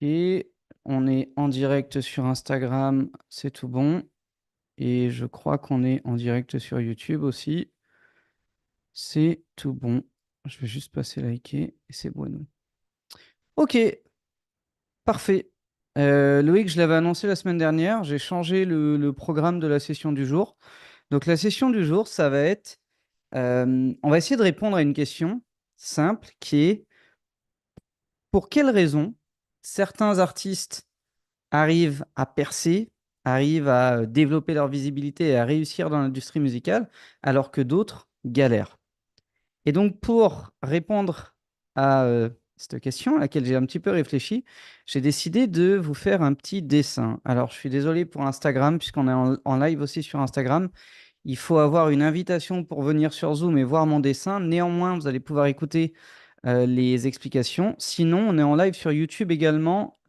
Et on est en direct sur Instagram, c'est tout bon. Et je crois qu'on est en direct sur YouTube aussi. C'est tout bon. Je vais juste passer liker et c'est bon. Ok, parfait. Loïc, je l'avais annoncé la semaine dernière, j'ai changé le programme de la session du jour. Donc la session du jour, ça va être, on va essayer de répondre à une question simple qui est, pour quelles raisons certains artistes arrivent à percer, arrivent à développer leur visibilité et à réussir dans l'industrie musicale, alors que d'autres galèrent. Et donc, pour répondre à cette question, à laquelle j'ai un petit peu réfléchi, j'ai décidé de vous faire un petit dessin. Alors, je suis désolé pour Instagram, puisqu'on est en live aussi sur Instagram. Il faut avoir une invitation pour venir sur Zoom et voir mon dessin. Néanmoins, vous allez pouvoir écouter les explications. Sinon, on est en live sur YouTube également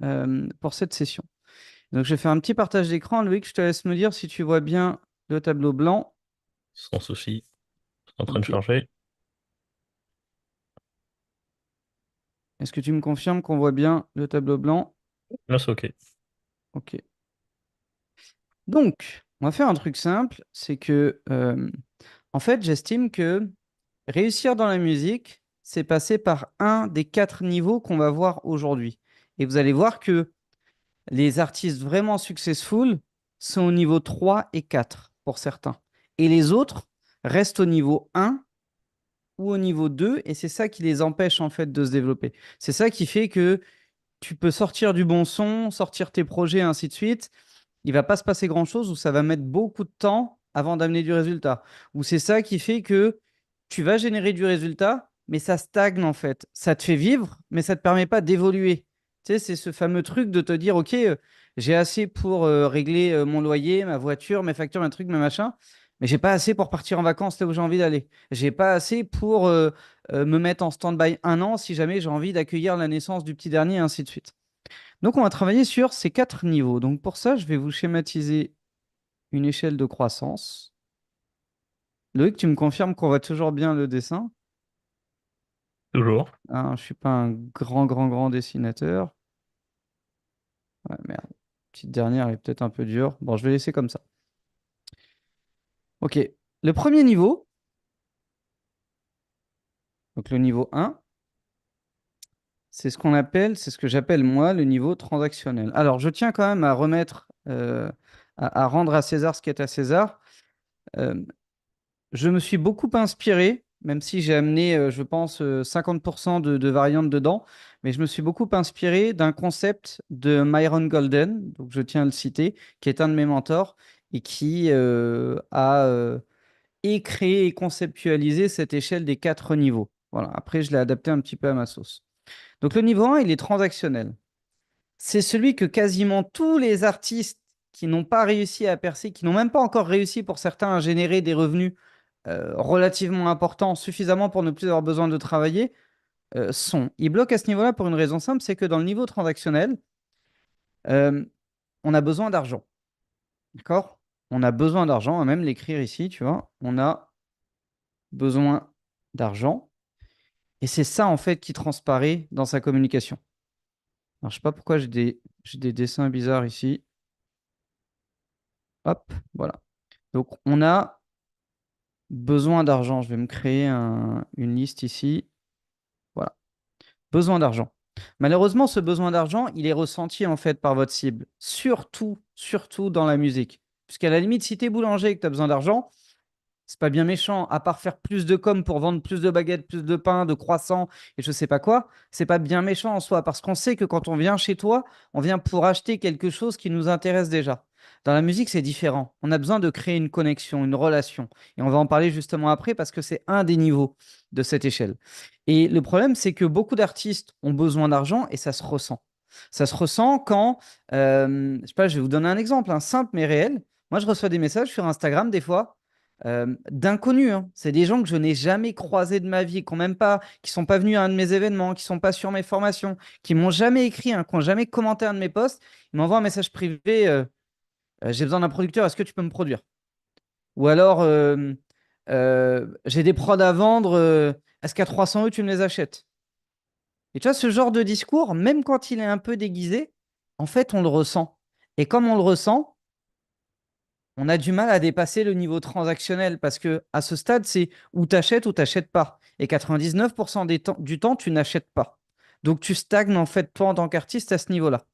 pour cette session. Donc, je vais faire un petit partage d'écran. Loïc, je te laisse me dire si tu vois bien le tableau blanc. Sans souci. En train de Ok. charger. Est-ce que tu me confirmes qu'on voit bien le tableau blanc? Là, c'est OK. Ok. Donc, on va faire un truc simple, c'est que, en fait, j'estime que réussir dans la musique, c'est passer par un des quatre niveaux qu'on va voir aujourd'hui. Et vous allez voir que les artistes vraiment successful sont au niveau 3 et 4 pour certains. Et les autres restent au niveau 1 ou au niveau 2, et c'est ça qui les empêche en fait de se développer. C'est ça qui fait que tu peux sortir du bon son, sortir tes projets, ainsi de suite. Il va pas se passer grand-chose ou ça va mettre beaucoup de temps avant d'amener du résultat. Ou c'est ça qui fait que tu vas générer du résultat, mais ça stagne en fait. Ça te fait vivre, mais ça ne te permet pas d'évoluer. Tu sais, c'est ce fameux truc de te dire, OK, j'ai assez pour régler mon loyer, ma voiture, mes factures, mes trucs, mes machins, mais j'ai pas assez pour partir en vacances là où j'ai envie d'aller. J'ai pas assez pour me mettre en stand-by un an si jamais j'ai envie d'accueillir la naissance du petit dernier, et ainsi de suite. Donc, on va travailler sur ces quatre niveaux. Donc, pour ça, je vais vous schématiser une échelle de croissance. Loïc, tu me confirmes qu'on voit toujours bien le dessin? Toujours. Hein, je ne suis pas un grand dessinateur. Ouais, merde. Petite dernière, elle est peut-être un peu dure. Bon, je vais laisser comme ça. OK. Le premier niveau, donc le niveau 1, c'est ce qu'on appelle, c'est ce que j'appelle moi le niveau transactionnel. Alors, je tiens quand même à remettre, à rendre à César ce qui est à César. Euh, Je me suis beaucoup inspiré, même si j'ai amené, je pense, 50% de variantes dedans, mais je me suis beaucoup inspiré d'un concept de Myron Golden, donc je tiens à le citer, qui est un de mes mentors et qui a créé et conceptualisé cette échelle des quatre niveaux. Voilà. Après, je l'ai adapté un petit peu à ma sauce. Donc le niveau 1, il est transactionnel. C'est celui que quasiment tous les artistes qui n'ont pas réussi à percer, qui n'ont même pas encore réussi pour certains à générer des revenus relativement importants, suffisamment pour ne plus avoir besoin de travailler, sont. Ils bloquent à ce niveau-là pour une raison simple, c'est que dans le niveau transactionnel, euh, on a besoin d'argent. D'accord? On a besoin d'argent, on va même l'écrire ici, tu vois. On a besoin d'argent. Et c'est ça, en fait, qui transparaît dans sa communication. Alors, je sais pas pourquoi j'ai des dessins bizarres ici. Hop, voilà. Donc, on a besoin d'argent. Je vais me créer une liste ici. Voilà. Besoin d'argent. Malheureusement, ce besoin d'argent, il est ressenti en fait par votre cible, surtout dans la musique. Puisqu'à la limite, si tu es boulanger et que tu as besoin d'argent, c'est pas bien méchant, à part faire plus de com pour vendre plus de baguettes, plus de pain, de croissants et je sais pas quoi, c'est pas bien méchant en soi, parce qu'on sait que quand on vient chez toi, on vient pour acheter quelque chose qui nous intéresse déjà. Dans la musique, c'est différent. On a besoin de créer une connexion, une relation. Et on va en parler justement après parce que c'est un des niveaux de cette échelle. Et le problème, c'est que beaucoup d'artistes ont besoin d'argent et ça se ressent. Ça se ressent quand, je sais pas, je vais vous donner un exemple, un simple mais réel. Moi, je reçois des messages sur Instagram des fois d'inconnus, hein. C'est des gens que je n'ai jamais croisés de ma vie, qui ont même pas, qui sont pas venus à un de mes événements, qui sont pas sur mes formations, qui m'ont jamais écrit, hein, qui n'ont jamais commenté un de mes posts. Ils m'envoient un message privé. J'ai besoin d'un producteur, est-ce que tu peux me produire? Ou alors, j'ai des prods à vendre, est-ce qu'à 300 euros, tu me les achètes? Et tu vois, ce genre de discours, même quand il est un peu déguisé, en fait, on le ressent. Et comme on le ressent, on a du mal à dépasser le niveau transactionnel parce que à ce stade, c'est ou tu n'achètes pas. Et 99% du temps, tu n'achètes pas. Donc, tu stagnes en fait, toi, en tant qu'artiste, à ce niveau-là.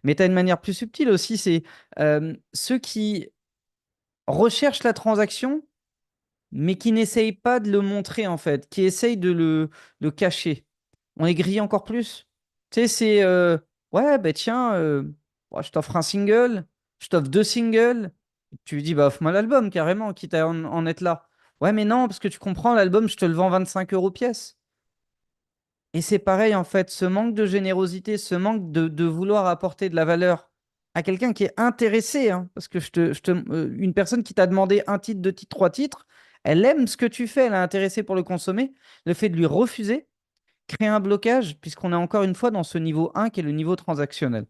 Mais tu as une manière plus subtile aussi, c'est ceux qui recherchent la transaction, mais qui n'essayent pas de le montrer, en fait, qui essayent de le cacher. On est grillé encore plus. Tu sais, c'est ouais, ben tiens, ouais, je t'offre un single, je t'offre deux singles. Tu lui dis, bah, offre-moi l'album carrément, quitte à en être là. Ouais, mais non, parce que tu comprends, l'album, je te le vends 25 euros pièce. Et c'est pareil, en fait, ce manque de générosité, ce manque de vouloir apporter de la valeur à quelqu'un qui est intéressé, hein, parce que une personne qui t'a demandé un titre, deux titres, trois titres, elle aime ce que tu fais, elle est intéressée pour le consommer. Le fait de lui refuser crée un blocage, puisqu'on est encore une fois dans ce niveau 1 qui est le niveau transactionnel.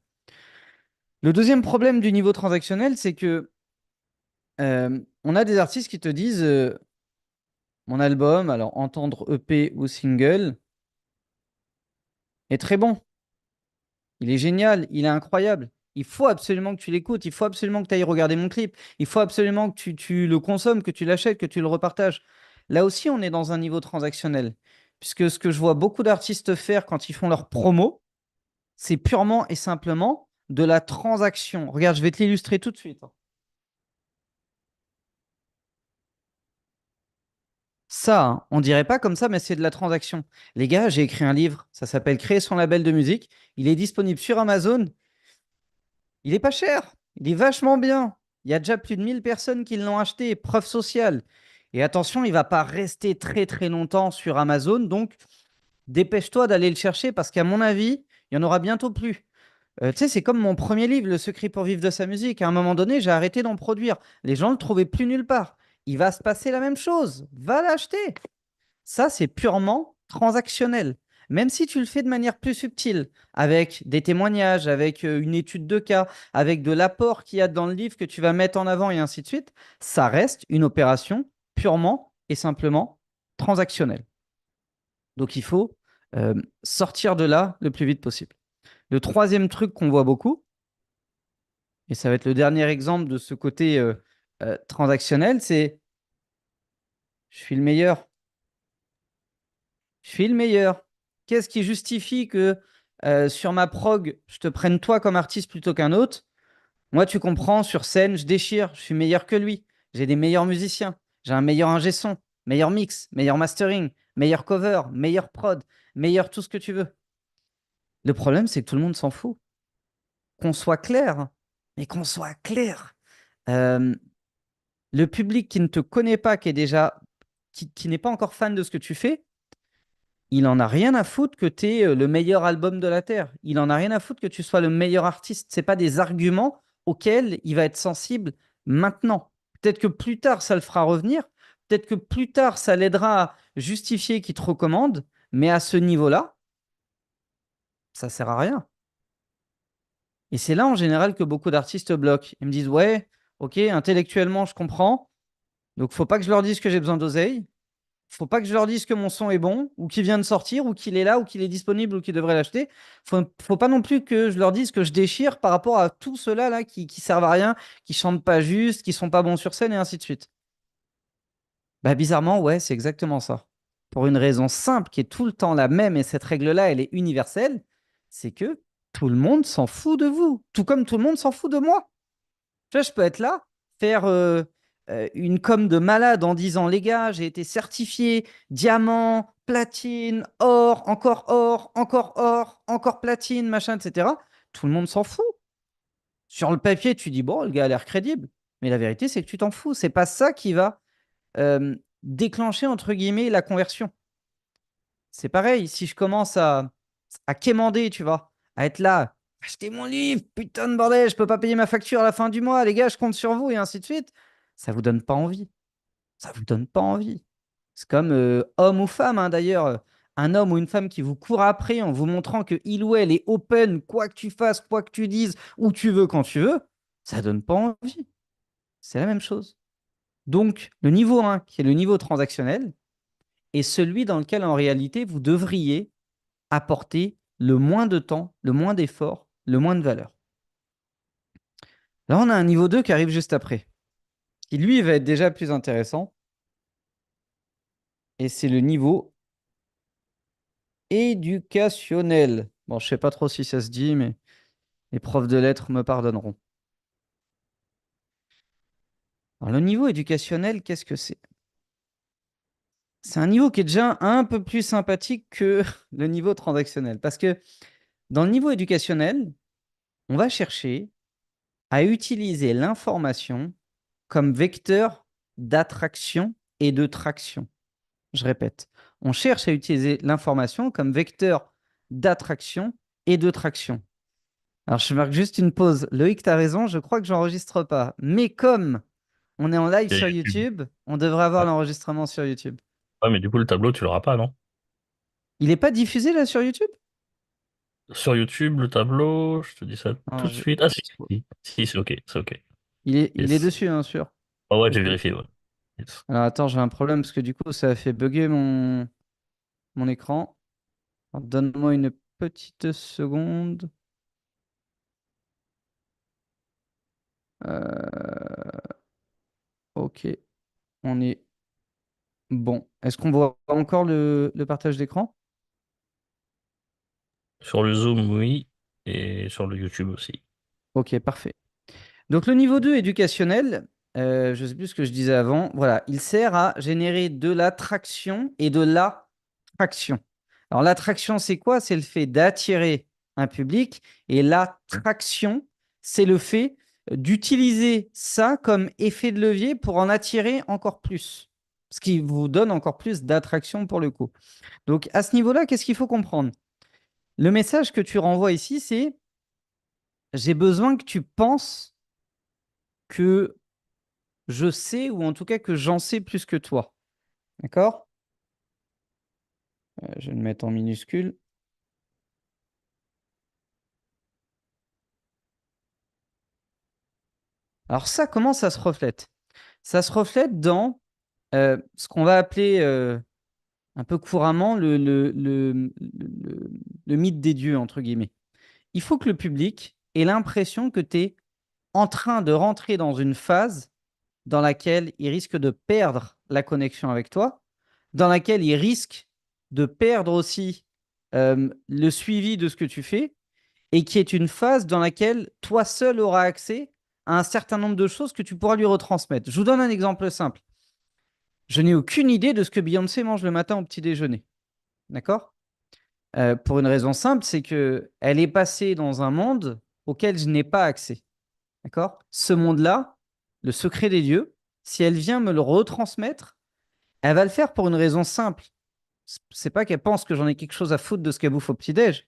Le deuxième problème du niveau transactionnel, c'est que on a des artistes qui te disent mon album, alors entendre EP ou single, est très bon. Il est génial, il est incroyable. Il faut absolument que tu l'écoutes, il faut absolument que tu ailles regarder mon clip, il faut absolument que tu le consommes, que tu l'achètes, que tu le repartages. Là aussi, on est dans un niveau transactionnel. Puisque ce que je vois beaucoup d'artistes faire quand ils font leur promo, c'est purement et simplement de la transaction. Regarde, je vais te l'illustrer tout de suite. Ça, hein, on dirait pas comme ça, mais c'est de la transaction. Les gars, j'ai écrit un livre, ça s'appelle Créer son label de musique. Il est disponible sur Amazon. Il est pas cher, il est vachement bien. Il y a déjà plus de 1000 personnes qui l'ont acheté, preuve sociale. Et attention, il va pas rester très très longtemps sur Amazon, donc dépêche-toi d'aller le chercher parce qu'à mon avis, il y en aura bientôt plus. Tu sais, c'est comme mon premier livre, Le secret pour vivre de sa musique. À un moment donné, j'ai arrêté d'en produire. Les gens ne le trouvaient plus nulle part. Il va se passer la même chose. Va l'acheter. Ça, c'est purement transactionnel. Même si tu le fais de manière plus subtile, avec des témoignages, avec une étude de cas, avec de l'apport qu'il y a dans le livre que tu vas mettre en avant et ainsi de suite, ça reste une opération purement et simplement transactionnelle. Donc il faut sortir de là le plus vite possible. Le troisième truc qu'on voit beaucoup, et ça va être le dernier exemple de ce côté transactionnel, c'est je suis le meilleur. Je suis le meilleur. Qu'est-ce qui justifie que sur ma prog, je te prenne toi comme artiste plutôt qu'un autre? Moi, tu comprends, sur scène, je déchire, je suis meilleur que lui. J'ai des meilleurs musiciens, j'ai un meilleur ingé son, meilleur mix, meilleur mastering, meilleur cover, meilleur prod, meilleur tout ce que tu veux. Le problème, c'est que tout le monde s'en fout. Qu'on soit clair, hein, mais qu'on soit clair. Euh, le public qui ne te connaît pas, qui est déjà, qui n'est pas encore fan de ce que tu fais, il en a rien à foutre que tu aies le meilleur album de la Terre. Il en a rien à foutre que tu sois le meilleur artiste. C'est pas des arguments auxquels il va être sensible maintenant. Peut-être que plus tard, ça le fera revenir. Peut-être que plus tard, ça l'aidera à justifier qu'il te recommande. Mais à ce niveau-là, ça sert à rien. Et c'est là, en général, que beaucoup d'artistes bloquent. Ils me disent, ouais, ok, intellectuellement, je comprends. Donc, faut pas que je leur dise que j'ai besoin d'oseille. Faut pas que je leur dise que mon son est bon, ou qu'il vient de sortir, ou qu'il est là, ou qu'il est disponible, ou qu'ils devraient l'acheter. Faut pas non plus que je leur dise que je déchire par rapport à tous ceux-là là, qui servent à rien, qui chantent pas juste, qui sont pas bons sur scène, et ainsi de suite. Bah, bizarrement, ouais, c'est exactement ça. Pour une raison simple qui est tout le temps la même, et cette règle-là, elle est universelle, c'est que tout le monde s'en fout de vous, tout comme tout le monde s'en fout de moi. Tu vois, je peux être là, faire une com de malade en disant, les gars, j'ai été certifié diamant, platine, or, encore platine, machin, etc. Tout le monde s'en fout. Sur le papier, tu dis, bon, le gars a l'air crédible. Mais la vérité, c'est que tu t'en fous. C'est pas ça qui va déclencher, entre guillemets, la conversion. C'est pareil, si je commence à quémander, tu vois, à être là, achetez mon livre, putain de bordel, je peux pas payer ma facture à la fin du mois, les gars, je compte sur vous, et ainsi de suite, ça vous donne pas envie. Ça vous donne pas envie. C'est comme homme ou femme, hein, d'ailleurs, un homme ou une femme qui vous court après en vous montrant que il ou elle est open, quoi que tu fasses, quoi que tu dises, où tu veux, quand tu veux, ça donne pas envie. C'est la même chose. Donc, le niveau 1, qui est le niveau transactionnel, est celui dans lequel, en réalité, vous devriez apporter le moins de temps, le moins d'efforts, le moins de valeur. Là, on a un niveau 2 qui arrive juste après, qui lui va être déjà plus intéressant. Et c'est le niveau éducationnel. Bon, je sais pas trop si ça se dit, mais les profs de lettres me pardonneront. Alors, le niveau éducationnel, qu'est-ce que c'est? C'est un niveau qui est déjà un peu plus sympathique que le niveau transactionnel. Parce que dans le niveau éducationnel, on va chercher à utiliser l'information comme vecteur d'attraction et de traction. Je répète, on cherche à utiliser l'information comme vecteur d'attraction et de traction. Alors, je marque juste une pause. Loïc, tu as raison, je crois que j'enregistre pas. Mais comme on est en live Il y a sur YouTube. YouTube, on devrait avoir Ouais. l'enregistrement sur YouTube. Ouais, mais du coup, le tableau, tu l'auras pas, non? Il n'est pas diffusé là sur YouTube? Sur YouTube, le tableau, je te dis ça tout Alors, de suite. Ah, si, si, c'est OK, c'est OK. il est Yes. dessus, hein, sûr. Ah ouais, j'ai Ok. vérifié, ouais. Yes. Alors, attends, j'ai un problème parce que du coup, ça a fait bugger mon écran. Alors, donne-moi une petite seconde. Ok, on est bon. Est-ce qu'on voit encore le partage d'écran? Sur le Zoom, oui, et sur le YouTube aussi. Ok, parfait. Donc le niveau 2 éducationnel, je ne sais plus ce que je disais avant, voilà, il sert à générer de l'attraction et de l'attraction. Alors l'attraction, c'est quoi? C'est le fait d'attirer un public et l'attraction, c'est le fait d'utiliser ça comme effet de levier pour en attirer encore plus, ce qui vous donne encore plus d'attraction pour le coup. Donc à ce niveau-là, qu'est-ce qu'il faut comprendre? Le message que tu renvoies ici, c'est j'ai besoin que tu penses que je sais, ou en tout cas que j'en sais plus que toi. D'accord? Je vais le mettre en minuscule. Alors ça, comment ça se reflète? Ça se reflète dans ce qu'on va appeler un peu couramment le mythe des dieux, entre guillemets. Il faut que le public ait l'impression que tu es en train de rentrer dans une phase dans laquelle il risque de perdre la connexion avec toi, dans laquelle il risque de perdre aussi le suivi de ce que tu fais, et qui est une phase dans laquelle toi seul auras accès à un certain nombre de choses que tu pourras lui retransmettre. Je vous donne un exemple simple. Je n'ai aucune idée de ce que Beyoncé mange le matin au petit déjeuner. D'accord? Pour une raison simple, c'est que elle est passée dans un monde auquel je n'ai pas accès. D'accord? Ce monde-là, le secret des dieux, si elle vient me le retransmettre, elle va le faire pour une raison simple. C'est pas qu'elle pense que j'en ai quelque chose à foutre de ce qu'elle bouffe au petit-déj.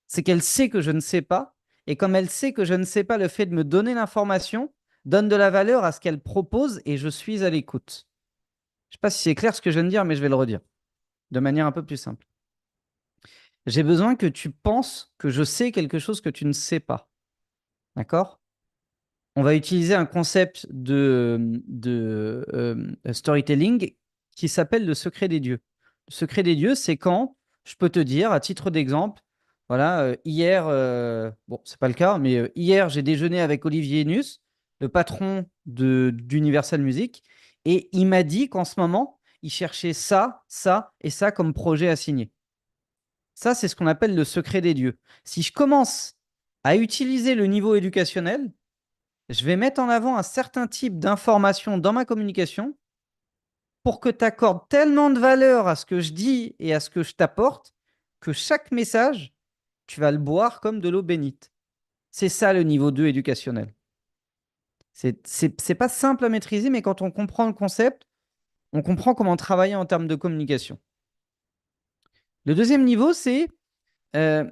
C'est qu'elle sait que je ne sais pas. Et comme elle sait que je ne sais pas, le fait de me donner l'information donne de la valeur à ce qu'elle propose et je suis à l'écoute. Je ne sais pas si c'est clair ce que je viens de dire, mais je vais le redire de manière un peu plus simple. J'ai besoin que tu penses que je sais quelque chose que tu ne sais pas. D'accord? On va utiliser un concept de storytelling qui s'appelle le secret des dieux. Le secret des dieux, c'est quand je peux te dire, à titre d'exemple, voilà, hier, bon, c'est pas le cas, mais hier, j'ai déjeuné avec Olivier Nus, le patron d'Universal Music, et il m'a dit qu'en ce moment, il cherchait ça, ça et ça comme projet à signer. Ça, c'est ce qu'on appelle le secret des dieux. Si je commence à utiliser le niveau éducationnel, je vais mettre en avant un certain type d'information dans ma communication pour que tu accordes tellement de valeur à ce que je dis et à ce que je t'apporte que chaque message, tu vas le boire comme de l'eau bénite. C'est ça le niveau 2 éducationnel. C'est pas simple à maîtriser, mais quand on comprend le concept, on comprend comment travailler en termes de communication. Le deuxième niveau, c'est euh,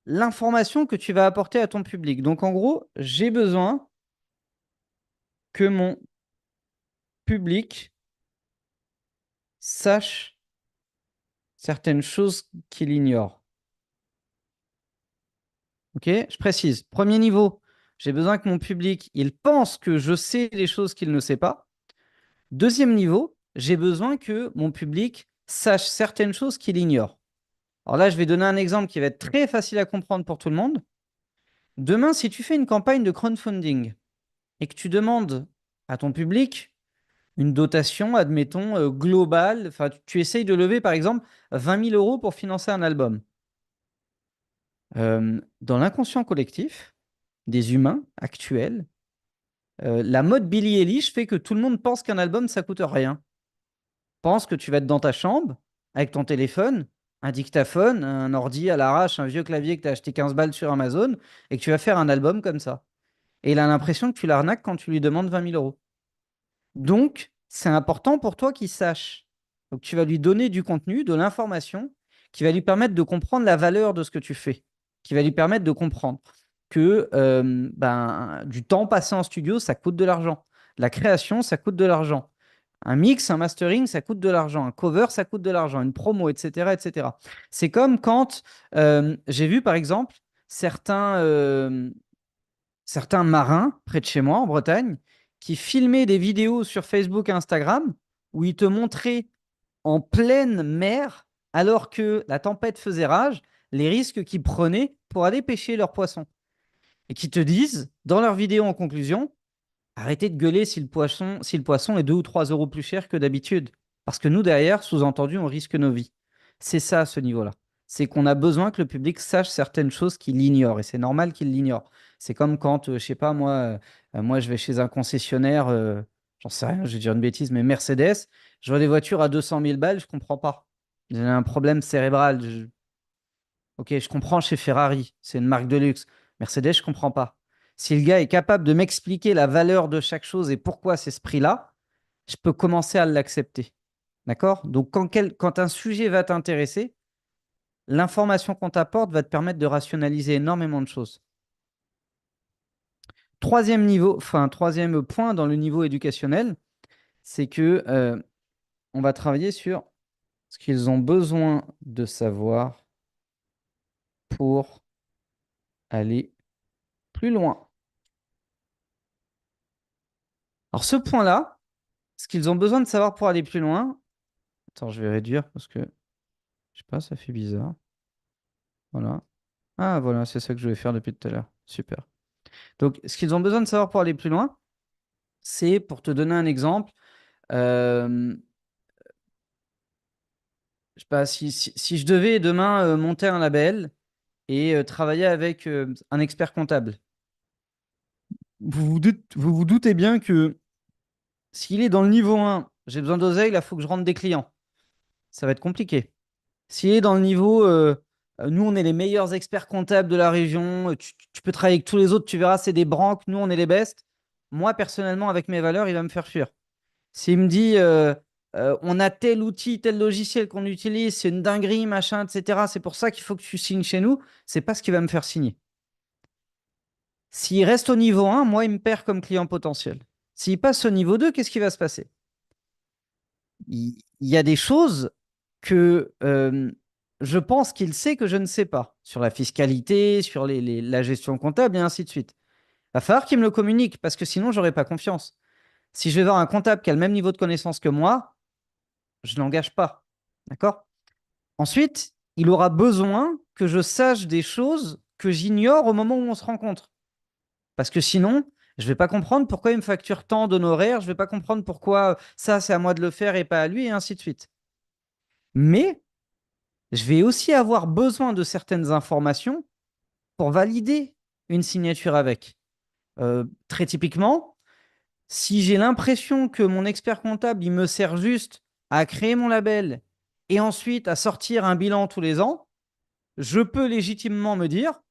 l'information que tu vas apporter à ton public. Donc en gros, j'ai besoin que mon public sache certaines choses qu'il ignore. Ok? Je précise. Premier niveau, j'ai besoin que mon public, il pense que je sais les choses qu'il ne sait pas. Deuxième niveau, j'ai besoin que mon public sache certaines choses qu'il ignore. Alors là, je vais donner un exemple qui va être très facile à comprendre pour tout le monde. Demain, si tu fais une campagne de crowdfunding et que tu demandes à ton public une dotation, admettons, globale, enfin, tu essayes de lever, par exemple, 20 000 euros pour financer un album. Dans l'inconscient collectif des humains actuels, la mode Billie Eilish fait que tout le monde pense qu'un album, ça coûte rien. Pense que tu vas être dans ta chambre avec ton téléphone, un dictaphone, un ordi à l'arrache, un vieux clavier que tu as acheté 15 balles sur Amazon et que tu vas faire un album comme ça. Et il a l'impression que tu l'arnaques quand tu lui demandes 20 000 euros. Donc, c'est important pour toi qu'il sache. Donc, tu vas lui donner du contenu, de l'information qui va lui permettre de comprendre la valeur de ce que tu fais, qui va lui permettre de comprendre que du temps passé en studio, ça coûte de l'argent. La création, ça coûte de l'argent. Un mix, un mastering, ça coûte de l'argent. Un cover, ça coûte de l'argent. Une promo, etc., etc. C'est comme quand j'ai vu, par exemple, certains, certains marins près de chez moi en Bretagne qui filmaient des vidéos sur Facebook et Instagram où ils te montraient en pleine mer, alors que la tempête faisait rage, les risques qu'ils prenaient pour aller pêcher leurs poissons. Et qui te disent, dans leur vidéo en conclusion, arrêtez de gueuler si le poisson est 2 ou 3 euros plus cher que d'habitude. Parce que nous, derrière, sous-entendu, on risque nos vies. C'est ça, ce niveau-là. C'est qu'on a besoin que le public sache certaines choses qu'il ignore. Et c'est normal qu'il l'ignore. C'est comme quand, je sais pas, moi, je vais chez un concessionnaire, j'en sais rien, je vais dire une bêtise, mais Mercedes, je vois des voitures à 200 000 balles, je comprends pas. J'ai un problème cérébral. Ok, je comprends chez Ferrari, c'est une marque de luxe. Mercedes, je comprends pas. Si le gars est capable de m'expliquer la valeur de chaque chose et pourquoi c'est ce prix-là, je peux commencer à l'accepter. D'accord? Donc, quand un sujet va t'intéresser, l'information qu'on t'apporte va te permettre de rationaliser énormément de choses. Troisième niveau, enfin, troisième point dans le niveau éducationnel, c'est que on va travailler sur ce qu'ils ont besoin de savoir pour aller plus loin. Alors, ce point-là, ce qu'ils ont besoin de savoir pour aller plus loin. Attends, je vais réduire parce que, je sais pas, ça fait bizarre. Voilà. Ah, voilà, c'est ça que je voulais faire depuis tout à l'heure. Super. Donc, ce qu'ils ont besoin de savoir pour aller plus loin, c'est, pour te donner un exemple, euh, je sais pas, si je devais demain monter un label et travailler avec un expert comptable, vous vous doutez bien que s'il est dans le niveau 1, j'ai besoin d'oseille, là, il faut que je rentre des clients. Ça va être compliqué. S'il est dans le niveau, nous, on est les meilleurs experts comptables de la région, tu peux travailler avec tous les autres, tu verras, c'est des branques, nous, on est les best. Moi, personnellement, avec mes valeurs, il va me faire fuir. S'il me dit, on a tel outil, tel logiciel qu'on utilise, c'est une dinguerie, machin, etc., c'est pour ça qu'il faut que tu signes chez nous, c'est pas ce qui va me faire signer. S'il reste au niveau 1, moi, il me perd comme client potentiel. S'il passe au niveau 2, qu'est-ce qui va se passer? Il y a des choses que je pense qu'il sait que je ne sais pas, sur la fiscalité, sur la gestion comptable et ainsi de suite. Il va falloir qu'il me le communique, parce que sinon, j'aurai pas confiance. Si je vais voir un comptable qui a le même niveau de connaissance que moi, je ne l'engage pas. D'accord? Ensuite, il aura besoin que je sache des choses que j'ignore au moment où on se rencontre. Parce que sinon, je ne vais pas comprendre pourquoi il me facture tant d'honoraires, je ne vais pas comprendre pourquoi ça, c'est à moi de le faire et pas à lui, et ainsi de suite. Mais je vais aussi avoir besoin de certaines informations pour valider une signature avec. Très typiquement, si j'ai l'impression que mon expert comptable, il me sert juste à créer mon label et ensuite à sortir un bilan tous les ans, je peux légitimement me dire,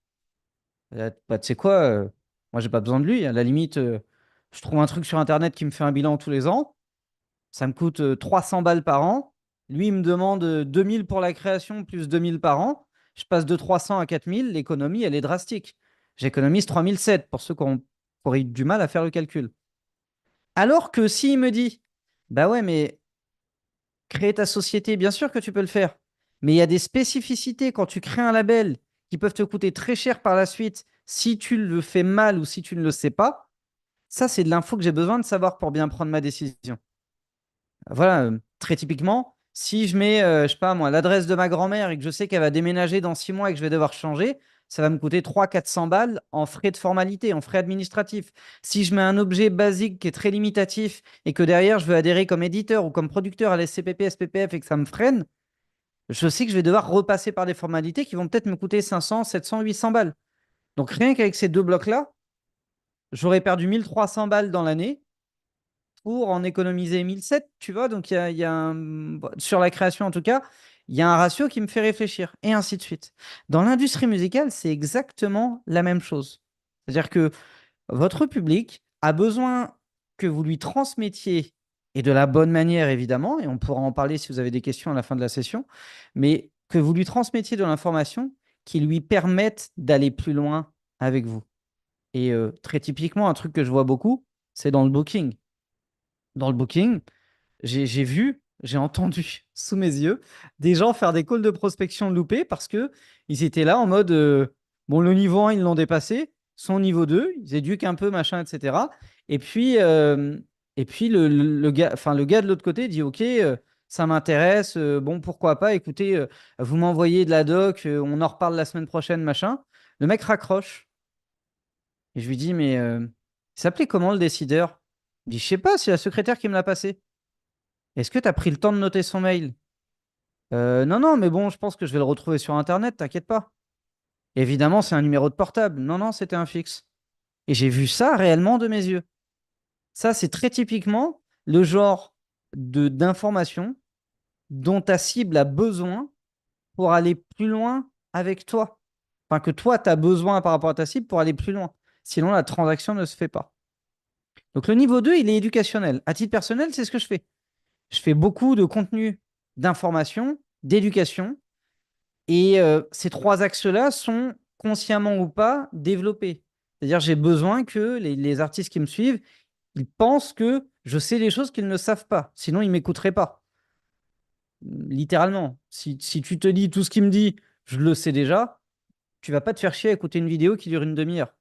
bah, tu sais quoi, moi j'ai pas besoin de lui. À la limite, je trouve un truc sur Internet qui me fait un bilan tous les ans. Ça me coûte 300 balles par an. Lui, il me demande 2000 pour la création plus 2000 par an. Je passe de 300 à 4000. L'économie, elle est drastique. J'économise 3007 pour ceux qui auraient eu du mal à faire le calcul. Alors que s'il me dit, bah ouais, mais créer ta société, bien sûr que tu peux le faire. Mais il y a des spécificités quand tu crées un label qui peuvent te coûter très cher par la suite si tu le fais mal ou si tu ne le sais pas. Ça, c'est de l'info que j'ai besoin de savoir pour bien prendre ma décision. Voilà, très typiquement, Si je mets, je sais pas moi, l'adresse de ma grand-mère et que je sais qu'elle va déménager dans 6 mois et que je vais devoir changer, ça va me coûter 300-400 balles en frais de formalité, en frais administratifs. Si je mets un objet basique qui est très limitatif et que derrière je veux adhérer comme éditeur ou comme producteur à l'SCPP, SPPF et que ça me freine, je sais que je vais devoir repasser par des formalités qui vont peut-être me coûter 500, 700, 800 balles. Donc rien qu'avec ces deux blocs-là, j'aurais perdu 1300 balles dans l'année pour en économiser 1007, tu vois. Donc, sur la création, en tout cas, il y a un ratio qui me fait réfléchir, et ainsi de suite. Dans l'industrie musicale, c'est exactement la même chose. C'est-à-dire que votre public a besoin que vous lui transmettiez, et de la bonne manière, évidemment, et on pourra en parler si vous avez des questions à la fin de la session, mais que vous lui transmettiez de l'information qui lui permette d'aller plus loin avec vous. Et très typiquement, un truc que je vois beaucoup, c'est dans le booking. Dans le booking, j'ai vu, j'ai entendu sous mes yeux des gens faire des calls de prospection loupés parce que ils étaient là en mode bon, le niveau 1, ils l'ont dépassé, son niveau 2, ils éduquent un peu, machin, etc. Et puis, le gars, enfin, le gars de l'autre côté dit ok, ça m'intéresse, bon, pourquoi pas, écoutez, vous m'envoyez de la doc, on en reparle la semaine prochaine, machin. Le mec raccroche et je lui dis mais il s'appelait comment le décideur? Il dit je sais pas, c'est la secrétaire qui me l'a passé. Est-ce que tu as pris le temps de noter son mail? Non, non, mais bon, je pense que je vais le retrouver sur Internet, t'inquiète pas. Évidemment, c'est un numéro de portable. Non, non, c'était un fixe. Et j'ai vu ça réellement de mes yeux. Ça, c'est très typiquement le genre d'information dont ta cible a besoin pour aller plus loin avec toi. Enfin, que toi, tu as besoin par rapport à ta cible pour aller plus loin. Sinon, la transaction ne se fait pas. Donc, le niveau 2, il est éducationnel. À titre personnel, c'est ce que je fais. Je fais beaucoup de contenu d'information, d'éducation. Et ces trois axes-là sont consciemment ou pas développés. C'est-à-dire, j'ai besoin que les artistes qui me suivent, ils pensent que je sais des choses qu'ils ne savent pas. Sinon, ils ne m'écouteraient pas. Littéralement. Si tu te dis tout ce qu'il me dit, je le sais déjà, tu vas pas te faire chier à écouter une vidéo qui dure une demi-heure.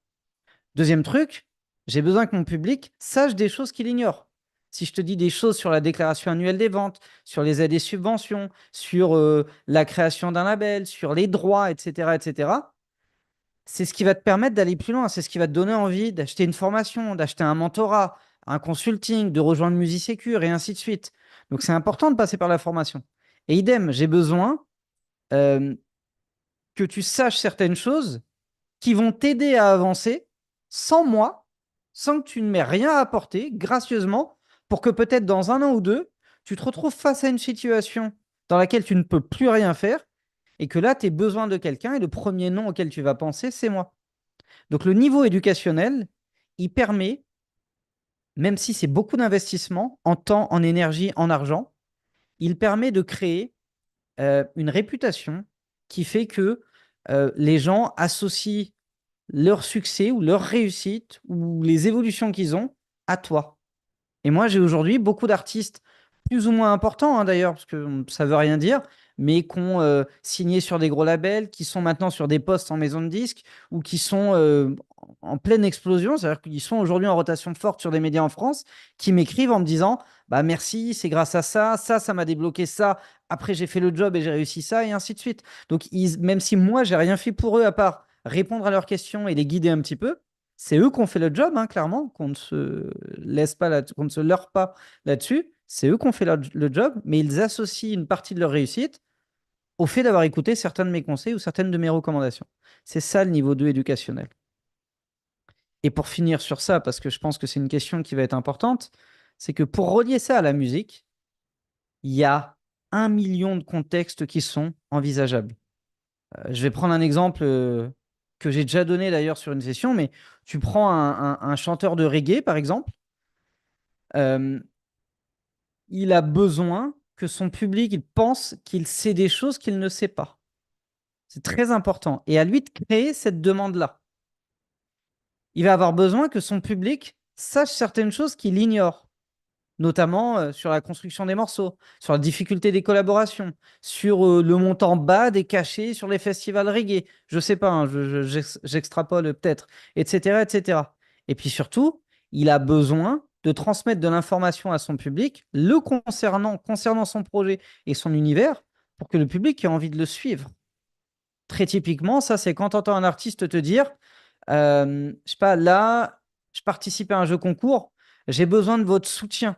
Deuxième truc, j'ai besoin que mon public sache des choses qu'il ignore. Si je te dis des choses sur la déclaration annuelle des ventes, sur les aides et subventions, sur la création d'un label, sur les droits, etc., c'est ce qui va te permettre d'aller plus loin. C'est ce qui va te donner envie d'acheter une formation, d'acheter un mentorat, un consulting, de rejoindre MusiSecure et ainsi de suite. Donc, c'est important de passer par la formation. Et idem, j'ai besoin euh, que tu saches certaines choses qui vont t'aider à avancer sans moi, sans que tu ne m'aies rien à apporter, gracieusement, pour que peut-être dans un an ou deux, tu te retrouves face à une situation dans laquelle tu ne peux plus rien faire et que là, tu as besoin de quelqu'un et le premier nom auquel tu vas penser, c'est moi. Donc le niveau éducationnel, il permet, même si c'est beaucoup d'investissement en temps, en énergie, en argent, il permet de créer une réputation qui fait que les gens associent leur succès ou leur réussite ou les évolutions qu'ils ont à toi. Et moi, j'ai aujourd'hui beaucoup d'artistes plus ou moins importants, hein, d'ailleurs, parce que ça veut rien dire, mais qui ont signé sur des gros labels, qui sont maintenant sur des postes en maison de disques ou qui sont en pleine explosion, c'est-à-dire qu'ils sont aujourd'hui en rotation forte sur des médias en France, qui m'écrivent en me disant bah merci, c'est grâce à ça, ça m'a débloqué ça, après j'ai fait le job et j'ai réussi ça, et ainsi de suite. Donc, même si moi, j'ai rien fait pour eux à part répondre à leurs questions et les guider un petit peu, c'est eux qui ont fait le job, hein, clairement, qu'on ne se laisse pas là, qu'on ne se leurre pas là-dessus. C'est eux qui ont fait le job, mais ils associent une partie de leur réussite au fait d'avoir écouté certains de mes conseils ou certaines de mes recommandations. C'est ça le niveau 2 éducationnel. Et pour finir sur ça, parce que je pense que c'est une question qui va être importante, c'est que pour relier ça à la musique, il y a 1 million de contextes qui sont envisageables. Je vais prendre un exemple que j'ai déjà donné d'ailleurs sur une session, mais tu prends un chanteur de reggae, par exemple, euh, il a besoin que son public il pense qu'il sait des choses qu'il ne sait pas. C'est très important. Et à lui de créer cette demande-là. Il va avoir besoin que son public sache certaines choses qu'il ignore, notamment sur la construction des morceaux, sur la difficulté des collaborations, sur le montant bas des cachets sur les festivals reggae. Je sais pas, hein, j'extrapole peut-être, etc., etc. Et puis surtout, il a besoin de transmettre de l'information à son public, concernant son projet et son univers, pour que le public ait envie de le suivre. Très typiquement, ça, c'est quand tu entends un artiste te dire, je sais pas, là, je participe à un jeu concours, j'ai besoin de votre soutien.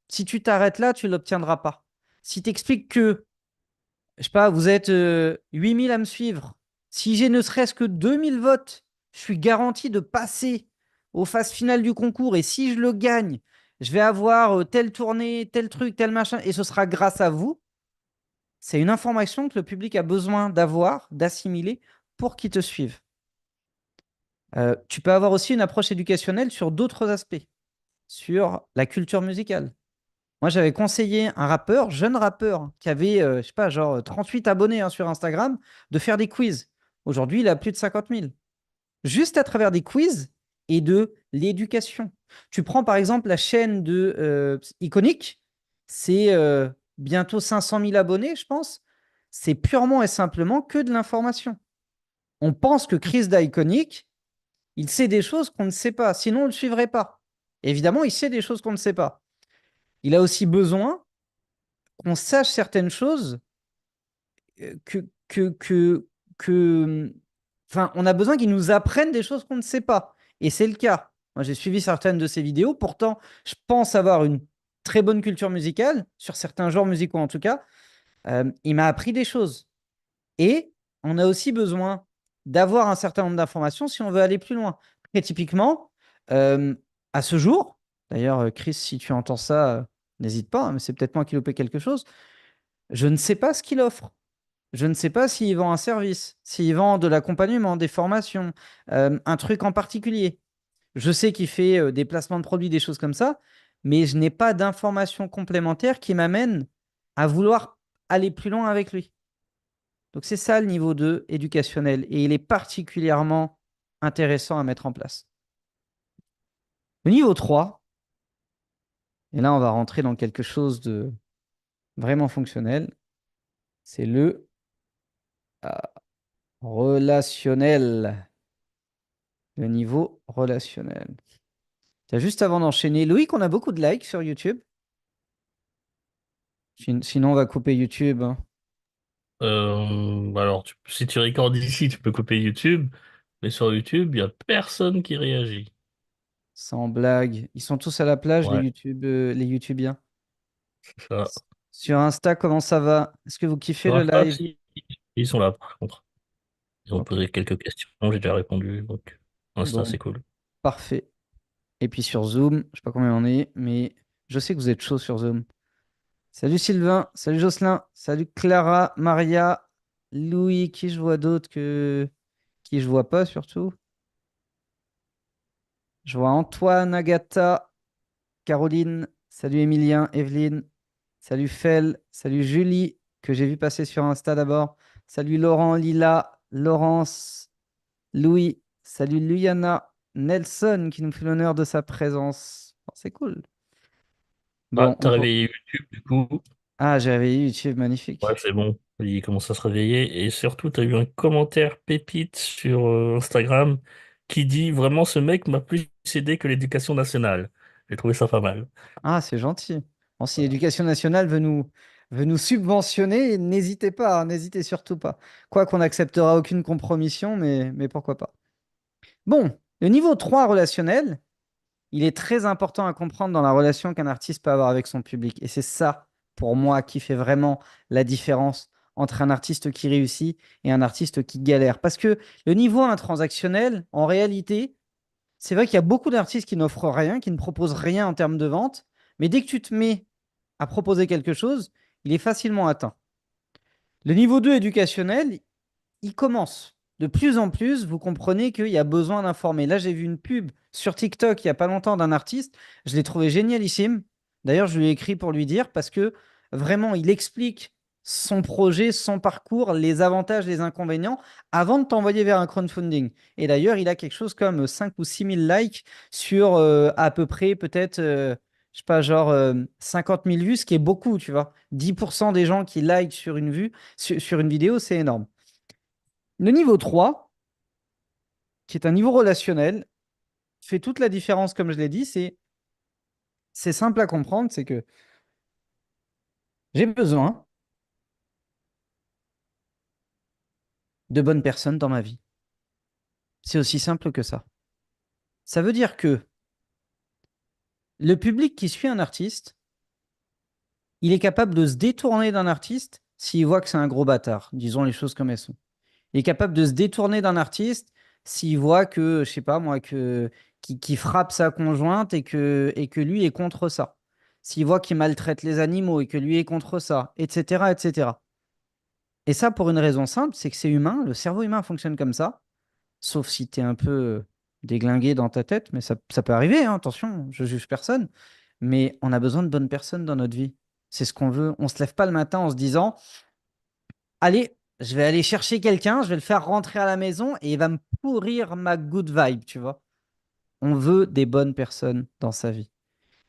Si tu t'arrêtes là, tu ne l'obtiendras pas. Si tu expliques que, je sais pas, vous êtes 8000 à me suivre, si j'ai ne serait-ce que 2000 votes, je suis garanti de passer aux phases finales du concours. Et si je le gagne, je vais avoir telle tournée, tel truc, tel machin, et ce sera grâce à vous. C'est une information que le public a besoin d'avoir, d'assimiler pour qu'il te suive. Tu peux avoir aussi une approche éducationnelle sur d'autres aspects, sur la culture musicale. Moi, j'avais conseillé un rappeur, jeune rappeur, qui avait, je sais pas, genre 38 abonnés hein, sur Instagram, de faire des quiz. Aujourd'hui, il a plus de 50 000. Juste à travers des quiz et de l'éducation. Tu prends par exemple la chaîne de Iconic, c'est bientôt 500 000 abonnés, je pense. C'est purement et simplement que de l'information. On pense que Chris d'Iconic, il sait des choses qu'on ne sait pas, sinon on ne le suivrait pas. Évidemment, il sait des choses qu'on ne sait pas. Il a aussi besoin qu'on sache certaines choses que, que, que, que, enfin, on a besoin qu'ils nous apprennent des choses qu'on ne sait pas. Et c'est le cas. Moi, j'ai suivi certaines de ses vidéos. Pourtant, je pense avoir une très bonne culture musicale, sur certains genres musicaux en tout cas. Il m'a appris des choses. Et on a aussi besoin d'avoir un certain nombre d'informations si on veut aller plus loin. Très typiquement, euh, à ce jour, d'ailleurs, Chris, si tu entends ça, n'hésite pas, hein, mais c'est peut-être moi qui loupé quelque chose. Je ne sais pas ce qu'il offre. Je ne sais pas s'il vend un service, s'il vend de l'accompagnement, des formations, un truc en particulier. Je sais qu'il fait des placements de produits, des choses comme ça, mais je n'ai pas d'informations complémentaires qui m'amènent à vouloir aller plus loin avec lui. Donc c'est ça le niveau 2 éducationnel et il est particulièrement intéressant à mettre en place. Le niveau 3, et là on va rentrer dans quelque chose de vraiment fonctionnel, c'est le euh, relationnel. Le niveau relationnel. Tiens, juste avant d'enchaîner, Loïc, on a beaucoup de likes sur YouTube. Sinon, on va couper YouTube, hein. Alors, si tu recordes ici, tu peux couper YouTube, mais sur YouTube, il n'y a personne qui réagit. Sans blague. Ils sont tous à la plage, Ouais, Les YouTubiens. c'est ça. Sur Insta, comment ça va? Est-ce que vous kiffez Sur le Insta, live? si, ils sont là, par contre. Ils ont Ok. posé quelques questions, j'ai déjà répondu, donc Insta, Bon, c'est cool. parfait. Et puis sur Zoom, je sais pas combien on est, mais je sais que vous êtes chaud sur Zoom. Salut Sylvain, salut Jocelyn, salut Clara, Maria, Louis, qui je vois d'autres que qui je vois pas surtout. Je vois Antoine, Agatha, Caroline, salut Emilien, Evelyne, salut Fel, salut Julie, que j'ai vu passer sur Insta d'abord. Salut Laurent, Lila, Laurence, Louis, salut Luyana, Nelson qui nous fait l'honneur de sa présence. Oh, c'est cool. Ah, Bon, t'as réveillé YouTube, du coup. Ah, j'ai réveillé YouTube, Ouais, magnifique. c'est bon. Il commence à se réveiller. Et surtout, t'as eu un commentaire pépite sur Instagram qui dit vraiment ce mec m'a plus aidé que l'éducation nationale. J'ai trouvé ça pas mal. Ah, c'est gentil. Bon, si Voilà. l'Éducation nationale veut nous subventionner, n'hésitez pas, hein, n'hésitez surtout pas. Quoi qu'on n'acceptera aucune compromission, mais pourquoi pas. Bon, le niveau 3 relationnel, il est très important à comprendre dans la relation qu'un artiste peut avoir avec son public. Et c'est ça, pour moi, qui fait vraiment la différence entre un artiste qui réussit et un artiste qui galère. Parce que le niveau intransactionnel, en réalité, c'est vrai qu'il y a beaucoup d'artistes qui n'offrent rien, qui ne proposent rien en termes de vente, mais dès que tu te mets à proposer quelque chose, il est facilement atteint. Le niveau 2 éducationnel, il commence. De plus en plus, vous comprenez qu'il y a besoin d'informer. Là, j'ai vu une pub sur TikTok il n'y a pas longtemps d'un artiste. Je l'ai trouvé génialissime. D'ailleurs, je lui ai écrit pour lui dire parce que vraiment, il explique son projet, son parcours, les avantages, les inconvénients avant de t'envoyer vers un crowdfunding. Et d'ailleurs, il a quelque chose comme 5 ou 6 000 likes sur à peu près peut-être, je sais pas, genre 50 000 vues, ce qui est beaucoup, tu vois. 10% des gens qui likent sur une vue, sur une vidéo, c'est énorme. Le niveau 3, qui est un niveau relationnel, fait toute la différence, comme je l'ai dit, c'est c'est simple à comprendre, c'est que j'ai besoin de bonnes personnes dans ma vie. C'est aussi simple que ça. Ça veut dire que le public qui suit un artiste, il est capable de se détourner d'un artiste s'il voit que c'est un gros bâtard, disons les choses comme elles sont. Il est capable de se détourner d'un artiste s'il voit que, je sais pas moi, qui frappe sa conjointe et que lui est contre ça. S'il voit qu'il maltraite les animaux et que lui est contre ça, etc., etc. Et ça, pour une raison simple, c'est que c'est humain, le cerveau humain fonctionne comme ça, sauf si tu es un peu déglingué dans ta tête, mais ça peut arriver, hein, attention, je juge personne, mais on a besoin de bonnes personnes dans notre vie. C'est ce qu'on veut. On se lève pas le matin en se disant, allez, je vais aller chercher quelqu'un, je vais le faire rentrer à la maison et il va me pourrir ma good vibe, tu vois. On veut des bonnes personnes dans sa vie.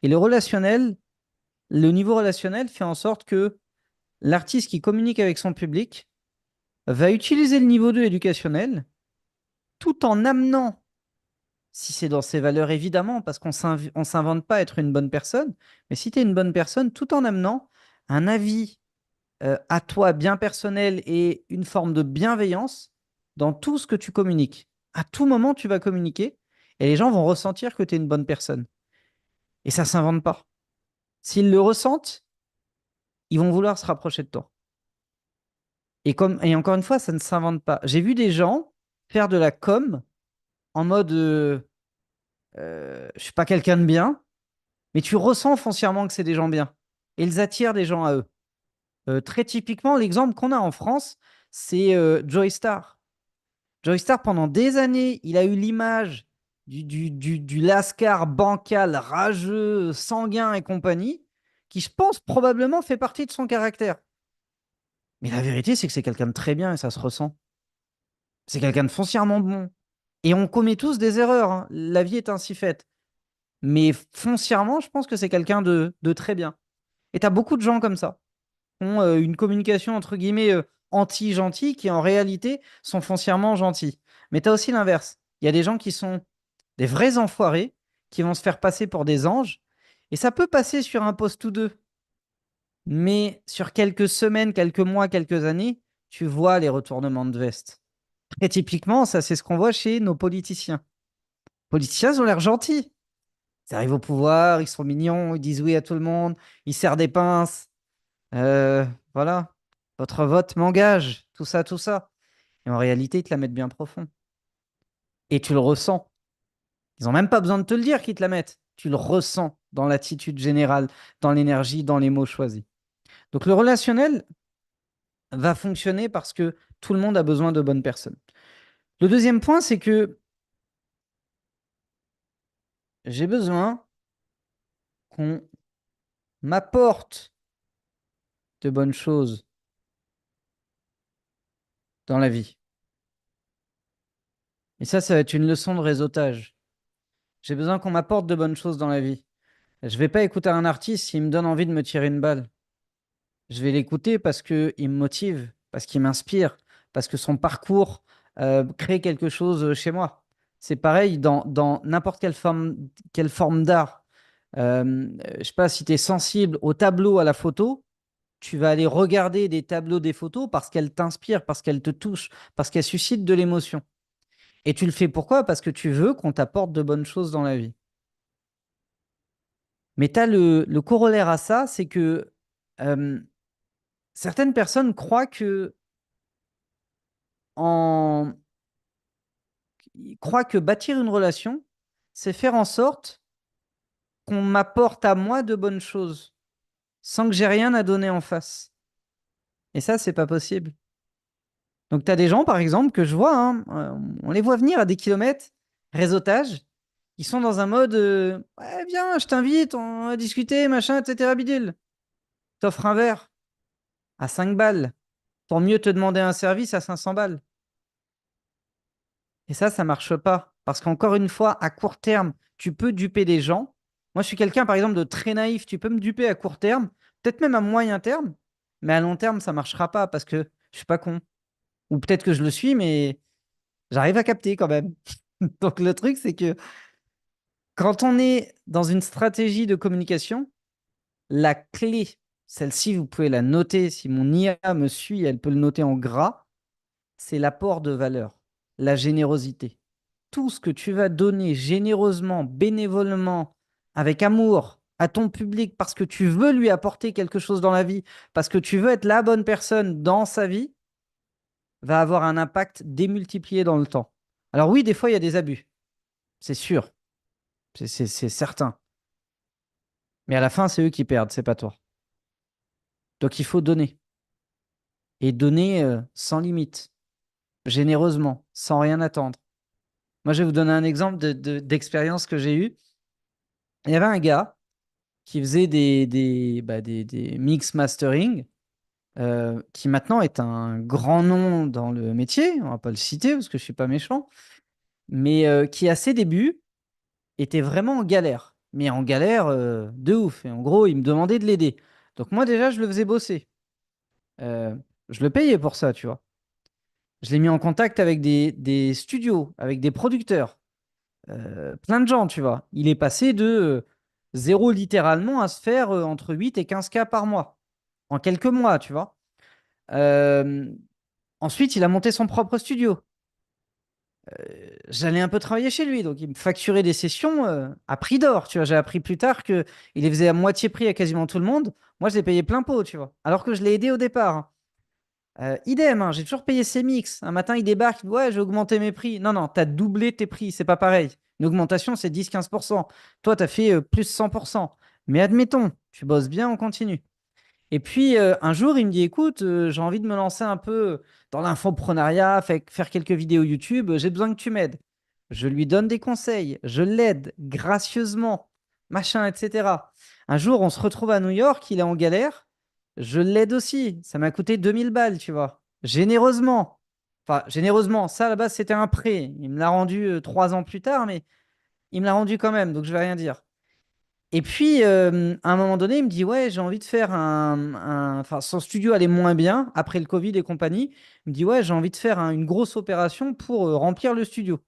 Et le relationnel, le niveau relationnel fait en sorte que l'artiste qui communique avec son public va utiliser le niveau 2 éducationnel tout en amenant, si c'est dans ses valeurs évidemment, parce qu'on on s'invente pas à être une bonne personne, mais si tu es une bonne personne, tout en amenant un avis à toi bien personnel et une forme de bienveillance dans tout ce que tu communiques. À tout moment, tu vas communiquer et les gens vont ressentir que tu es une bonne personne. Et ça ne s'invente pas. S'ils le ressentent, ils vont vouloir se rapprocher de toi. Et encore une fois, ça ne s'invente pas. J'ai vu des gens faire de la com en mode je suis pas quelqu'un de bien, mais tu ressens foncièrement que c'est des gens bien. Et ils attirent des gens à eux. Très typiquement, l'exemple qu'on a en France, c'est Joey Star. Joey Star, pendant des années, il a eu l'image du Lascar bancal, rageux, sanguin et compagnie, qui, je pense, probablement fait partie de son caractère. Mais la vérité, c'est que c'est quelqu'un de très bien et ça se ressent. C'est quelqu'un de foncièrement bon. Et on commet tous des erreurs, hein. La vie est ainsi faite. Mais foncièrement, je pense que c'est quelqu'un de très bien. Et tu as beaucoup de gens comme ça, qui ont une communication entre guillemets anti-gentils, qui en réalité sont foncièrement gentils. Mais tu as aussi l'inverse. Il y a des gens qui sont des vrais enfoirés, qui vont se faire passer pour des anges. Et ça peut passer sur un poste ou deux. Mais sur quelques semaines, quelques mois, quelques années, tu vois les retournements de veste. Très typiquement, ça, c'est ce qu'on voit chez nos politiciens. Les politiciens, ils ont l'air gentils. Ils arrivent au pouvoir, ils sont mignons, ils disent oui à tout le monde, ils serrent des pinces. Euh, voilà, votre vote m'engage, tout ça, tout ça. Et en réalité, ils te la mettent bien profond. Et tu le ressens. Ils n'ont même pas besoin de te le dire qu'ils te la mettent. Tu le ressens dans l'attitude générale, dans l'énergie, dans les mots choisis. Donc le relationnel va fonctionner parce que tout le monde a besoin de bonnes personnes. Le deuxième point, c'est que j'ai besoin qu'on m'apporte de bonnes choses dans la vie. Et ça va être une leçon de réseautage. J'ai besoin qu'on m'apporte de bonnes choses dans la vie. Je vais pas écouter un artiste s'il me donne envie de me tirer une balle. Je vais l'écouter parce qu'il me motive, parce qu'il m'inspire, parce que son parcours crée quelque chose chez moi. C'est pareil dans n'importe quelle forme d'art. Je sais pas si tu es sensible au tableau, à la photo, tu vas aller regarder des tableaux, des photos parce qu'elles t'inspirent, parce qu'elles te touchent, parce qu'elles suscitent de l'émotion. Et tu le fais pourquoi? Parce que tu veux qu'on t'apporte de bonnes choses dans la vie. Mais tu as le corollaire à ça, c'est que euh, certaines personnes en... croient que bâtir une relation, c'est faire en sorte qu'on m'apporte à moi de bonnes choses, sans que j'ai rien à donner en face. Et ça, c'est pas possible. Donc, tu as des gens, par exemple, que je vois, hein, on les voit venir à des kilomètres, réseautage, ils sont dans un mode ouais, viens, je t'invite, on va discuter, machin, etc. Bidule. T'offres un verre à 5 balles. Pour mieux te demander un service à 500 balles. Et ça marche pas. Parce qu'encore une fois, à court terme, tu peux duper des gens. Moi, je suis quelqu'un, par exemple, de très naïf. Tu peux me duper à court terme, peut-être même à moyen terme, mais à long terme, ça marchera pas parce que je suis pas con. Ou peut-être que je le suis, mais j'arrive à capter quand même. Donc le truc, c'est que Quand on est dans une stratégie de communication, la clé, celle-ci, vous pouvez la noter. Si mon IA me suit, elle peut le noter en gras. C'est l'apport de valeur, la générosité. Tout ce que tu vas donner généreusement, bénévolement, avec amour à ton public parce que tu veux lui apporter quelque chose dans la vie, parce que tu veux être la bonne personne dans sa vie, va avoir un impact démultiplié dans le temps. Alors oui, des fois, il y a des abus, c'est sûr, c'est certain. Mais à la fin, c'est eux qui perdent, c'est pas toi. Donc il faut donner. Et donner sans limite, généreusement, sans rien attendre. Moi, je vais vous donner un exemple d'expérience que j'ai eue. Il y avait un gars qui faisait des mix mastering, qui maintenant est un grand nom dans le métier. On va pas le citer parce que je suis pas méchant, mais qui à ses débuts était vraiment en galère. Mais en galère de ouf. Et en gros, il me demandait de l'aider. Donc moi déjà, je le faisais bosser. Euh, je le payais pour ça, tu vois. Je l'ai mis en contact avec des studios, avec des producteurs, plein de gens, tu vois. Il est passé de zéro littéralement à se faire entre 8 et 15K par mois, en quelques mois, tu vois. Euh, Ensuite, il a monté son propre studio. J'allais un peu travailler chez lui, donc il me facturait des sessions à prix d'or, tu vois. J'ai appris plus tard qu'il les faisait à moitié prix à quasiment tout le monde. Moi, je l'ai payé plein pot, tu vois. Alors que je l'ai aidé au départ, hein. Idem, hein, j'ai toujours payé ses mix. Un matin, il débarque, il dit, ouais, j'ai augmenté mes prix. Non, non, t'as doublé tes prix, c'est pas pareil. Une augmentation, c'est 10-15%. Toi, t'as fait plus 100%. Mais admettons, tu bosses bien, on continue. Et puis, un jour, il me dit, écoute, j'ai envie de me lancer un peu dans l'infoprenariat, faire quelques vidéos YouTube, j'ai besoin que tu m'aides. Je lui donne des conseils, je l'aide gracieusement, machin, etc. Un jour, on se retrouve à New York, il est en galère, je l'aide aussi. Ça m'a coûté 2000 balles, tu vois, généreusement. Enfin, généreusement, ça, à la base, c'était un prêt. Il me l'a rendu 3 ans plus tard, mais il me l'a rendu quand même, donc je vais rien dire. Et puis, à un moment donné, il me dit, ouais, j'ai envie de faire Enfin, son studio allait moins bien après le Covid et compagnie. Il me dit, ouais, j'ai envie de faire une grosse opération pour remplir le studio.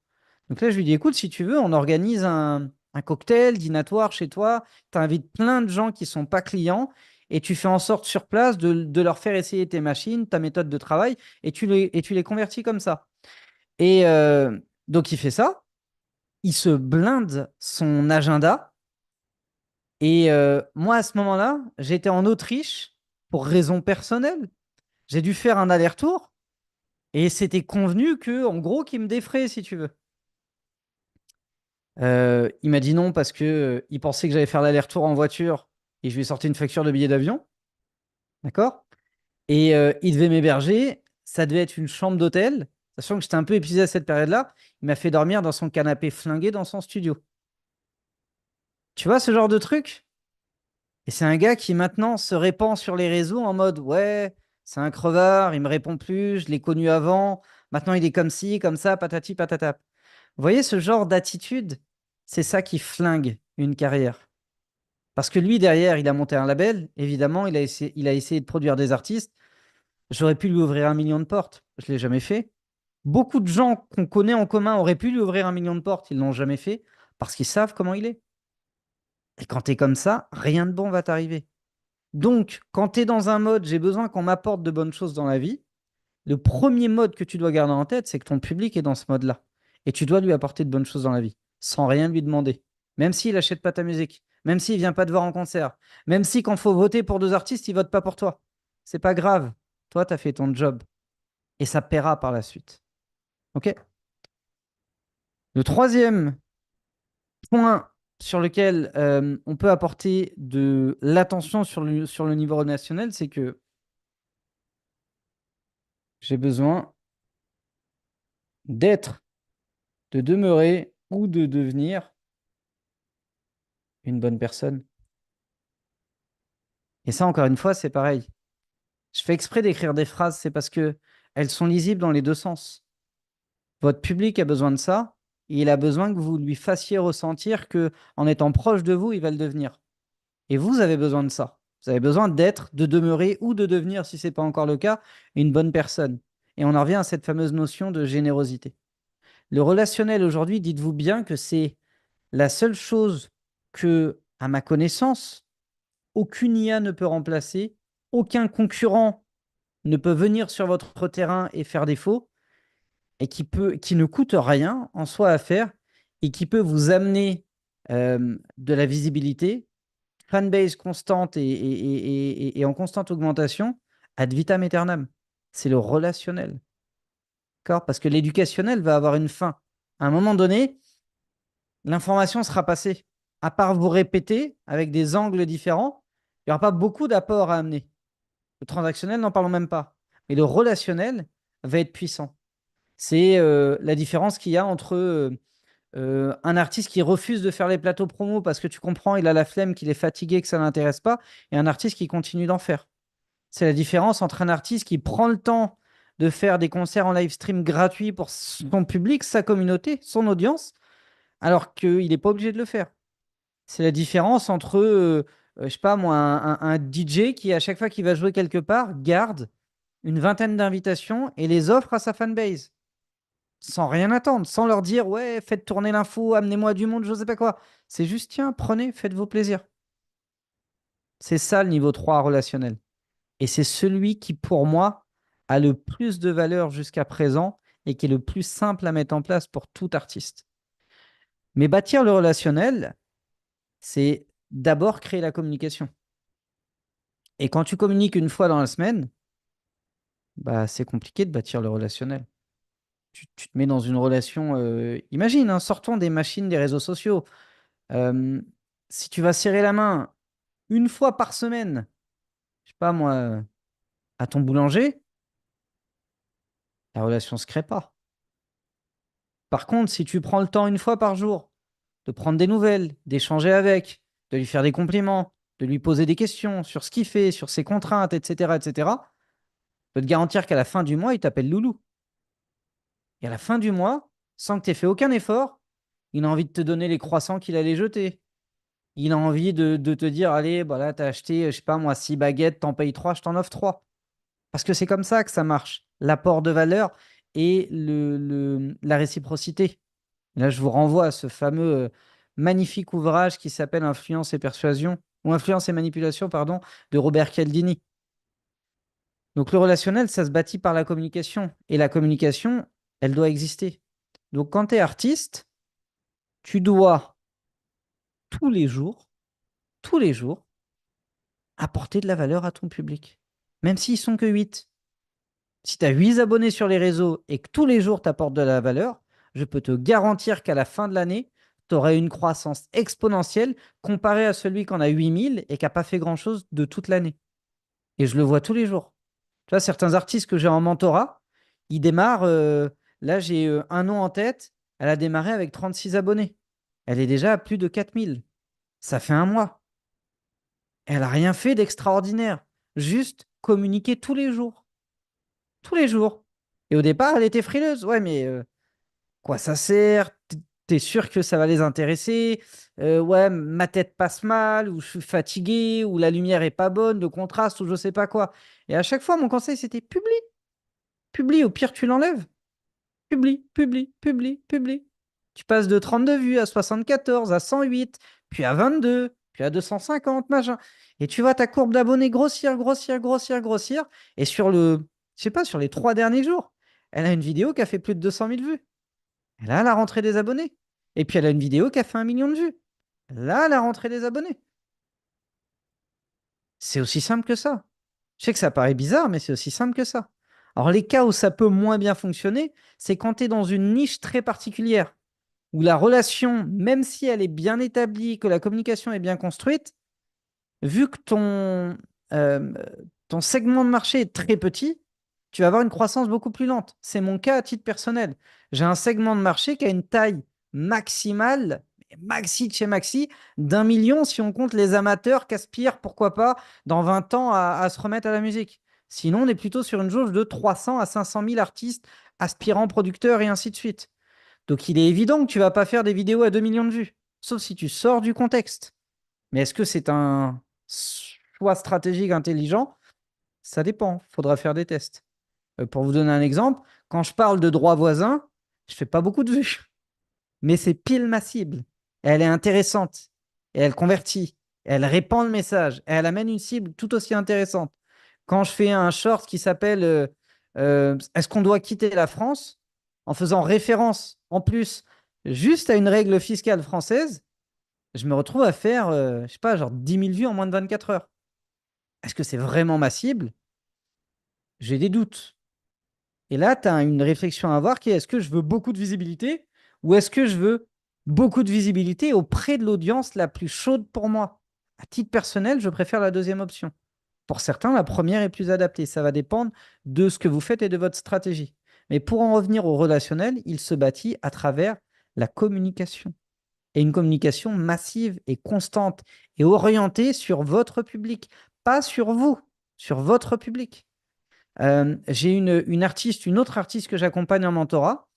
Donc là, je lui dis, écoute, si tu veux, on organise un cocktail dînatoire chez toi. Tu invites plein de gens qui sont pas clients et tu fais en sorte sur place de leur faire essayer tes machines, ta méthode de travail et tu les convertis comme ça. Et donc, il fait ça. Il se blinde son agenda. Et moi, à ce moment-là, j'étais en Autriche pour raison personnelle. J'ai dû faire un aller-retour et c'était convenu que, en gros, qu'il me défraie, si tu veux. Il m'a dit non parce que il pensait que j'allais faire l'aller-retour en voiture et je lui ai sorti une facture de billet d'avion, d'accord? Et il devait m'héberger. Ça devait être une chambre d'hôtel, sachant que j'étais un peu épuisé à cette période-là. Il m'a fait dormir dans son canapé flingué dans son studio. Tu vois ce genre de truc? Et c'est un gars qui maintenant se répand sur les réseaux en mode ouais, c'est un crevard, il me répond plus, je l'ai connu avant, maintenant il est comme ci, comme ça, patati patata. Vous voyez ce genre d'attitude, c'est ça qui flingue une carrière. Parce que lui derrière, il a monté un label, évidemment, il a essayé de produire des artistes. J'aurais pu lui ouvrir 1 million de portes, je l'ai jamais fait. Beaucoup de gens qu'on connaît en commun auraient pu lui ouvrir 1 million de portes, ils l'ont jamais fait parce qu'ils savent comment il est. Et quand tu es comme ça, rien de bon va t'arriver. Donc, quand tu es dans un mode, j'ai besoin qu'on m'apporte de bonnes choses dans la vie, le premier mode que tu dois garder en tête, c'est que ton public est dans ce mode-là. Et tu dois lui apporter de bonnes choses dans la vie, sans rien lui demander. Même s'il n'achète pas ta musique, même s'il vient pas te voir en concert, même si quand faut voter pour deux artistes, il vote pas pour toi. C'est pas grave. Toi, tu as fait ton job. Et ça paiera par la suite. OK? Le troisième point sur lequel on peut apporter de l'attention sur le niveau national, c'est que j'ai besoin d'être, de demeurer ou de devenir une bonne personne. Et ça, encore une fois, c'est pareil. Je fais exprès d'écrire des phrases, c'est parce que elles sont lisibles dans les deux sens. Votre public a besoin de ça, et il a besoin que vous lui fassiez ressentir que, en étant proche de vous, il va le devenir. Et vous avez besoin de ça. Vous avez besoin d'être, de demeurer ou de devenir, si ce n'est pas encore le cas, une bonne personne. Et on en revient à cette fameuse notion de générosité. Le relationnel aujourd'hui, dites-vous bien que c'est La seule chose que, à ma connaissance, aucune IA ne peut remplacer, aucun concurrent ne peut venir sur votre terrain et faire défaut, et qui ne coûte rien en soi à faire, et qui peut vous amener de la visibilité, fanbase constante et en constante augmentation, ad vitam aeternam. C'est le relationnel. D'accord? Parce que l'éducationnel va avoir une fin. À un moment donné, l'information sera passée. À part vous répéter avec des angles différents, il n'y aura pas beaucoup d'apports à amener. Le transactionnel, n'en parlons même pas. Mais le relationnel va être puissant. C'est la différence qu'il y a entre un artiste qui refuse de faire les plateaux promo parce que tu comprends, il a la flemme, qu'il est fatigué, que ça ne l'intéresse pas, et un artiste qui continue d'en faire. C'est la différence entre un artiste qui prend le temps de faire des concerts en live stream gratuits pour son public, sa communauté, son audience, alors qu'il n'est pas obligé de le faire. C'est la différence entre, je sais pas moi, un DJ qui, à chaque fois qu'il va jouer quelque part, garde une vingtaine d'invitations et les offre à sa fanbase, sans rien attendre, sans leur dire, ouais, faites tourner l'info, amenez-moi du monde, je sais pas quoi. C'est juste, tiens, prenez, faites-vous plaisir. C'est ça le niveau 3 relationnel. Et c'est celui qui, pour moi, a le plus de valeur jusqu'à présent et qui est le plus simple à mettre en place pour tout artiste. Mais bâtir le relationnel, c'est d'abord créer la communication. Et quand tu communiques une fois dans la semaine, bah, c'est compliqué de bâtir le relationnel. Tu te mets dans une relation. Imagine, hein, sortons des machines des réseaux sociaux. Euh, si tu vas serrer la main une fois par semaine, je sais pas moi, à ton boulanger, la relation ne se crée pas. Par contre, si tu prends le temps une fois par jour de prendre des nouvelles, d'échanger avec, de lui faire des compliments, de lui poser des questions sur ce qu'il fait, sur ses contraintes, etc., etc., je peux te garantir qu'à la fin du mois, il t'appelle Loulou. Et à la fin du mois, sans que tu aies fait aucun effort, il a envie de te donner les croissants qu'il allait jeter. Il a envie de te dire, allez, bah là, tu as acheté, je sais pas moi, 6 baguettes, t'en payes 3, je t'en offre 3. Parce que c'est comme ça que ça marche. L'apport de valeur et la réciprocité. Là, je vous renvoie à ce fameux magnifique ouvrage qui s'appelle Influence et persuasion, ou Influence et manipulation, pardon, de Robert Cialdini. Donc le relationnel, ça se bâtit par la communication. Et la communication, elle doit exister. Donc quand tu es artiste, tu dois tous les jours, apporter de la valeur à ton public. Même s'ils sont que 8. Si tu as 8 abonnés sur les réseaux et que tous les jours tu apportes de la valeur, je peux te garantir qu'à la fin de l'année, tu auras une croissance exponentielle comparée à celui qui en a 8000 et qui n'a pas fait grand-chose de toute l'année. Et je le vois tous les jours. Tu vois, certains artistes que j'ai en mentorat, ils démarrent, là j'ai un nom en tête, elle a démarré avec 36 abonnés. Elle est déjà à plus de 4000. Ça fait un mois. Elle n'a rien fait d'extraordinaire. Juste communiquer tous les jours. Tous les jours. Et au départ, elle était frileuse. Ouais, mais quoi ça sert? T'es sûr que ça va les intéresser? Ouais, ma tête passe mal, ou je suis fatigué, ou la lumière est pas bonne, le contraste, ou je sais pas quoi. Et à chaque fois, mon conseil, c'était publie, publie. Au pire, tu l'enlèves. Publie, publie, publie, publie. Tu passes de 32 vues à 74, à 108, puis à 22, puis à 250, machin. Et tu vois ta courbe d'abonnés grossir, grossir, grossir, grossir. Et je sais pas, sur les 3 derniers jours, elle a une vidéo qui a fait plus de 200 000 vues. Là, la rentrée des abonnés. Et puis elle a une vidéo qui a fait 1 million de vues. Là, la rentrée des abonnés. C'est aussi simple que ça. Je sais que ça paraît bizarre, mais c'est aussi simple que ça. Alors les cas où ça peut moins bien fonctionner, c'est quand tu es dans une niche très particulière, où la relation, même si elle est bien établie, que la communication est bien construite, vu que euh, ton segment de marché est très petit, tu vas avoir une croissance beaucoup plus lente. C'est mon cas à titre personnel. J'ai un segment de marché qui a une taille maximale, maxi de chez maxi, d'1 million si on compte les amateurs qui aspirent, pourquoi pas, dans 20 ans à se remettre à la musique. Sinon, on est plutôt sur une jauge de 300 à 500 000 artistes, aspirants, producteurs et ainsi de suite. Donc, il est évident que tu vas pas faire des vidéos à 2 millions de vues, sauf si tu sors du contexte. Mais est-ce que c'est un choix stratégique intelligent? Ça dépend. Il faudra faire des tests. Pour vous donner un exemple, quand je parle de droit voisin, je fais pas beaucoup de vues, mais c'est pile ma cible. et elle est intéressante, et elle convertit, et elle répand le message, et elle amène une cible tout aussi intéressante. Quand je fais un short qui s'appelle Est-ce qu'on doit quitter la France, en faisant référence en plus juste à une règle fiscale française, je me retrouve à faire, je sais pas, genre 10 000 vues en moins de 24 heures. Est-ce que c'est vraiment ma cible? J'ai des doutes. Et là, tu as une réflexion à avoir qui est, est-ce que je veux beaucoup de visibilité ou est-ce que je veux beaucoup de visibilité auprès de l'audience la plus chaude pour moi? À titre personnel, je préfère la deuxième option. Pour certains, la première est plus adaptée. Ça va dépendre de ce que vous faites et de votre stratégie. Mais pour en revenir au relationnel, il se bâtit à travers la communication. Et une communication massive et constante et orientée sur votre public, pas sur vous, sur votre public. J'ai une artiste, une autre artiste que j'accompagne en mentorat.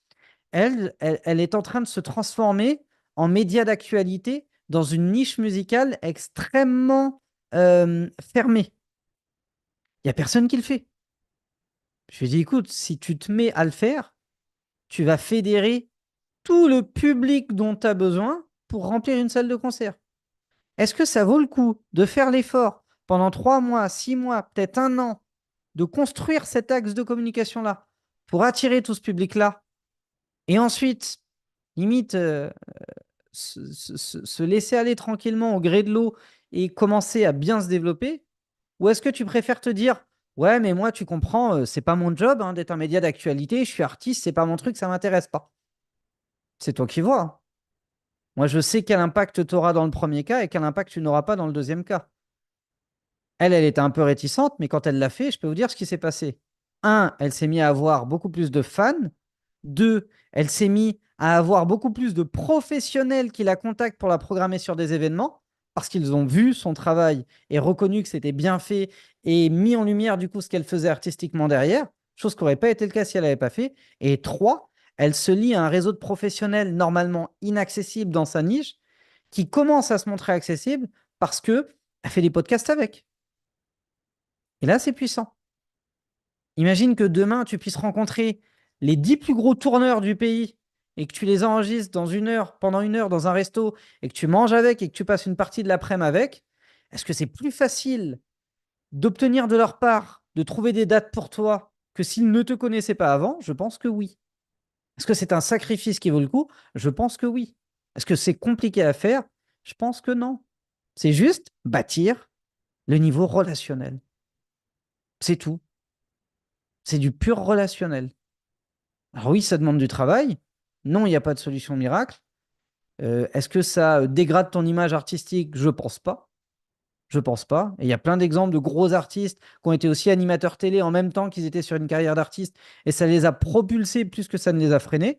Elle est en train de se transformer en média d'actualité dans une niche musicale extrêmement fermée. Il n'y a personne qui le fait. Je lui ai dit, écoute, si tu te mets à le faire, tu vas fédérer tout le public dont tu as besoin pour remplir une salle de concert. Est-ce que ça vaut le coup de faire l'effort pendant 3 mois, 6 mois, peut-être un an, de construire cet axe de communication-là pour attirer tout ce public-là et ensuite, limite, se laisser aller tranquillement au gré de l'eau et commencer à bien se développer? Ou est-ce que tu préfères te dire, ouais, mais moi, tu comprends, c'est pas mon job hein, d'être un média d'actualité, je suis artiste, c'est pas mon truc, ça m'intéresse pas. C'est toi qui vois, hein. Moi, je sais quel impact tu auras dans le premier cas et quel impact tu n'auras pas dans le deuxième cas. Elle était un peu réticente, mais quand elle l'a fait, je peux vous dire ce qui s'est passé. Un, elle s'est mise à avoir beaucoup plus de fans. Deux, elle s'est mise à avoir beaucoup plus de professionnels qui la contactent pour la programmer sur des événements parce qu'ils ont vu son travail et reconnu que c'était bien fait et mis en lumière du coup ce qu'elle faisait artistiquement derrière, chose qui n'aurait pas été le cas si elle n'avait pas fait. Et trois, elle se lie à un réseau de professionnels normalement inaccessible dans sa niche qui commence à se montrer accessible parce que elle fait des podcasts avec. Et là, c'est puissant. Imagine que demain, tu puisses rencontrer les 10 plus gros tourneurs du pays et que tu les enregistres dans 1 heure, pendant 1 heure dans un resto et que tu manges avec et que tu passes une partie de l'après-midi avec. Est-ce que c'est plus facile d'obtenir de leur part, de trouver des dates pour toi que s'ils ne te connaissaient pas avant? Je pense que oui. Est-ce que c'est un sacrifice qui vaut le coup? Je pense que oui. Est-ce que c'est compliqué à faire? Je pense que non. C'est juste bâtir le niveau relationnel. C'est tout. C'est du pur relationnel. Alors oui, ça demande du travail. Non, il n'y a pas de solution miracle. Est-ce que ça dégrade ton image artistique? Je pense pas. Je pense pas. Et il y a plein d'exemples de gros artistes qui ont été aussi animateurs télé en même temps qu'ils étaient sur une carrière d'artiste et ça les a propulsés plus que ça ne les a freinés.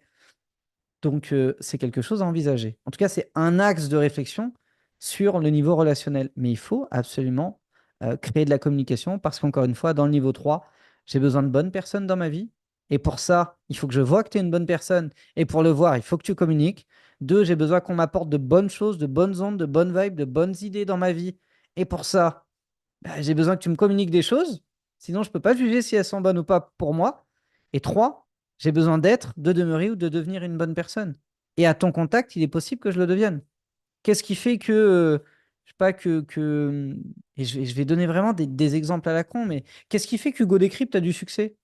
Donc, c'est quelque chose à envisager. En tout cas, c'est un axe de réflexion sur le niveau relationnel. Mais il faut absolument créer de la communication parce qu'encore une fois, dans le niveau 3, j'ai besoin de bonnes personnes dans ma vie. Et pour ça, il faut que je vois que tu es une bonne personne. Et pour le voir, il faut que tu communiques. Deux, j'ai besoin qu'on m'apporte de bonnes choses, de bonnes ondes, de bonnes vibes, de bonnes idées dans ma vie. Et pour ça, bah, j'ai besoin que tu me communiques des choses. Sinon, je ne peux pas juger si elles sont bonnes ou pas pour moi. Et trois, j'ai besoin d'être, de demeurer ou de devenir une bonne personne. Et à ton contact, il est possible que je le devienne. Qu'est-ce qui fait que, je sais pas, et je vais donner vraiment des exemples à la con, mais qu'est-ce qui fait qu'Hugo Décrypte a du succès?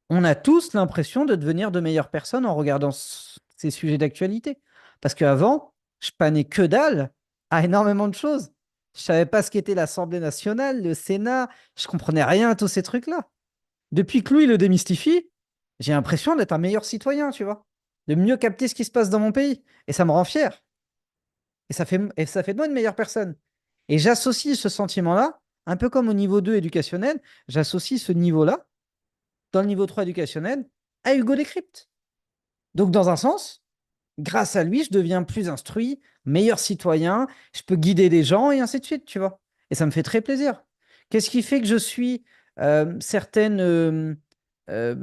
On a tous l'impression de devenir de meilleures personnes en regardant ces sujets d'actualité. Parce qu'avant, je panais que dalle à énormément de choses. Je savais pas ce qu'était l'Assemblée nationale, le Sénat, je comprenais rien à tous ces trucs-là. Depuis que Louis le démystifie, j'ai l'impression d'être un meilleur citoyen, tu vois, de mieux capter ce qui se passe dans mon pays. Et ça me rend fier. Et ça fait de moi une meilleure personne. Et j'associe ce sentiment-là, un peu comme au niveau 2 éducationnel, j'associe ce niveau-là, dans le niveau 3 éducationnel, à Hugo Décrypte. Donc, dans un sens, grâce à lui, je deviens plus instruit, meilleur citoyen, je peux guider des gens et ainsi de suite, tu vois. Et ça me fait très plaisir. Qu'est-ce qui fait que je suis certaines euh,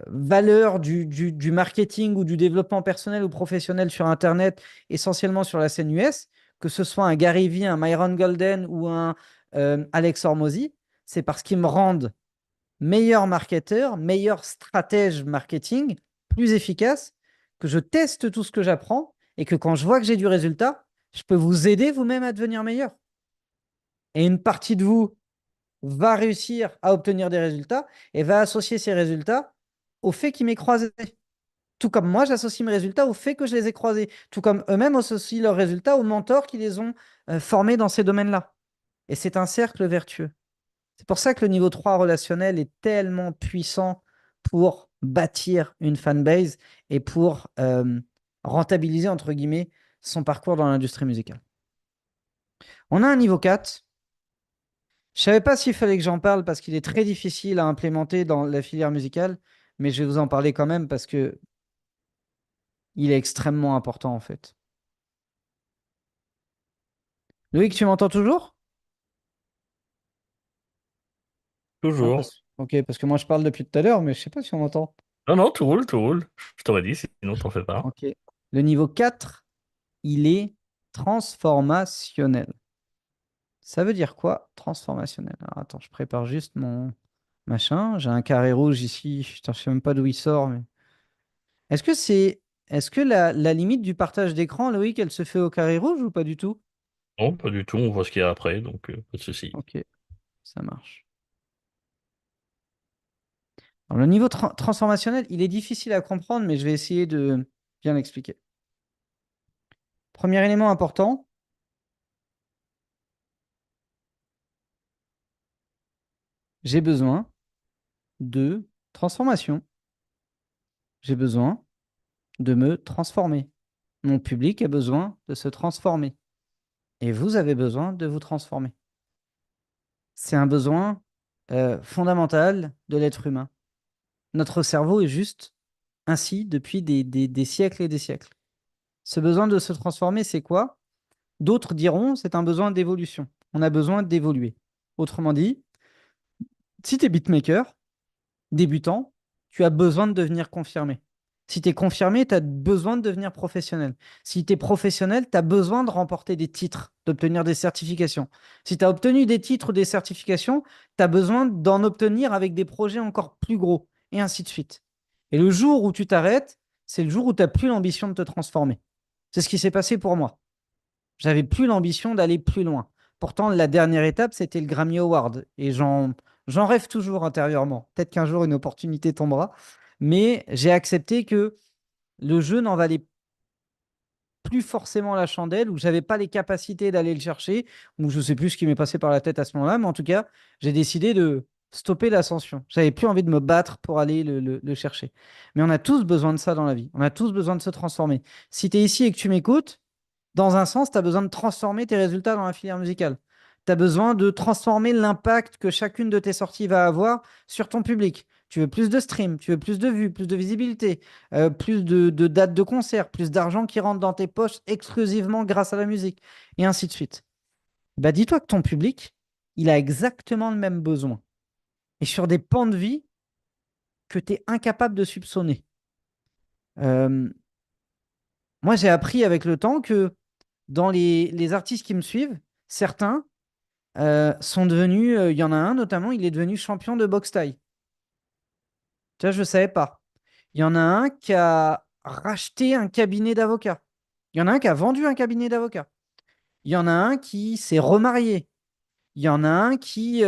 valeurs du marketing ou du développement personnel ou professionnel sur Internet, essentiellement sur la scène US, que ce soit un Gary Vee, un Myron Golden ou un Alex Hormozy, c'est parce qu'ils me rendent meilleur marketeur, meilleur stratège marketing, plus efficace, que je teste tout ce que j'apprends et que quand je vois que j'ai du résultat, je peux vous aider vous-même à devenir meilleur. Et une partie de vous va réussir à obtenir des résultats et va associer ces résultats au fait qu'il m'ait croisé. Tout comme moi, j'associe mes résultats au fait que je les ai croisés. Tout comme eux-mêmes associent leurs résultats aux mentors qui les ont formés dans ces domaines-là. Et c'est un cercle vertueux. C'est pour ça que le niveau 3 relationnel est tellement puissant pour bâtir une fanbase et pour rentabiliser, entre guillemets, son parcours dans l'industrie musicale. On a un niveau 4. Je ne savais pas s'il fallait que j'en parle parce qu'il est très difficile à implémenter dans la filière musicale, mais je vais vous en parler quand même parce que il est extrêmement important en fait. Loïc, tu m'entends toujours? Ah, Toujours. ok, parce que moi je parle depuis tout à l'heure, mais je sais pas si on m'entend. Non, non, tout roule, tout roule. Je t'aurais dit, sinon t'en fais pas. Ok. Le niveau 4, il est transformationnel. Ça veut dire quoi, transformationnel? Alors, attends, je prépare juste mon machin. J'ai un carré rouge ici. Putain, je sais même pas d'où il sort. Mais... Est-ce que c'est... Est-ce que la limite du partage d'écran, Loïc, elle se fait au carré rouge ou pas du tout? Non, pas du tout, on voit ce qu'il y a après, donc pas de souci. Ok, ça marche. Alors, le niveau transformationnel, il est difficile à comprendre, mais je vais essayer de bien l'expliquer. Premier élément important, j'ai besoin de transformation. J'ai besoin de me transformer. Mon public a besoin de se transformer. Et vous avez besoin de vous transformer. C'est un besoin fondamental de l'être humain. Notre cerveau est juste ainsi depuis des siècles et des siècles. Ce besoin de se transformer, c'est quoi? D'autres diront, c'est un besoin d'évolution. On a besoin d'évoluer. Autrement dit, si tu es beatmaker, débutant, tu as besoin de devenir confirmé. Si tu es confirmé, tu as besoin de devenir professionnel. Si tu es professionnel, tu as besoin de remporter des titres, d'obtenir des certifications. Si tu as obtenu des titres ou des certifications, tu as besoin d'en obtenir avec des projets encore plus gros, et ainsi de suite. Et le jour où tu t'arrêtes, c'est le jour où tu n'as plus l'ambition de te transformer. C'est ce qui s'est passé pour moi. J'avais plus l'ambition d'aller plus loin. Pourtant, la dernière étape, c'était le Grammy Award. Et j'en rêve toujours intérieurement. Peut-être qu'un jour, une opportunité tombera. Mais j'ai accepté que le jeu n'en valait plus forcément la chandelle, ou j'avais pas les capacités d'aller le chercher, ou je sais plus ce qui m'est passé par la tête à ce moment-là. Mais en tout cas, j'ai décidé de stopper l'ascension. J'avais plus envie de me battre pour aller le chercher. Mais on a tous besoin de ça dans la vie. On a tous besoin de se transformer. Si tu es ici et que tu m'écoutes, dans un sens, tu as besoin de transformer tes résultats dans la filière musicale. Tu as besoin de transformer l'impact que chacune de tes sorties va avoir sur ton public. Tu veux plus de streams, tu veux plus de vues, plus de visibilité, plus de dates de concert, plus d'argent qui rentre dans tes poches exclusivement grâce à la musique, et ainsi de suite. Bah, dis-toi que ton public, il a exactement le même besoin. Et sur des pans de vie que tu es incapable de soupçonner. Euh, Moi, j'ai appris avec le temps que dans les artistes qui me suivent, certains sont devenus, il y en a un notamment, il est devenu champion de boxe thaï. Tu vois, je ne savais pas. Il y en a un qui a racheté un cabinet d'avocats. Il y en a un qui a vendu un cabinet d'avocats. Il y en a un qui s'est remarié. Il y en a un qui,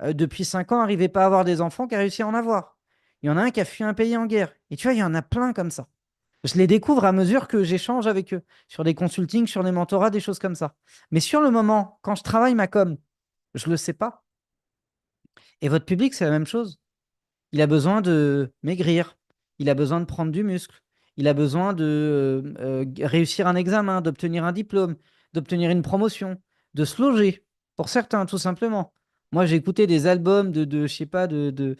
depuis 5 ans, n'arrivait pas à avoir des enfants, qui a réussi à en avoir. Il y en a un qui a fui un pays en guerre. Et tu vois, il y en a plein comme ça. Je les découvre à mesure que j'échange avec eux, sur des consultings, sur des mentorats, des choses comme ça. Mais sur le moment, quand je travaille ma com, je ne le sais pas. Et votre public, c'est la même chose. Il a besoin de maigrir, il a besoin de prendre du muscle, il a besoin de réussir un examen, d'obtenir un diplôme, d'obtenir une promotion, de se loger, pour certains, tout simplement. Moi, j'ai écouté des albums je sais pas, de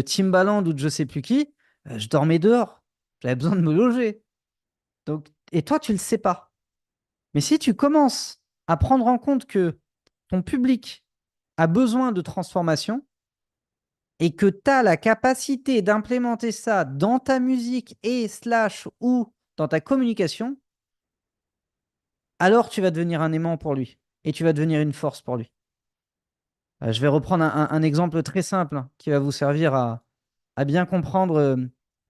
Timbaland ou de je sais plus qui, je dormais dehors, j'avais besoin de me loger. Donc, et toi, tu le sais pas. Mais si tu commences à prendre en compte que ton public a besoin de transformation, et que tu as la capacité d'implémenter ça dans ta musique et slash ou dans ta communication, alors tu vas devenir un aimant pour lui et tu vas devenir une force pour lui. Je vais reprendre un exemple très simple hein, qui va vous servir à bien comprendre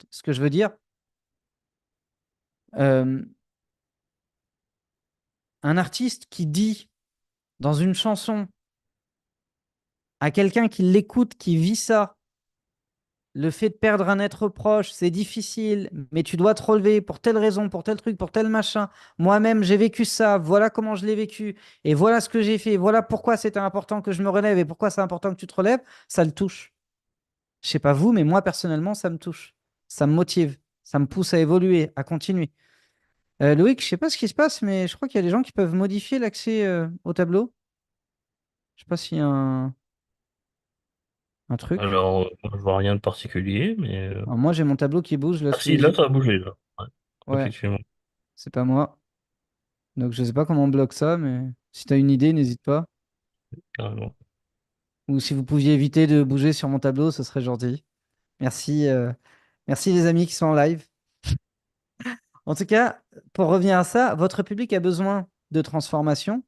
ce que je veux dire. Euh, Un artiste qui dit dans une chanson à quelqu'un qui l'écoute, qui vit ça, le fait de perdre un être proche, c'est difficile, mais tu dois te relever pour telle raison, pour tel truc, pour tel machin. Moi-même, j'ai vécu ça, voilà comment je l'ai vécu, et voilà ce que j'ai fait, voilà pourquoi c'était important que je me relève et pourquoi c'est important que tu te relèves, ça le touche. Je sais pas vous, mais moi personnellement, ça me touche. Ça me motive, ça me pousse à évoluer, à continuer. Loïc, je sais pas ce qui se passe, mais je crois qu'il y a des gens qui peuvent modifier l'accès au tableau. Je sais pas s'il y a un truc. Alors, moi, je vois rien de particulier, mais... Alors, moi, j'ai mon tableau qui bouge là Ah sous si, les là, yeux. ça a bougé, là. Ouais, Ouais, effectivement. c'est pas moi. Donc, je sais pas comment on bloque ça, mais si tu as une idée, n'hésite pas. Carrément. Ou si vous pouviez éviter de bouger sur mon tableau, ce serait gentil. Merci, merci les amis qui sont en live. En tout cas, pour revenir à ça, votre public a besoin de transformation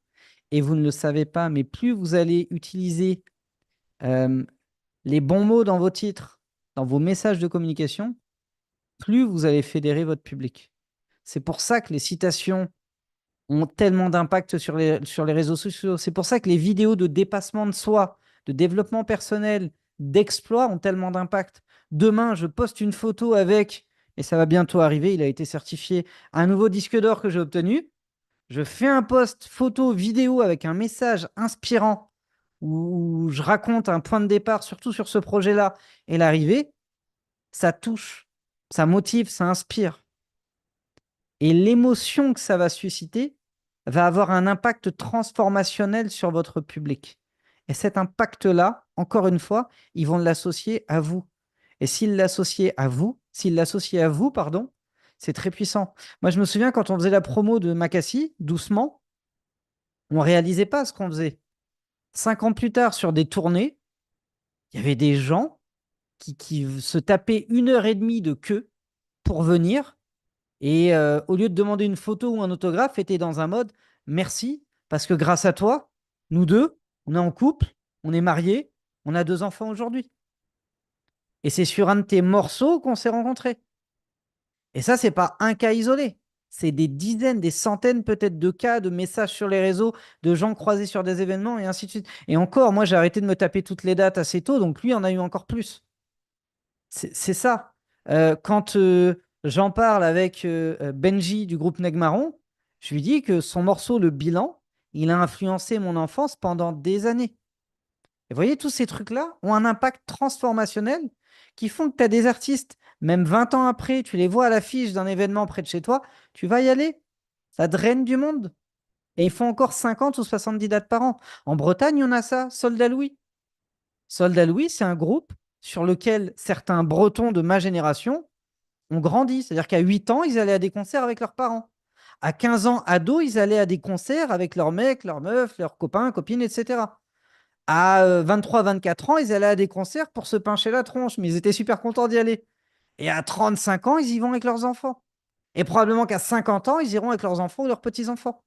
et vous ne le savez pas, mais plus vous allez utiliser euh, les bons mots dans vos titres, dans vos messages de communication, plus vous allez fédérer votre public. C'est pour ça que les citations ont tellement d'impact sur les réseaux sociaux. C'est pour ça que les vidéos de dépassement de soi, de développement personnel, d'exploit ont tellement d'impact. Demain, je poste une photo avec, et ça va bientôt arriver, il a été certifié, un nouveau disque d'or que j'ai obtenu. Je fais un post photo, vidéo avec un message inspirant où je raconte un point de départ, surtout sur ce projet-là, et l'arrivée, ça touche, ça motive, ça inspire. Et l'émotion que ça va susciter va avoir un impact transformationnel sur votre public. Et cet impact-là, encore une fois, ils vont l'associer à vous. Et s'ils l'associent à vous, pardon, c'est très puissant. Moi, je me souviens quand on faisait la promo de Makassi, doucement, on ne réalisait pas ce qu'on faisait. 5 ans plus tard, sur des tournées, il y avait des gens qui se tapaient 1 heure et demie de queue pour venir. Et au lieu de demander une photo ou un autographe, était dans un mode merci, parce que grâce à toi, nous deux, on est en couple, on est mariés, on a 2 enfants aujourd'hui. Et c'est sur un de tes morceaux qu'on s'est rencontrés. Et ça, c'est pas un cas isolé. C'est des dizaines, des centaines peut-être de cas, de messages sur les réseaux, de gens croisés sur des événements et ainsi de suite. Et encore, moi, j'ai arrêté de me taper toutes les dates assez tôt, donc lui en a eu encore plus. C'est ça. Quand j'en parle avec Benji du groupe Negmaron, je lui dis que son morceau, Le Bilan, il a influencé mon enfance pendant des années. Et vous voyez, tous ces trucs-là ont un impact transformationnel qui font que tu as des artistes, même 20 ans après, tu les vois à l'affiche d'un événement près de chez toi, tu vas y aller. Ça draine du monde. Et ils font encore 50 ou 70 dates par an. En Bretagne, on a ça, Soldat Louis. Soldat Louis, c'est un groupe sur lequel certains Bretons de ma génération ont grandi. C'est-à-dire qu'à 8 ans, ils allaient à des concerts avec leurs parents. À 15 ans, ados, ils allaient à des concerts avec leurs mecs, leurs meufs, leurs copains, copines, etc. À 23, 24 ans, ils allaient à des concerts pour se pincher la tronche, mais ils étaient super contents d'y aller. Et à 35 ans, ils y vont avec leurs enfants. Et probablement qu'à 50 ans, ils iront avec leurs enfants ou leurs petits-enfants.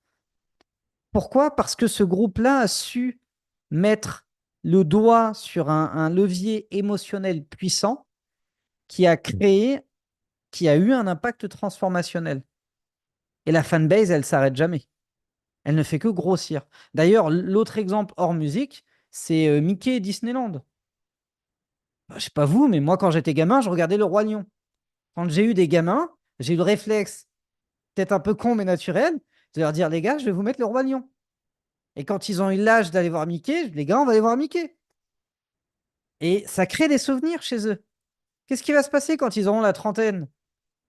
Pourquoi? Parce que ce groupe-là a su mettre le doigt sur un levier émotionnel puissant qui a créé, qui a eu un impact transformationnel. Et la fanbase, elle s'arrête jamais. Elle ne fait que grossir. D'ailleurs, l'autre exemple hors musique, c'est Mickey et Disneyland. Je sais pas vous, mais moi, quand j'étais gamin, je regardais Le Roi Lion. Quand j'ai eu des gamins, j'ai eu le réflexe, peut-être un peu con mais naturel, de leur dire, les gars, je vais vous mettre Le Roi Lion. Et quand ils ont eu l'âge d'aller voir Mickey, les gars, on va aller voir Mickey. Et ça crée des souvenirs chez eux. Qu'est-ce qui va se passer quand ils auront la trentaine?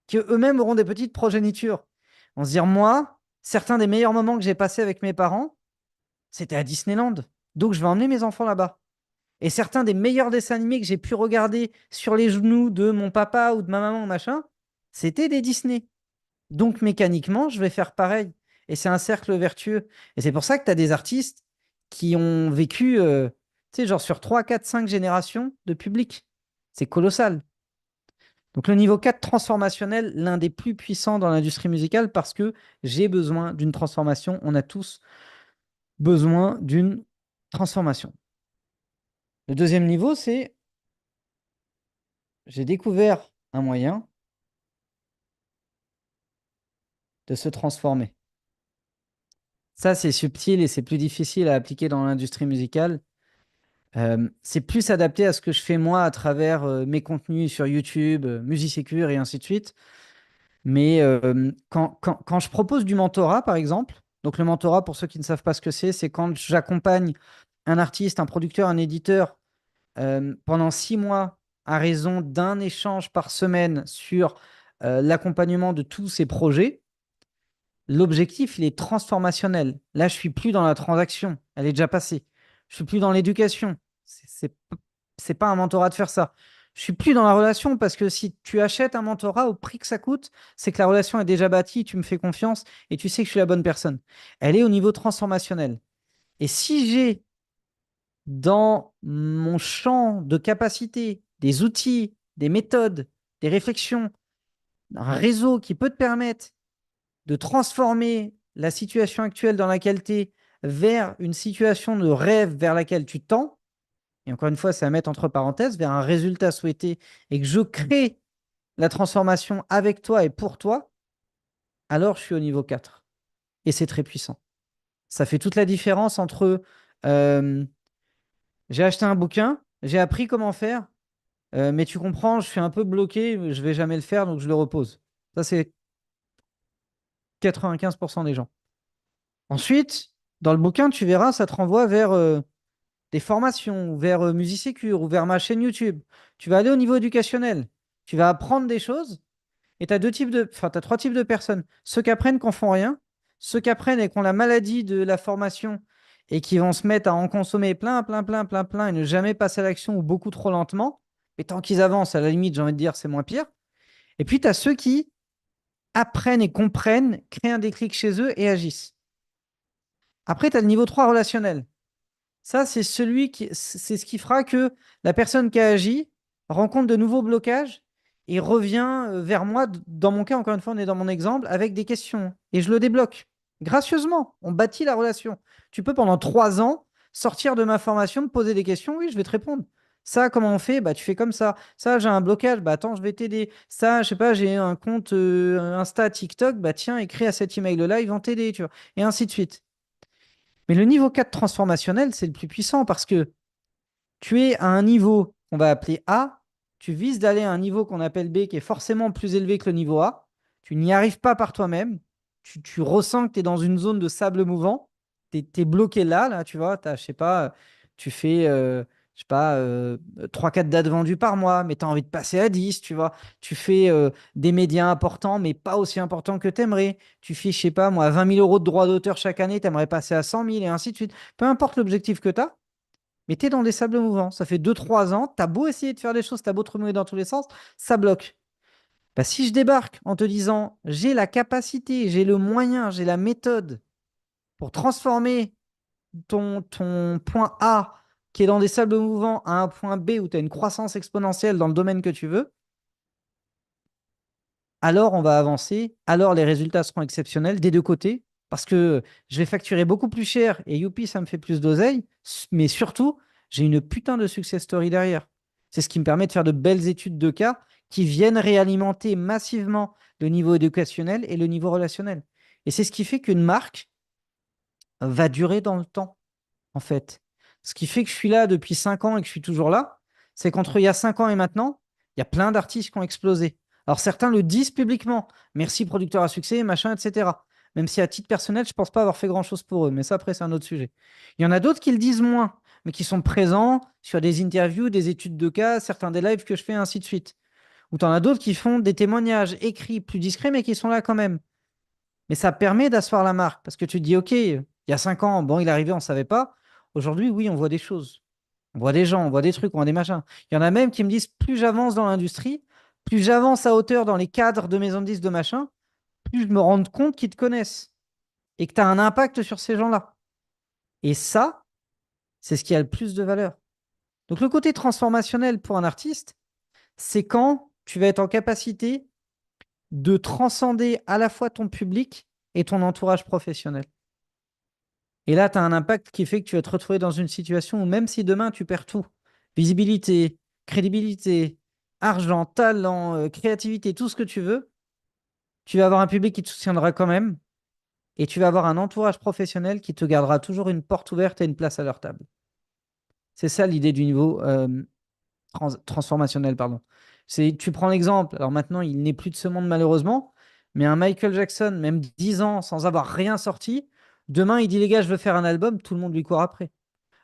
Qu'eux-mêmes auront des petites progénitures. On se dire, moi, certains des meilleurs moments que j'ai passés avec mes parents, c'était à Disneyland. Donc, je vais emmener mes enfants là-bas. Et certains des meilleurs dessins animés que j'ai pu regarder sur les genoux de mon papa ou de ma maman, machin, c'était des Disney. Donc, mécaniquement, je vais faire pareil. Et c'est un cercle vertueux. Et c'est pour ça que tu as des artistes qui ont vécu, tu sais, genre sur 3, 4, 5 générations de public. C'est colossal. Donc, le niveau 4 transformationnel, l'un des plus puissants dans l'industrie musicale parce que j'ai besoin d'une transformation. On a tous besoin d'une transformation. Le deuxième niveau, c'est j'ai découvert un moyen de se transformer. Ça, c'est subtil et c'est plus difficile à appliquer dans l'industrie musicale. C'est plus adapté à ce que je fais moi à travers mes contenus sur YouTube, Music et ainsi de suite. Mais quand je propose du mentorat, par exemple, donc le mentorat, pour ceux qui ne savent pas ce que c'est quand j'accompagne un artiste, un producteur, un éditeur pendant 6 mois à raison d'un échange par semaine sur l'accompagnement de tous ces projets. L'objectif, il est transformationnel. Là, je suis plus dans la transaction. Elle est déjà passée. Je suis plus dans l'éducation. C'est pas un mentorat de faire ça. Je suis plus dans la relation parce que si tu achètes un mentorat au prix que ça coûte, c'est que la relation est déjà bâtie, tu me fais confiance et tu sais que je suis la bonne personne. Elle est au niveau transformationnel. Et si j'ai dans mon champ de capacité des outils, des méthodes, des réflexions, un réseau qui peut te permettre de transformer la situation actuelle dans laquelle tu es vers une situation de rêve vers laquelle tu tends, et encore une fois, c'est à mettre entre parenthèses, vers un résultat souhaité, et que je crée la transformation avec toi et pour toi, alors je suis au niveau 4. Et c'est très puissant. Ça fait toute la différence entre euh, j'ai acheté un bouquin, j'ai appris comment faire, mais tu comprends, je suis un peu bloqué, je vais jamais le faire, donc je le repose. Ça, c'est 95% des gens. Ensuite, dans le bouquin, tu verras, ça te renvoie vers des formations, ou vers Musisécure, ou vers ma chaîne YouTube. Tu vas aller au niveau éducationnel. Tu vas apprendre des choses. Et tu as t'as trois types de personnes. Ceux qui apprennent qui n'en font rien, ceux qui apprennent et qui ont la maladie de la formation et qui vont se mettre à en consommer plein, plein, plein, plein, plein et ne jamais passer à l'action ou beaucoup trop lentement. Et tant qu'ils avancent, à la limite, j'ai envie de dire, c'est moins pire. Et puis, tu as ceux qui apprennent et comprennent, créent un déclic chez eux et agissent. Après, tu as le niveau 3 relationnel. Ça, c'est ce qui fera que la personne qui a agi rencontre de nouveaux blocages et revient vers moi. Dans mon cas, encore une fois, on est dans mon exemple, avec des questions. Et je le débloque. Gracieusement, on bâtit la relation. Tu peux, pendant 3 ans, sortir de ma formation, me poser des questions. Oui, je vais te répondre. Ça, comment on fait? Bah, tu fais comme ça. Ça, j'ai un blocage. Bah, attends, je vais t'aider. Ça, je sais pas, j'ai un compte Insta, TikTok. Bah, tiens, écris à cet email-là, ils vont t'aider, tu vois. Et ainsi de suite. Mais le niveau 4 transformationnel, c'est le plus puissant parce que tu es à un niveau qu'on va appeler A, tu vises d'aller à un niveau qu'on appelle B qui est forcément plus élevé que le niveau A, tu n'y arrives pas par toi-même, tu ressens que tu es dans une zone de sable mouvant, tu es, bloqué là, tu vois, je sais pas, tu fais, je sais pas, 3-4 dates vendues par mois, mais tu as envie de passer à 10, tu vois, tu fais des médias importants, mais pas aussi importants que tu aimerais, tu fais, je sais pas, moi, 20 000 euros de droits d'auteur chaque année, tu aimerais passer à 100 000 et ainsi de suite. Peu importe l'objectif que tu as, mais tu es dans des sables mouvants. Ça fait 2-3 ans, tu as beau essayer de faire des choses, tu as beau te remuer dans tous les sens, ça bloque. Bah, si je débarque en te disant, j'ai la capacité, j'ai le moyen, j'ai la méthode pour transformer ton point A qui est dans des sables mouvants à un point B où tu as une croissance exponentielle dans le domaine que tu veux, alors on va avancer, alors les résultats seront exceptionnels des deux côtés, parce que je vais facturer beaucoup plus cher et youpi, ça me fait plus d'oseille, mais surtout, j'ai une putain de success story derrière. C'est ce qui me permet de faire de belles études de cas qui viennent réalimenter massivement le niveau éducationnel et le niveau relationnel. Et c'est ce qui fait qu'une marque va durer dans le temps, en fait. Ce qui fait que je suis là depuis 5 ans et que je suis toujours là, c'est qu'entre il y a 5 ans et maintenant, il y a plein d'artistes qui ont explosé. Alors certains le disent publiquement, merci producteur à succès, machin, etc. Même si à titre personnel, je pense pas avoir fait grand-chose pour eux, mais ça après c'est un autre sujet. Il y en a d'autres qui le disent moins, mais qui sont présents sur des interviews, des études de cas, certains des lives que je fais, ainsi de suite. Ou tu en as d'autres qui font des témoignages écrits plus discrets, mais qui sont là quand même. Mais ça permet d'asseoir la marque parce que tu te dis, OK, il y a 5 ans, bon, il est arrivé, on ne savait pas. Aujourd'hui, oui, on voit des choses. On voit des gens, on voit des trucs, on voit des machins. Il y en a même qui me disent, plus j'avance dans l'industrie, plus j'avance à hauteur dans les cadres de maisons de disques de machin, plus je me rends compte qu'ils te connaissent et que tu as un impact sur ces gens-là. Et ça, c'est ce qui a le plus de valeur. Donc le côté transformationnel pour un artiste, c'est quand tu vas être en capacité de transcender à la fois ton public et ton entourage professionnel. Et là, tu as un impact qui fait que tu vas te retrouver dans une situation où même si demain tu perds tout, visibilité, crédibilité, argent, talent, créativité, tout ce que tu veux, tu vas avoir un public qui te soutiendra quand même et tu vas avoir un entourage professionnel qui te gardera toujours une porte ouverte et une place à leur table. C'est ça l'idée du niveau transformationnel, pardon. Tu prends l'exemple, alors maintenant il n'est plus de ce monde malheureusement, mais un Michael Jackson, même 10 ans sans avoir rien sorti, demain il dit les gars, je veux faire un album, tout le monde lui court après.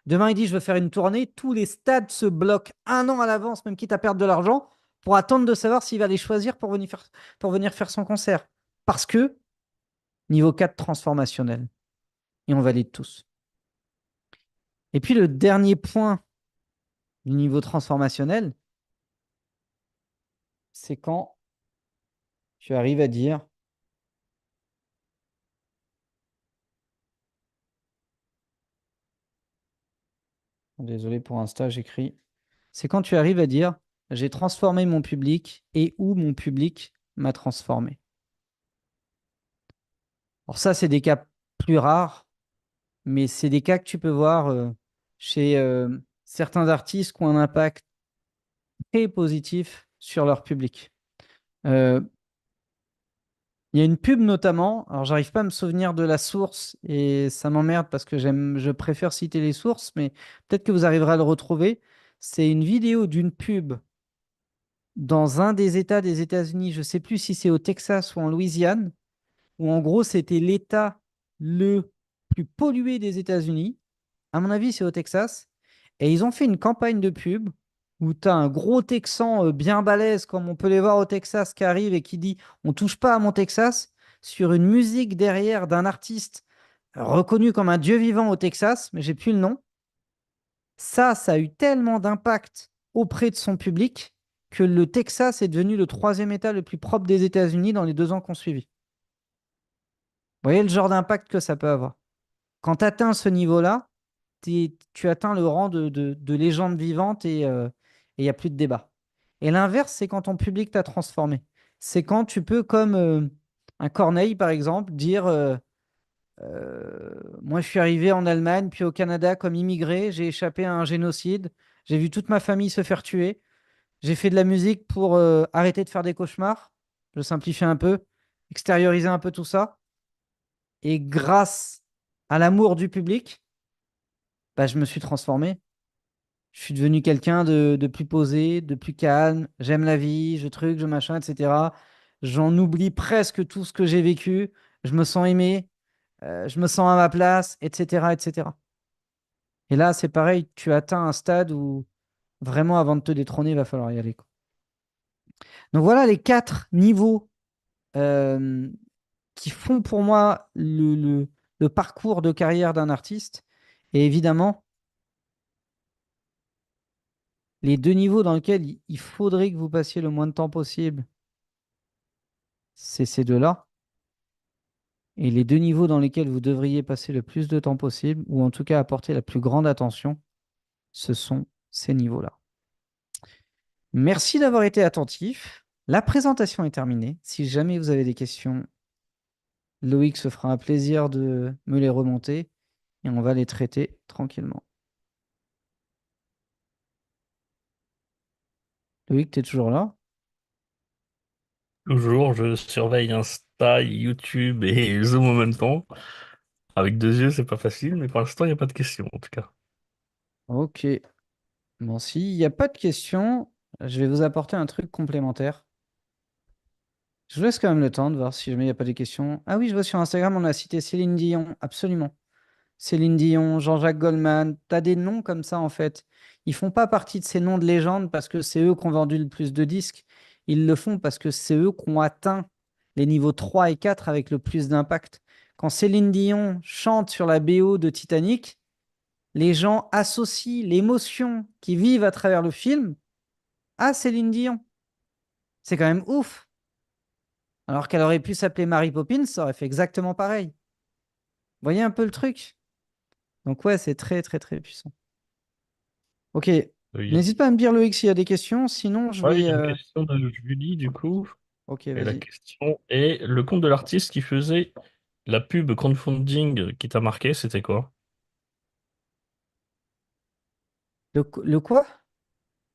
Demain il dit je veux faire une tournée, tous les stades se bloquent un an à l'avance, même quitte à perdre de l'argent, pour attendre de savoir s'il va les choisir pour venir faire son concert. Parce que niveau 4 transformationnel, et on valide tous. Et puis le dernier point du niveau transformationnel, c'est quand tu arrives à dire, désolé pour Insta, j'écris, c'est quand tu arrives à dire, j'ai transformé mon public et où mon public m'a transformé. Alors ça, c'est des cas plus rares, mais c'est des cas que tu peux voir chez certains artistes qui ont un impact très positif sur leur public. Euh, Il y a une pub notamment, alors j'arrive pas à me souvenir de la source et ça m'emmerde parce que je préfère citer les sources, mais peut-être que vous arriverez à le retrouver. C'est une vidéo d'une pub dans un des États des États-Unis, je ne sais plus si c'est au Texas ou en Louisiane, où en gros c'était l'État le plus pollué des États-Unis. À mon avis, c'est au Texas. Et ils ont fait une campagne de pub où tu as un gros Texan bien balèze, comme on peut les voir au Texas, qui arrive et qui dit on touche pas à mon Texas, sur une musique derrière d'un artiste reconnu comme un dieu vivant au Texas, mais j'ai plus le nom. Ça a eu tellement d'impact auprès de son public que le Texas est devenu le troisième État le plus propre des États-Unis dans les 2 ans qu'on suivi. Vous voyez le genre d'impact que ça peut avoir. Quand tu atteins ce niveau-là, tu atteins le rang de légende vivante et il n'y a plus de débat. Et l'inverse, c'est quand ton public t'a transformé. C'est quand tu peux, comme un Corneille, par exemple, dire moi, je suis arrivé en Allemagne, puis au Canada comme immigré, j'ai échappé à un génocide, j'ai vu toute ma famille se faire tuer, j'ai fait de la musique pour arrêter de faire des cauchemars, je simplifie un peu, extérioriser un peu tout ça, et grâce à l'amour du public, bah, je me suis transformé. Je suis devenu quelqu'un de plus posé, de plus calme, j'aime la vie, je truc, je machin, etc. J'en oublie presque tout ce que j'ai vécu, je me sens aimé, je me sens à ma place, etc., etc. Et là, c'est pareil, tu atteins un stade où vraiment, avant de te détrôner, il va falloir y aller, quoi. Donc voilà les 4 niveaux euh, qui font pour moi le parcours de carrière d'un artiste. Et évidemment, les 2 niveaux dans lesquels il faudrait que vous passiez le moins de temps possible, c'est ces deux-là. Et les 2 niveaux dans lesquels vous devriez passer le plus de temps possible, ou en tout cas apporter la plus grande attention, ce sont ces niveaux-là. Merci d'avoir été attentif. La présentation est terminée. Si jamais vous avez des questions, Loïc se fera un plaisir de me les remonter et on va les traiter tranquillement. Loïc, tu es toujours là? Toujours, je surveille Insta, YouTube et Zoom en même temps. Avec 2 yeux, c'est pas facile, mais pour l'instant, il n'y a pas de questions, en tout cas. Ok. Bon, s'il n'y a pas de questions, je vais vous apporter un truc complémentaire. Je vous laisse quand même le temps de voir si jamais il n'y a pas de questions. Ah oui, je vois sur Instagram, on a cité Céline Dion. Absolument. Céline Dion, Jean-Jacques Goldman, tu as des noms comme ça en fait. Ils font pas partie de ces noms de légende parce que c'est eux qui ont vendu le plus de disques. Ils le font parce que c'est eux qui ont atteint les niveaux 3 et 4 avec le plus d'impact. Quand Céline Dion chante sur la BO de Titanic, les gens associent l'émotion qu'ils vivent à travers le film à Céline Dion. C'est quand même ouf. Alors qu'elle aurait pu s'appeler Mary Poppins, ça aurait fait exactement pareil. Vous voyez un peu le truc? Donc ouais, c'est très très très puissant. Ok. Oui. N'hésite pas à me dire, Loïc, s'il y a des questions. Sinon, je Ouais, il vais. y a une question de Julie, du coup. Ok, Et la vas-y. question est, le compte de l'artiste qui faisait la pub crowdfunding qui t'a marqué, c'était quoi? Le quoi?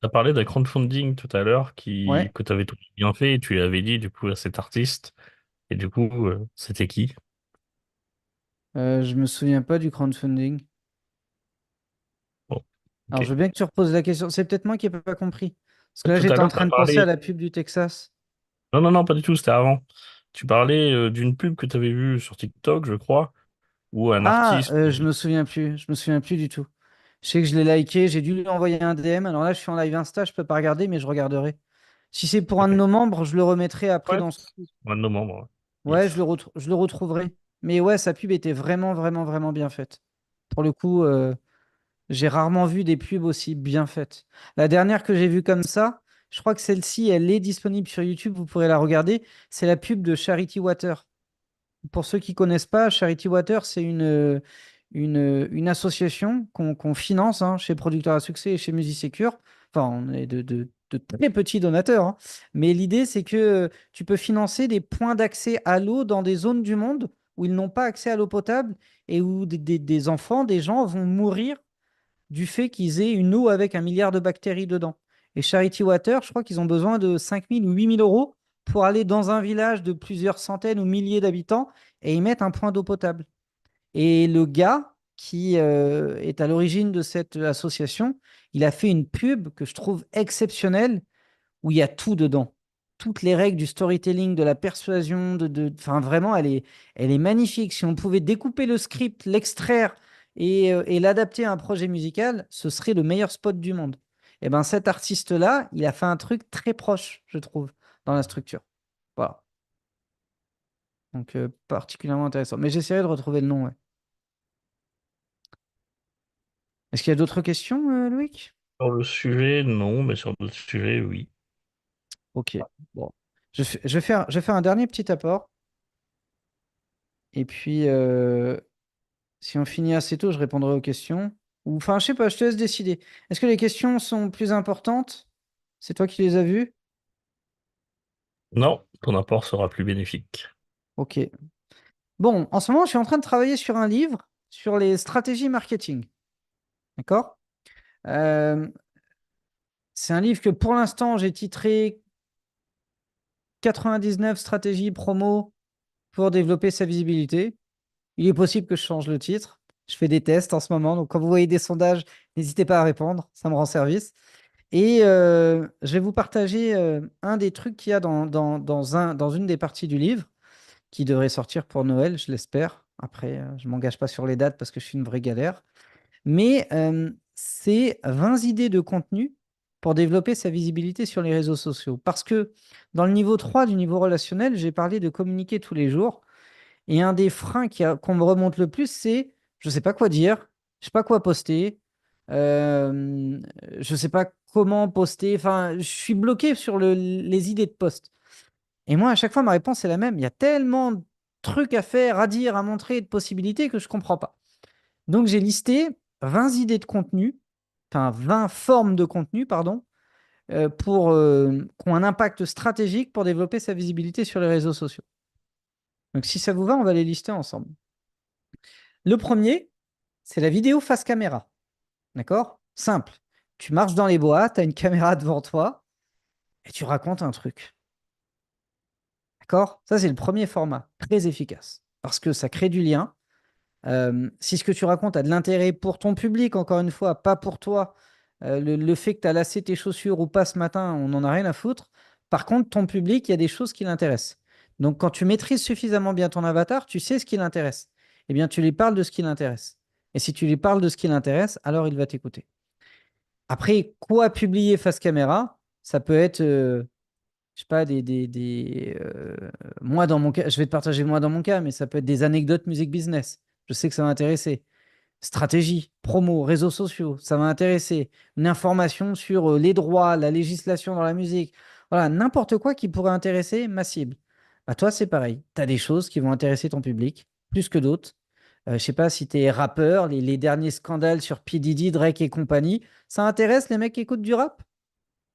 Tu as parlé d'un crowdfunding tout à l'heure Ouais. que tu avais tout bien fait et tu avais dit du coup à cet artiste. Et du coup, c'était qui? Je me souviens pas du crowdfunding. Bon, Alors, ok. je veux bien que tu reposes la question. C'est peut-être moi qui n'ai pas compris. Parce que là, Tout à j'étais en l'heure, tu train as de penser à parlé. la pub du Texas. Non, non, non, pas du tout, c'était avant. Tu parlais d'une pub que tu avais vue sur TikTok, je crois, où un Ah, artiste. je me souviens plus. Je me souviens plus du tout. Je sais que je l'ai liké. J'ai dû lui envoyer un DM. Alors là, je suis en live Insta. Je peux pas regarder, mais je regarderai. Si c'est pour un de Ok. nos membres, je le remettrai après Ouais, dans ce. mois de novembre. Ouais. Ouais, Yes. je le retrouverai. Mais ouais, sa pub était vraiment, vraiment, vraiment bien faite. Pour le coup, j'ai rarement vu des pubs aussi bien faites. La dernière que j'ai vue comme ça, je crois que celle-ci, elle est disponible sur YouTube. Vous pourrez la regarder. C'est la pub de Charity Water. Pour ceux qui connaissent pas, Charity Water, c'est une association qu'on finance hein, chez Producteurs à Succès et chez Musicecure. Enfin, on est de très petits donateurs, hein. Mais l'idée, c'est que tu peux financer des points d'accès à l'eau dans des zones du monde où ils n'ont pas accès à l'eau potable et où des enfants, des gens vont mourir du fait qu'ils aient une eau avec 1 milliard de bactéries dedans. Et Charity Water, je crois qu'ils ont besoin de 5 000 ou 8 000 € pour aller dans un village de plusieurs centaines ou milliers d'habitants et y mettre un point d'eau potable. Et le gars qui est à l'origine de cette association, il a fait une pub que je trouve exceptionnelle où il y a tout dedans. Toutes les règles du storytelling, de la persuasion, enfin vraiment, elle est magnifique. Si on pouvait découper le script, l'extraire et l'adapter à un projet musical, ce serait le meilleur spot du monde. Et ben cet artiste-là, il a fait un truc très proche, je trouve, dans la structure. Voilà. Donc particulièrement intéressant. Mais j'essaierai de retrouver le nom. Ouais. Est-ce qu'il y a d'autres questions, Loïc? Sur le sujet, non, mais sur d'autres sujets, oui. Ok. Bon. Je vais faire un dernier petit apport. Et puis, si on finit assez tôt, je répondrai aux questions. Ou, enfin, je sais pas, je te laisse décider. Est-ce que les questions sont plus importantes? C'est toi qui les as vues? Non, ton apport sera plus bénéfique. Ok. Bon, en ce moment, je suis en train de travailler sur un livre sur les stratégies marketing. D'accord? Euh, c'est un livre que pour l'instant, j'ai titré 99 stratégies promo pour développer sa visibilité. Il est possible que je change le titre. Je fais des tests en ce moment. Donc, quand vous voyez des sondages, n'hésitez pas à répondre. Ça me rend service. Et je vais vous partager un des trucs qu'il y a dans une des parties du livre, qui devrait sortir pour Noël, je l'espère. Après, je ne m'engage pas sur les dates parce que je suis une vraie galère. Mais c'est 20 idées de contenu pour développer sa visibilité sur les réseaux sociaux. Parce que dans le niveau 3 du niveau relationnel, j'ai parlé de communiquer tous les jours. Et un des freins qu'on me remonte le plus, c'est je ne sais pas quoi dire, je ne sais pas quoi poster, je ne sais pas comment poster. Enfin, je suis bloqué sur les idées de post. Et moi, à chaque fois, ma réponse est la même. Il y a tellement de trucs à faire, à dire, à montrer, de possibilités que je ne comprends pas. Donc, j'ai listé 20 idées de contenu, enfin 20 formes de contenu, pardon, qui ont un impact stratégique pour développer sa visibilité sur les réseaux sociaux. Donc, si ça vous va, on va les lister ensemble. Le premier, c'est la vidéo face caméra. D'accord? Simple. Tu marches dans les bois, tu as une caméra devant toi et tu racontes un truc. D'accord? Ça, c'est le premier format, très efficace. Parce que ça crée du lien. Si ce que tu racontes a de l'intérêt pour ton public, encore une fois, pas pour toi, le fait que tu as lassé tes chaussures ou pas ce matin, on n'en a rien à foutre. Par contre, ton public, il y a des choses qui l'intéressent. Donc, quand tu maîtrises suffisamment bien ton avatar, tu sais ce qui l'intéresse. Eh bien, tu lui parles de ce qui l'intéresse. Et si tu lui parles de ce qui l'intéresse, alors il va t'écouter. Après, quoi publier face caméra? Ça peut être, je sais pas, moi dans mon cas, je vais te partager moi dans mon cas, mais ça peut être des anecdotes musique business. Je sais que ça va intéresser. Stratégie, promo, réseaux sociaux, ça va intéresser. Une information sur les droits, la législation dans la musique. Voilà, n'importe quoi qui pourrait intéresser ma cible. Bah, toi, c'est pareil. Tu as des choses qui vont intéresser ton public, plus que d'autres. Je sais pas si tu es rappeur, les derniers scandales sur P. Diddy, Drake et compagnie, ça intéresse les mecs qui écoutent du rap?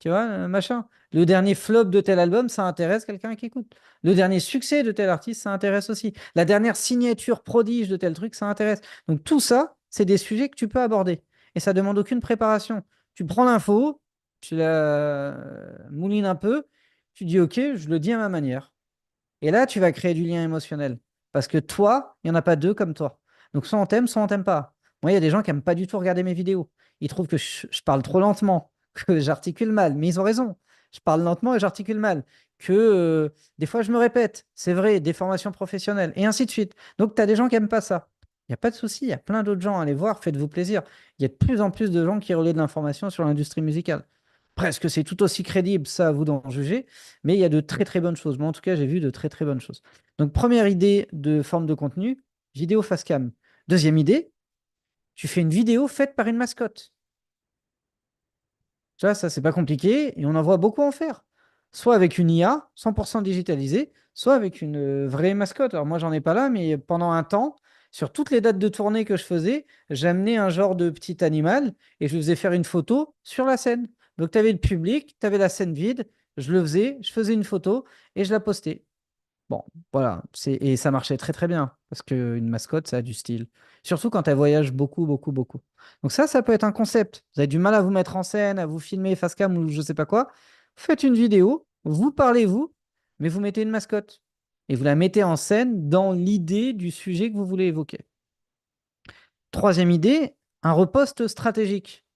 Tu vois, machin. Le dernier flop de tel album, ça intéresse quelqu'un qui écoute. Le dernier succès de tel artiste, ça intéresse aussi. La dernière signature prodige de tel truc, ça intéresse. Donc tout ça, c'est des sujets que tu peux aborder. Et ça demande aucune préparation. Tu prends l'info, tu la moulines un peu, tu dis OK, je le dis à ma manière. Et là, tu vas créer du lien émotionnel. Parce que toi, il n'y en a pas deux comme toi. Donc soit on t'aime pas. Moi, il y a des gens qui n'aiment pas du tout regarder mes vidéos. Ils trouvent que je parle trop lentement, que j'articule mal, mais ils ont raison. Je parle lentement et j'articule mal. Que des fois, je me répète. C'est vrai, des formations professionnelles, et ainsi de suite. Donc, tu as des gens qui n'aiment pas ça. Il n'y a pas de souci, il y a plein d'autres gens à aller voir, faites-vous plaisir. Il y a de plus en plus de gens qui relaient de l'information sur l'industrie musicale. Presque, c'est tout aussi crédible, ça à vous d'en juger, mais il y a de très très bonnes choses. Moi, en tout cas, j'ai vu de très très bonnes choses. Donc, première idée de forme de contenu, vidéo face cam. Deuxième idée, tu fais une vidéo faite par une mascotte. Tu vois, ça, c'est pas compliqué et on en voit beaucoup en faire. Soit avec une IA 100% digitalisée, soit avec une vraie mascotte. Alors moi, j'en ai pas là, mais pendant un temps, sur toutes les dates de tournée que je faisais, j'amenais un genre de petit animal et je lui faisais faire une photo sur la scène. Donc tu avais le public, tu avais la scène vide, je le faisais, je faisais une photo et je la postais. Bon, voilà, et ça marchait très très bien parce qu'une mascotte, ça a du style. Surtout quand elle voyage beaucoup, beaucoup, beaucoup. Donc ça peut être un concept. Vous avez du mal à vous mettre en scène, à vous filmer face cam ou je sais pas quoi. Faites une vidéo, vous parlez vous, mais vous mettez une mascotte et vous la mettez en scène dans l'idée du sujet que vous voulez évoquer. Troisième idée, un repost stratégique.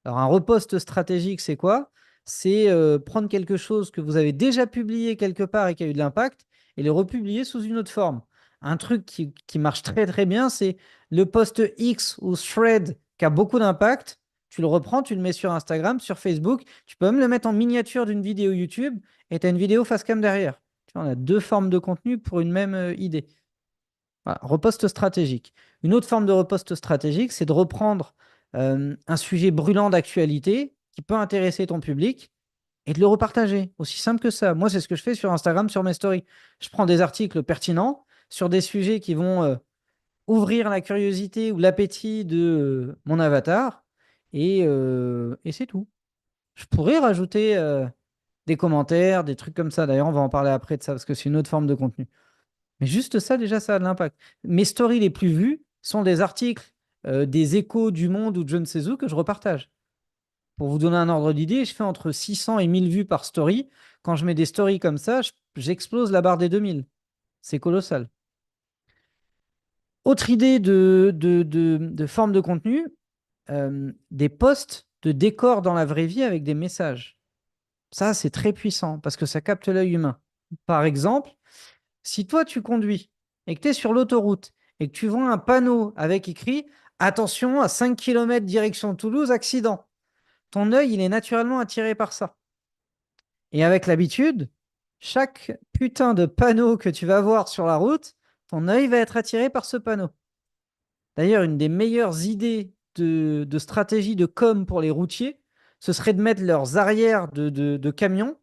Alors, un repost stratégique, c'est quoi? C'est prendre quelque chose que vous avez déjà publié quelque part et qui a eu de l'impact et le republier sous une autre forme. Un truc qui marche très très bien, c'est le post X ou thread qui a beaucoup d'impact. Tu le reprends, tu le mets sur Instagram, sur Facebook. Tu peux même le mettre en miniature d'une vidéo YouTube et tu as une vidéo face cam derrière. Tu vois, on a deux formes de contenu pour une même idée. Voilà, repost stratégique. Une autre forme de repost stratégique, c'est de reprendre un sujet brûlant d'actualité qui peut intéresser ton public et de le repartager. Aussi simple que ça. Moi, c'est ce que je fais sur Instagram, sur mes stories. Je prends des articles pertinents sur des sujets qui vont ouvrir la curiosité ou l'appétit de mon avatar et c'est tout. Je pourrais rajouter des commentaires, des trucs comme ça. D'ailleurs, on va en parler après de ça parce que c'est une autre forme de contenu. Mais juste ça, déjà, ça a de l'impact. Mes stories les plus vues sont des articles des Échos du Monde ou de je ne sais où que je repartage. Pour vous donner un ordre d'idée, je fais entre 600 et 1000 vues par story. Quand je mets des stories comme ça, j'explose la barre des 2000. C'est colossal. Autre idée de forme de contenu, des posts de décors dans la vraie vie avec des messages. Ça, c'est très puissant parce que ça capte l'œil humain. Par exemple, si toi, tu conduis et que tu es sur l'autoroute et que tu vois un panneau avec écrit attention à 5 km direction Toulouse, accident, ton œil, il est naturellement attiré par ça. Et avec l'habitude, chaque putain de panneau que tu vas voir sur la route, ton œil va être attiré par ce panneau. D'ailleurs, une des meilleures idées de stratégie de com pour les routiers, ce serait de mettre leurs arrières de camions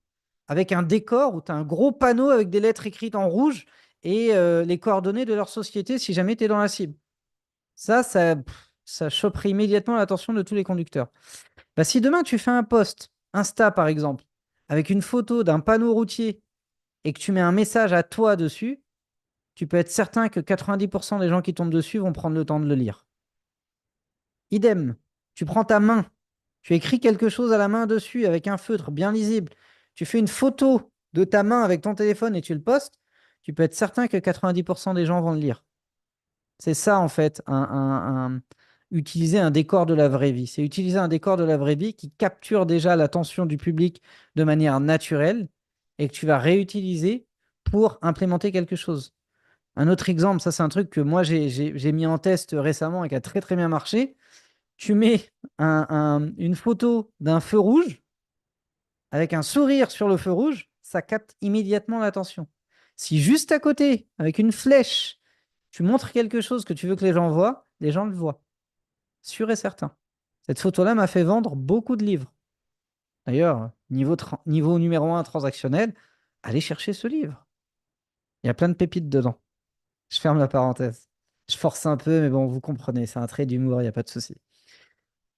avec un décor où tu as un gros panneau avec des lettres écrites en rouge et les coordonnées de leur société si jamais tu es dans la cible. Ça choperait immédiatement l'attention de tous les conducteurs. Bah, si demain tu fais un post Insta par exemple, avec une photo d'un panneau routier et que tu mets un message à toi dessus, tu peux être certain que 90% des gens qui tombent dessus vont prendre le temps de le lire. Idem, tu prends ta main, tu écris quelque chose à la main dessus avec un feutre bien lisible, tu fais une photo de ta main avec ton téléphone et tu le postes, tu peux être certain que 90% des gens vont le lire. C'est ça, en fait, utiliser un décor de la vraie vie. C'est utiliser un décor de la vraie vie qui capture déjà l'attention du public de manière naturelle et que tu vas réutiliser pour implémenter quelque chose. Un autre exemple, ça c'est un truc que moi j'ai mis en test récemment et qui a très très bien marché. Tu mets une photo d'un feu rouge avec un sourire sur le feu rouge, ça capte immédiatement l'attention. Si juste à côté, avec une flèche, tu montres quelque chose que tu veux que les gens le voient. Sûr et certain. Cette photo-là m'a fait vendre beaucoup de livres. D'ailleurs, niveau numéro 1 transactionnel, allez chercher ce livre. Il y a plein de pépites dedans. Je ferme la parenthèse. Je force un peu, mais bon, vous comprenez, c'est un trait d'humour, il n'y a pas de souci.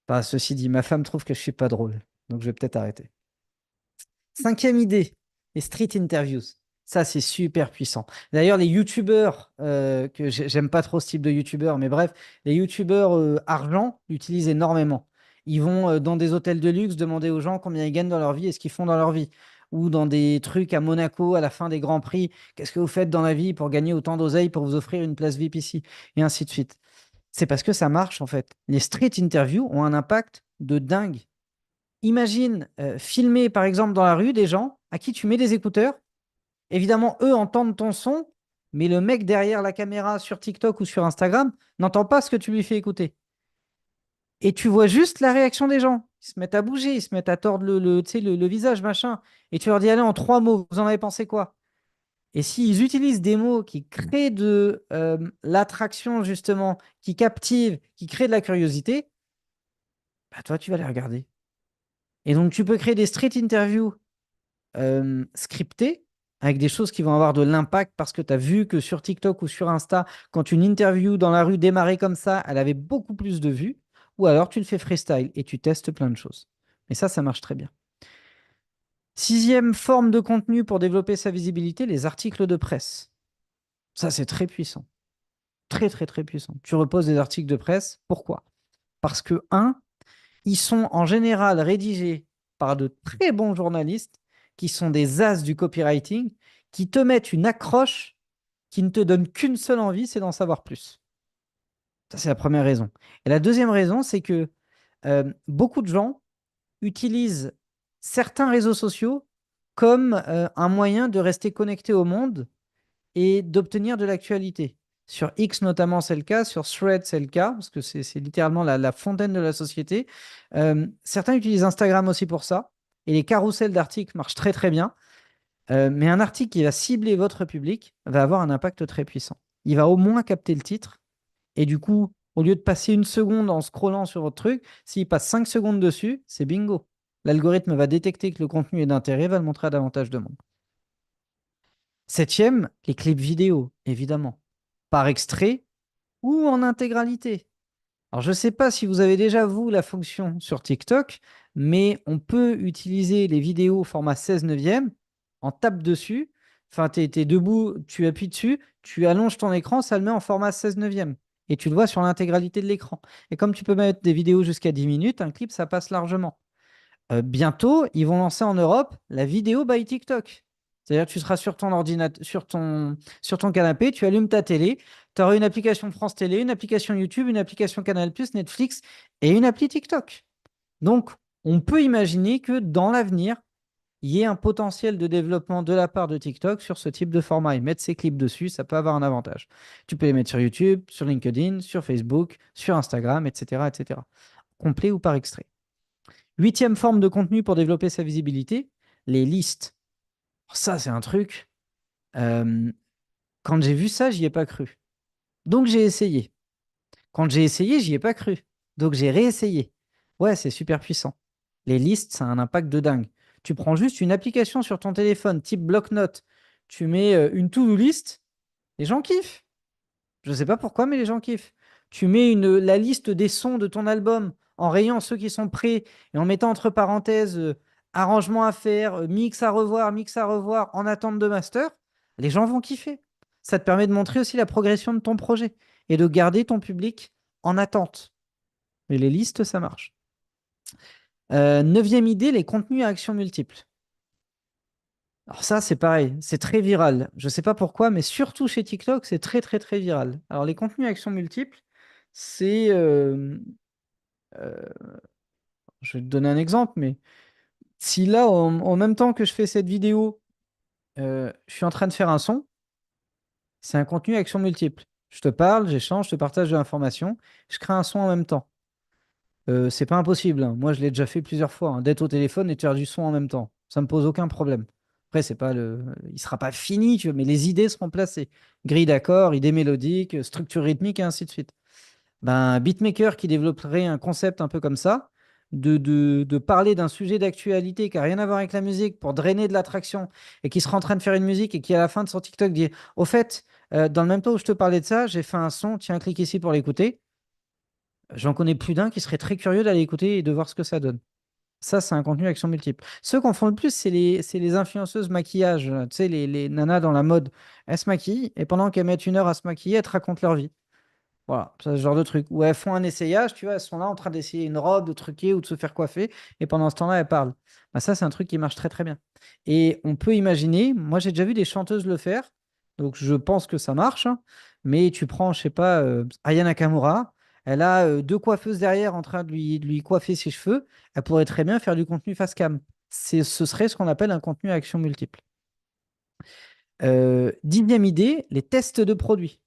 Bah, ceci dit, ma femme trouve que je suis pas drôle, donc je vais peut-être arrêter. Cinquième idée, les street interviews. Ça, c'est super puissant. D'ailleurs, les youtubeurs, que j'aime pas trop ce type de youtubeurs, mais bref, les youtubeurs argent l'utilisent énormément. Ils vont dans des hôtels de luxe demander aux gens combien ils gagnent dans leur vie et ce qu'ils font dans leur vie. ou dans des trucs à Monaco à la fin des Grands Prix. Qu'est-ce que vous faites dans la vie pour gagner autant d'oseille pour vous offrir une place VIP ici? Et ainsi de suite. C'est parce que ça marche en fait. Les street interviews ont un impact de dingue. Imagine filmer par exemple dans la rue des gens à qui tu mets des écouteurs. Évidemment, eux entendent ton son, mais le mec derrière la caméra sur TikTok ou sur Instagram n'entend pas ce que tu lui fais écouter. Et tu vois juste la réaction des gens. Ils se mettent à bouger, ils se mettent à tordre tu sais, le visage, machin. Et tu leur dis, allez, en 3 mots, vous en avez pensé quoi? Et s'ils utilisent des mots qui créent de l'attraction, justement, qui captivent, qui créent de la curiosité, bah toi, tu vas les regarder. Et donc, tu peux créer des street interviews scriptées avec des choses qui vont avoir de l'impact parce que tu as vu que sur TikTok ou sur Insta, quand une interview dans la rue démarrait comme ça, elle avait beaucoup plus de vues. Ou alors, tu le fais freestyle et tu testes plein de choses. Et ça marche très bien. Sixième forme de contenu pour développer sa visibilité, les articles de presse. Ça, c'est très puissant. Très, très, très puissant. Tu reposes des articles de presse. Pourquoi? Parce que, un, ils sont en général rédigés par de très bons journalistes qui sont des as du copywriting, qui te mettent une accroche qui ne te donne qu'une seule envie, c'est d'en savoir plus. Ça, c'est la première raison. Et la deuxième raison, c'est que beaucoup de gens utilisent certains réseaux sociaux comme un moyen de rester connecté au monde et d'obtenir de l'actualité. Sur X notamment, c'est le cas. Sur Thread, c'est le cas, parce que c'est littéralement la fontaine de la société. Certains utilisent Instagram aussi pour ça. Et les carousels d'articles marchent très très bien. Mais un article qui va cibler votre public va avoir un impact très puissant. Il va au moins capter le titre. Et du coup, au lieu de passer une seconde en scrollant sur votre truc, s'il passe 5 secondes dessus, c'est bingo. L'algorithme va détecter que le contenu est d'intérêt, va le montrer à davantage de monde. Septième, les clips vidéo, évidemment. Par extrait ou en intégralité. Alors, je ne sais pas si vous avez déjà, vous, la fonction sur TikTok, mais on peut utiliser les vidéos au format 16 neuvième, on tape dessus, enfin, tu es debout, tu appuies dessus, tu allonges ton écran, ça le met en format 16 neuvième. Et tu le vois sur l'intégralité de l'écran. Et comme tu peux mettre des vidéos jusqu'à 10 minutes, un clip, ça passe largement. Bientôt, ils vont lancer en Europe la vidéo by TikTok. C'est-à-dire que tu seras sur ton ordinateur, sur ton canapé, tu allumes ta télé, tu auras une application France Télé, une application YouTube, une application Canal+, Netflix et une appli TikTok. Donc, on peut imaginer que dans l'avenir, il y ait un potentiel de développement de la part de TikTok sur ce type de format et mettre ses clips dessus, ça peut avoir un avantage. Tu peux les mettre sur YouTube, sur LinkedIn, sur Facebook, sur Instagram, etc., etc. Complet ou par extrait. Huitième forme de contenu pour développer sa visibilité, les listes. Ça, c'est un truc. euh, Quand j'ai vu ça, j'y ai pas cru. Donc, j'ai essayé. Quand j'ai essayé, j'y ai pas cru. Donc, j'ai réessayé. Ouais, c'est super puissant. Les listes, ça a un impact de dingue. Tu prends juste une application sur ton téléphone, type bloc-notes, tu mets une to-do list, les gens kiffent. Je ne sais pas pourquoi, mais les gens kiffent. Tu mets la liste des sons de ton album en rayant ceux qui sont prêts et en mettant entre parenthèses arrangement à faire, mix à revoir, en attente de master. Les gens vont kiffer. Ça te permet de montrer aussi la progression de ton projet et de garder ton public en attente. Et les listes, ça marche. Neuvième idée, les contenus à action multiple. Alors ça, c'est pareil, c'est très viral. Je ne sais pas pourquoi, mais surtout chez TikTok, c'est très, très, très viral. Alors les contenus à action multiple, c'est... euh, je vais te donner un exemple, mais si là, en même temps que je fais cette vidéo, je suis en train de faire un son, c'est un contenu à action multiple. Je te parle, j'échange, je te partage de l'information, je crée un son en même temps. C'est pas impossible, hein. Moi, je l'ai déjà fait plusieurs fois, hein, d'être au téléphone et de faire du son en même temps. Ça me pose aucun problème. Après, c'est pas il sera pas fini, tu vois, mais les idées seront placées. Grille d'accords, idées mélodiques, structure rythmique et ainsi de suite. Ben, un beatmaker qui développerait un concept un peu comme ça, de parler d'un sujet d'actualité qui n'a rien à voir avec la musique pour drainer de l'attraction et qui sera en train de faire une musique et qui, à la fin de son TikTok, dit, au fait, dans le même temps où je te parlais de ça, j'ai fait un son, tiens, clique ici pour l'écouter. J'en connais plus d'un qui serait très curieux d'aller écouter et de voir ce que ça donne. Ça, c'est un contenu action multiple. Ceux qui en font le plus, c'est les influenceuses maquillage. Tu sais, les nanas dans la mode. Elles se maquillent et pendant qu'elles mettent 1 heure à se maquiller, elles te racontent leur vie. Voilà, c'est ce genre de truc. Où elles font un essayage, tu vois, elles sont là en train d'essayer une robe, de truquer ou de se faire coiffer, et pendant ce temps-là, elles parlent. Bah, ça, c'est un truc qui marche très très bien. Et on peut imaginer, moi j'ai déjà vu des chanteuses le faire, donc je pense que ça marche, hein, mais tu prends, je sais pas, Aya Nakamura, elle a deux coiffeuses derrière en train de lui coiffer ses cheveux, elle pourrait très bien faire du contenu face cam. Ce serait ce qu'on appelle un contenu à action multiple. Dixième idée, les tests de produits.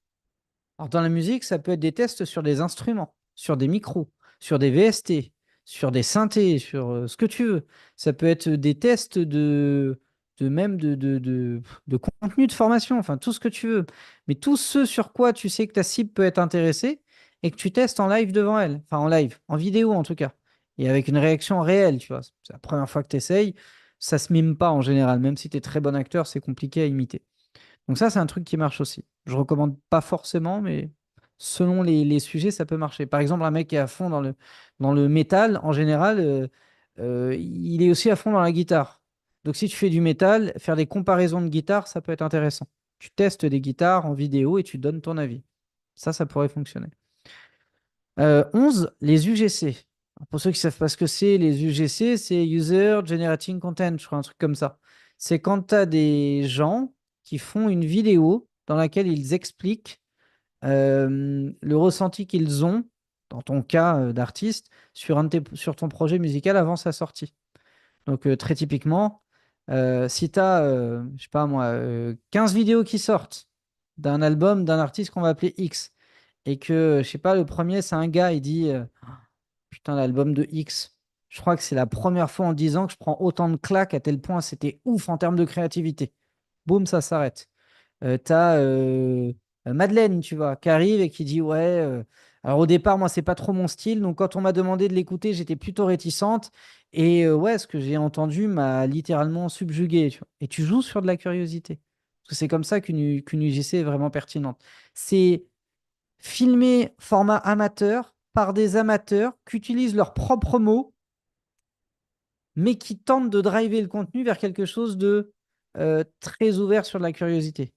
Alors, dans la musique, ça peut être des tests sur des instruments, sur des micros, sur des VST, sur des synthés, sur ce que tu veux. Ça peut être des tests de même de contenu de formation, enfin tout ce que tu veux. Mais tout ce sur quoi tu sais que ta cible peut être intéressée et que tu testes en live devant elle, enfin en live, en vidéo en tout cas, et avec une réaction réelle, tu vois. C'est la première fois que tu essayes, ça se mime pas en général, même si tu es très bon acteur, c'est compliqué à imiter. Donc ça, c'est un truc qui marche aussi. Je recommande pas forcément, mais selon les sujets, ça peut marcher. Par exemple, un mec qui est à fond dans le métal, en général, il est aussi à fond dans la guitare. Donc si tu fais du métal, faire des comparaisons de guitare, ça peut être intéressant. Tu testes des guitares en vidéo et tu donnes ton avis. Ça pourrait fonctionner. 11, les UGC. Alors, pour ceux qui ne savent pas ce que c'est, les UGC, c'est User Generating Content, je crois, un truc comme ça. C'est quand tu as des gens qui font une vidéo dans laquelle ils expliquent le ressenti qu'ils ont, dans ton cas d'artiste, sur, sur ton projet musical avant sa sortie. Donc, très typiquement, si tu as, je sais pas moi, 15 vidéos qui sortent d'un album d'un artiste qu'on va appeler X, et que, je sais pas, le premier, c'est un gars, il dit putain, l'album de X, je crois que c'est la première fois en 10 ans que je prends autant de claques à tel point c'était ouf en termes de créativité. Boum, ça s'arrête. T'as Madeleine, tu vois, qui arrive et qui dit ouais. Alors au départ, moi, c'est pas trop mon style. Donc quand on m'a demandé de l'écouter, j'étais plutôt réticente. Et ouais, ce que j'ai entendu m'a littéralement subjugué. Tu vois. Et tu joues sur de la curiosité. Parce que c'est comme ça qu'une UGC est vraiment pertinente. C'est filmé format amateur par des amateurs qui utilisent leurs propres mots, mais qui tentent de driver le contenu vers quelque chose de très ouvert sur de la curiosité.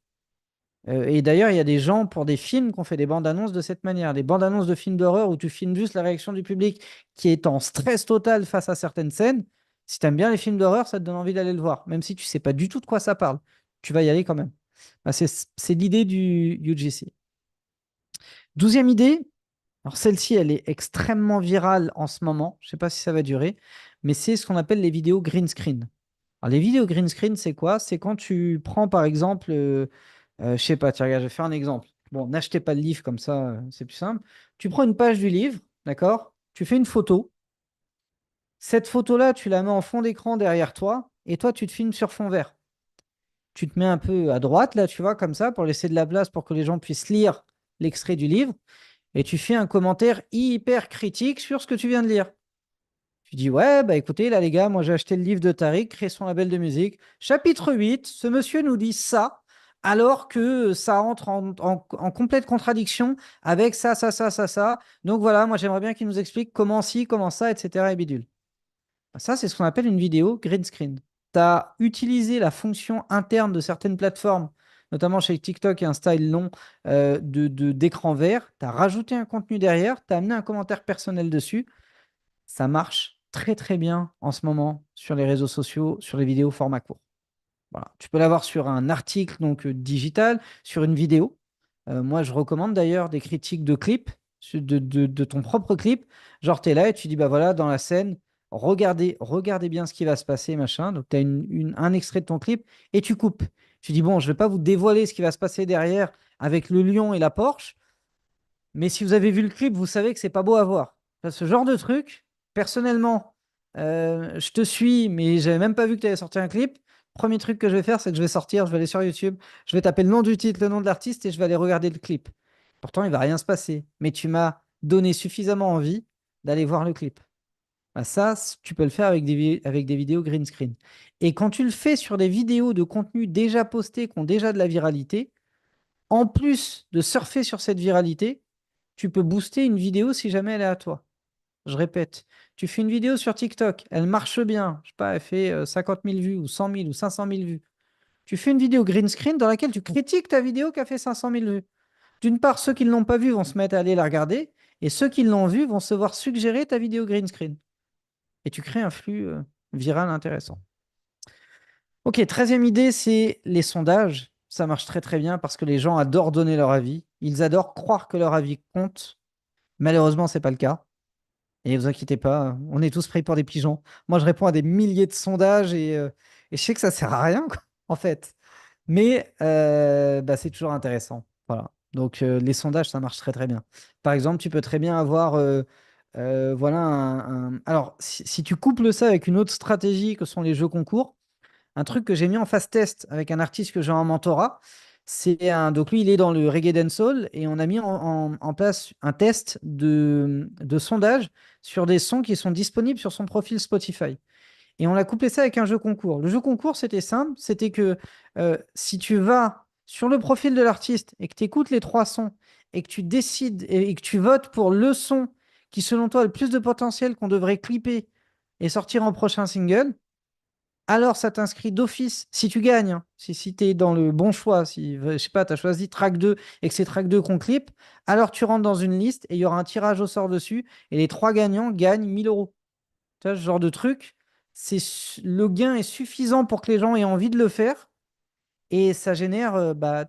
Et d'ailleurs, il y a des gens pour des films qui ont fait des bandes annonces de cette manière, des bandes annonces de films d'horreur où tu filmes juste la réaction du public qui est en stress total face à certaines scènes. Si tu aimes bien les films d'horreur, ça te donne envie d'aller le voir, même si tu sais pas du tout de quoi ça parle. Tu vas y aller quand même. Bah, c'est l'idée du UGC. 12e idée, alors celle-ci, elle est extrêmement virale en ce moment. Je ne sais pas si ça va durer, mais c'est ce qu'on appelle les vidéos green screen. Alors les vidéos green screen, c'est quoi? C'est quand tu prends par exemple, je sais pas, tiens, regarde, je vais faire un exemple. Bon, n'achetez pas le livre comme ça, c'est plus simple. Tu prends une page du livre, d'accord? Tu fais une photo. Cette photo-là, tu la mets en fond d'écran derrière toi, et toi, tu te filmes sur fond vert. Tu te mets un peu à droite, là, tu vois, comme ça, pour laisser de la place pour que les gens puissent lire l'extrait du livre et tu fais un commentaire hyper critique sur ce que tu viens de lire. Tu dis, ouais, bah écoutez, là les gars, moi j'ai acheté le livre de Tariq, Créer son label de musique. Chapitre 8, ce monsieur nous dit ça, alors que ça entre en complète contradiction avec ça. Donc voilà, moi j'aimerais bien qu'il nous explique comment ci, comment ça, etc. et bidule. Ça, c'est ce qu'on appelle une vidéo green screen. Tu as utilisé la fonction interne de certaines plateformes, notamment chez TikTok et un style long d'écran vert. Tu as rajouté un contenu derrière, tu as amené un commentaire personnel dessus. Ça marche très très bien en ce moment sur les réseaux sociaux, sur les vidéos format court. Voilà. Tu peux l'avoir sur un article donc digital, sur une vidéo. Moi, je recommande d'ailleurs des critiques de clips, de ton propre clip. Genre, tu es là et tu dis, bah voilà, dans la scène, regardez bien ce qui va se passer, machin. Donc, tu as un extrait de ton clip et tu coupes. Tu dis, bon, je ne vais pas vous dévoiler ce qui va se passer derrière avec le lion et la Porsche, mais si vous avez vu le clip, vous savez que c'est pas beau à voir. Ce genre de truc, personnellement, je te suis, mais j'avais même pas vu que tu avais sorti un clip. Premier truc que je vais faire, c'est que je vais sortir, je vais aller sur YouTube, je vais taper le nom du titre, le nom de l'artiste et je vais aller regarder le clip. Pourtant, il va rien se passer, mais tu m'as donné suffisamment envie d'aller voir le clip. Bah, ça, tu peux le faire avec avec des vidéos green screen. Et quand tu le fais sur des vidéos de contenu déjà postés, qui ont déjà de la viralité, en plus de surfer sur cette viralité, tu peux booster une vidéo si jamais elle est à toi. Je répète, tu fais une vidéo sur TikTok, elle marche bien, je sais pas, elle fait 50 000 vues ou 100 000 ou 500 000 vues. Tu fais une vidéo green screen dans laquelle tu critiques ta vidéo qui a fait 500 000 vues. D'une part, ceux qui ne l'ont pas vu vont se mettre à aller la regarder, et ceux qui l'ont vu vont se voir suggérer ta vidéo green screen. Et tu crées un flux viral intéressant. Ok, 13e idée, c'est les sondages. Ça marche très très bien parce que les gens adorent donner leur avis. Ils adorent croire que leur avis compte. Malheureusement, c'est pas le cas. Et vous inquiétez pas, on est tous pris pour des pigeons. Moi, je réponds à des milliers de sondages et je sais que ça sert à rien, quoi, en fait. Mais bah, c'est toujours intéressant. Voilà. Donc, les sondages, ça marche très très bien. Par exemple, tu peux très bien avoir, voilà, alors, si tu couples ça avec une autre stratégie que sont les jeux concours, un truc que j'ai mis en phase test avec un artiste que j'ai en mentorat. Donc lui, il est dans le reggae dancehall et on a mis en place un test de sondage sur des sons qui sont disponibles sur son profil Spotify. Et on a couplé ça avec un jeu concours. Le jeu concours, c'était simple, c'était que si tu vas sur le profil de l'artiste et que tu écoutes les trois sons et que tu décides et que tu votes pour le son qui, selon toi, a le plus de potentiel qu'on devrait clipper et sortir en prochain single, alors ça t'inscrit d'office, si tu gagnes, hein, si tu es dans le bon choix, si, je sais pas, tu as choisi track 2 et que c'est track 2 qu'on clip, alors tu rentres dans une liste et il y aura un tirage au sort dessus et les trois gagnants gagnent 1000 euros. Tu vois, ce genre de truc, le gain est suffisant pour que les gens aient envie de le faire et ça génère bah,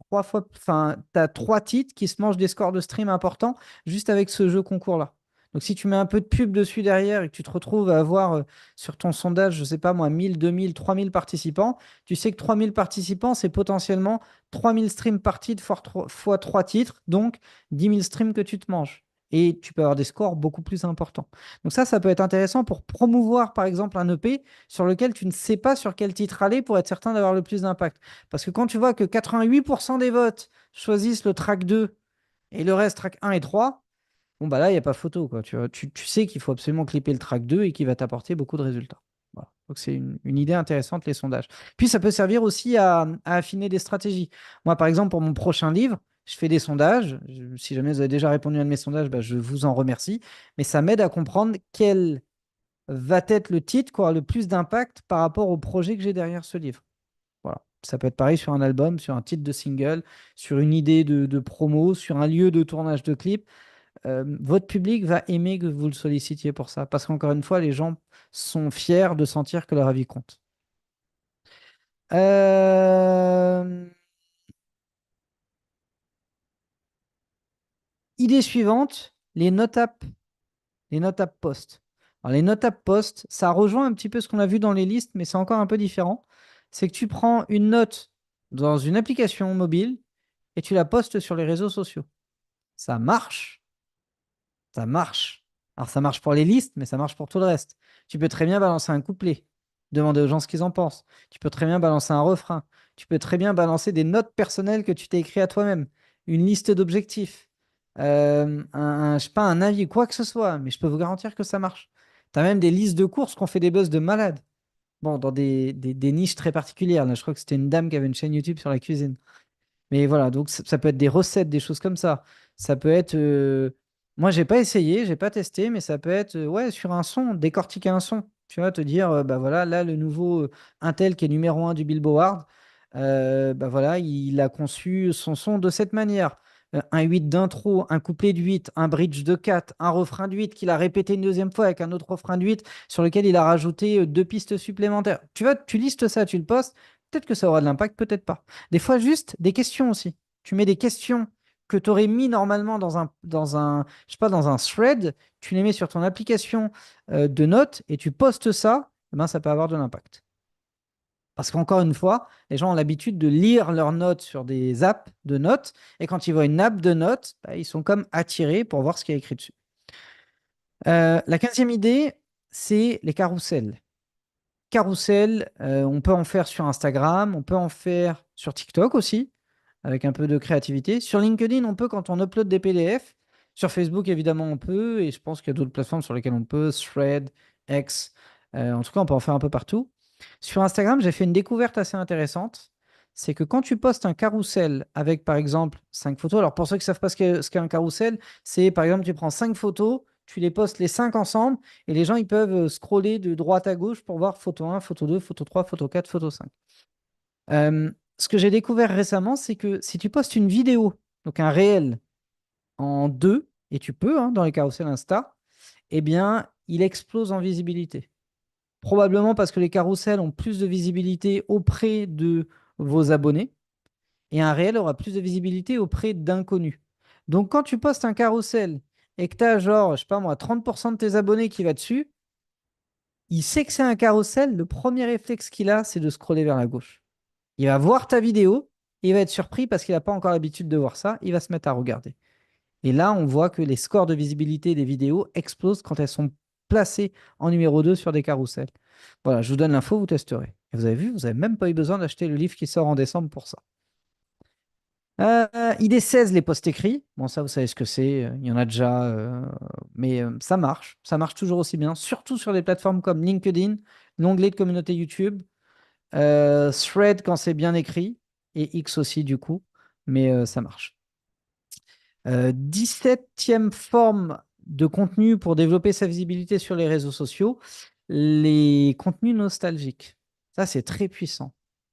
trois fois, enfin, tu as trois titres qui se mangent des scores de stream importants juste avec ce jeu concours-là. Donc, si tu mets un peu de pub dessus derrière et que tu te retrouves à avoir sur ton sondage, je sais pas moi, 1000, 2000, 3000 participants, tu sais que 3000 participants, c'est potentiellement 3000 streams par titre fois 3 titres, donc 10 000 streams que tu te manges. Et tu peux avoir des scores beaucoup plus importants. Donc ça peut être intéressant pour promouvoir, par exemple, un EP sur lequel tu ne sais pas sur quel titre aller pour être certain d'avoir le plus d'impact. Parce que quand tu vois que 88% des votes choisissent le track 2 et le reste track 1 et 3, bon, bah là, il n'y a pas photo, quoi. Tu sais qu'il faut absolument clipper le track 2 et qu'il va t'apporter beaucoup de résultats. Voilà. Donc, c'est une idée intéressante, les sondages. Puis, ça peut servir aussi à affiner des stratégies. Moi, par exemple, pour mon prochain livre, je fais des sondages. Si jamais vous avez déjà répondu à un de mes sondages, bah, je vous en remercie. Mais ça m'aide à comprendre quel va être le titre qui aura le plus d'impact par rapport au projet que j'ai derrière ce livre. Voilà. Ça peut être pareil sur un album, sur un titre de single, sur une idée de promo, sur un lieu de tournage de clip. Votre public va aimer que vous le sollicitiez pour ça. Parce qu'encore une fois, les gens sont fiers de sentir que leur avis compte. Euh, Idée suivante, les notes app post. Alors, les notes app post, ça rejoint un petit peu ce qu'on a vu dans les listes, mais c'est encore un peu différent. C'est que tu prends une note dans une application mobile et tu la postes sur les réseaux sociaux. Ça marche. Ça marche. Alors, ça marche pour les listes, mais ça marche pour tout le reste. Tu peux très bien balancer un couplet, demander aux gens ce qu'ils en pensent. Tu peux très bien balancer un refrain. Tu peux très bien balancer des notes personnelles que tu t'es écrit à toi-même, une liste d'objectifs, je sais pas, un avis, quoi que ce soit. Mais je peux vous garantir que ça marche. Tu as même des listes de courses qu'on fait des buzz de malades. Bon, dans des niches très particulières. Là, je crois que c'était une dame qui avait une chaîne YouTube sur la cuisine. Mais voilà, donc ça peut être des recettes, des choses comme ça. Ça peut être. Moi, j'ai pas essayé, j'ai pas testé, mais ça peut être ouais, sur un son, décortiquer un son. Tu vois, te dire, bah voilà, là, le nouveau Intel qui est numéro un du Billboard, bah voilà, il a conçu son son de cette manière. Un 8 d'intro, un couplet de 8, un bridge de 4, un refrain de 8 qu'il a répété une deuxième fois avec un autre refrain de 8 sur lequel il a rajouté deux pistes supplémentaires. Tu vois, tu listes ça, tu le postes, peut-être que ça aura de l'impact, peut-être pas. Des fois, juste des questions aussi. Tu mets des questions que tu aurais mis normalement je sais pas, dans un thread, tu les mets sur ton application de notes et tu postes ça, eh ben, ça peut avoir de l'impact. Parce qu'encore une fois, les gens ont l'habitude de lire leurs notes sur des apps de notes, et quand ils voient une app de notes, bah, ils sont comme attirés pour voir ce qui est écrit dessus. La 15e idée, c'est les carousels. Carousel, on peut en faire sur Instagram, on peut en faire sur TikTok aussi, avec un peu de créativité. Sur LinkedIn, on peut quand on upload des PDF. Sur Facebook, évidemment, on peut. Et je pense qu'il y a d'autres plateformes sur lesquelles on peut. Thread, X. En tout cas, on peut en faire un peu partout. Sur Instagram, j'ai fait une découverte assez intéressante. C'est que quand tu postes un carrousel avec, par exemple, 5 photos. Alors, pour ceux qui ne savent pas ce qu'est un carrousel, c'est, par exemple, tu prends 5 photos, tu les postes les 5 ensemble, et les gens, ils peuvent scroller de droite à gauche pour voir photo 1, photo 2, photo 3, photo 4, photo 5. Ce que j'ai découvert récemment, c'est que si tu postes une vidéo, donc un réel en deux, et tu peux, hein, dans les carousels Insta, eh bien, il explose en visibilité. Probablement parce que les carousels ont plus de visibilité auprès de vos abonnés, et un réel aura plus de visibilité auprès d'inconnus. Donc, quand tu postes un carrousel et que tu as, genre, je sais pas moi, 30% de tes abonnés qui va dessus, il sait que c'est un carrousel, le premier réflexe qu'il a, c'est de scroller vers la gauche. Il va voir ta vidéo, il va être surpris parce qu'il n'a pas encore l'habitude de voir ça, il va se mettre à regarder. Et là, on voit que les scores de visibilité des vidéos explosent quand elles sont placées en numéro 2 sur des carousels. Voilà, je vous donne l'info, vous testerez. Et vous avez vu, vous n'avez même pas eu besoin d'acheter le livre qui sort en décembre pour ça. ID 16, les posts écrits. Bon, ça, vous savez ce que c'est. Il y en a déjà. Mais ça marche. Ça marche toujours aussi bien. Surtout sur des plateformes comme LinkedIn, l'onglet de communauté YouTube, Thread quand c'est bien écrit, et X aussi, du coup. Mais ça marche. 17e forme de contenu pour développer sa visibilité sur les réseaux sociaux, les contenus nostalgiques. Ça, c'est très puissant.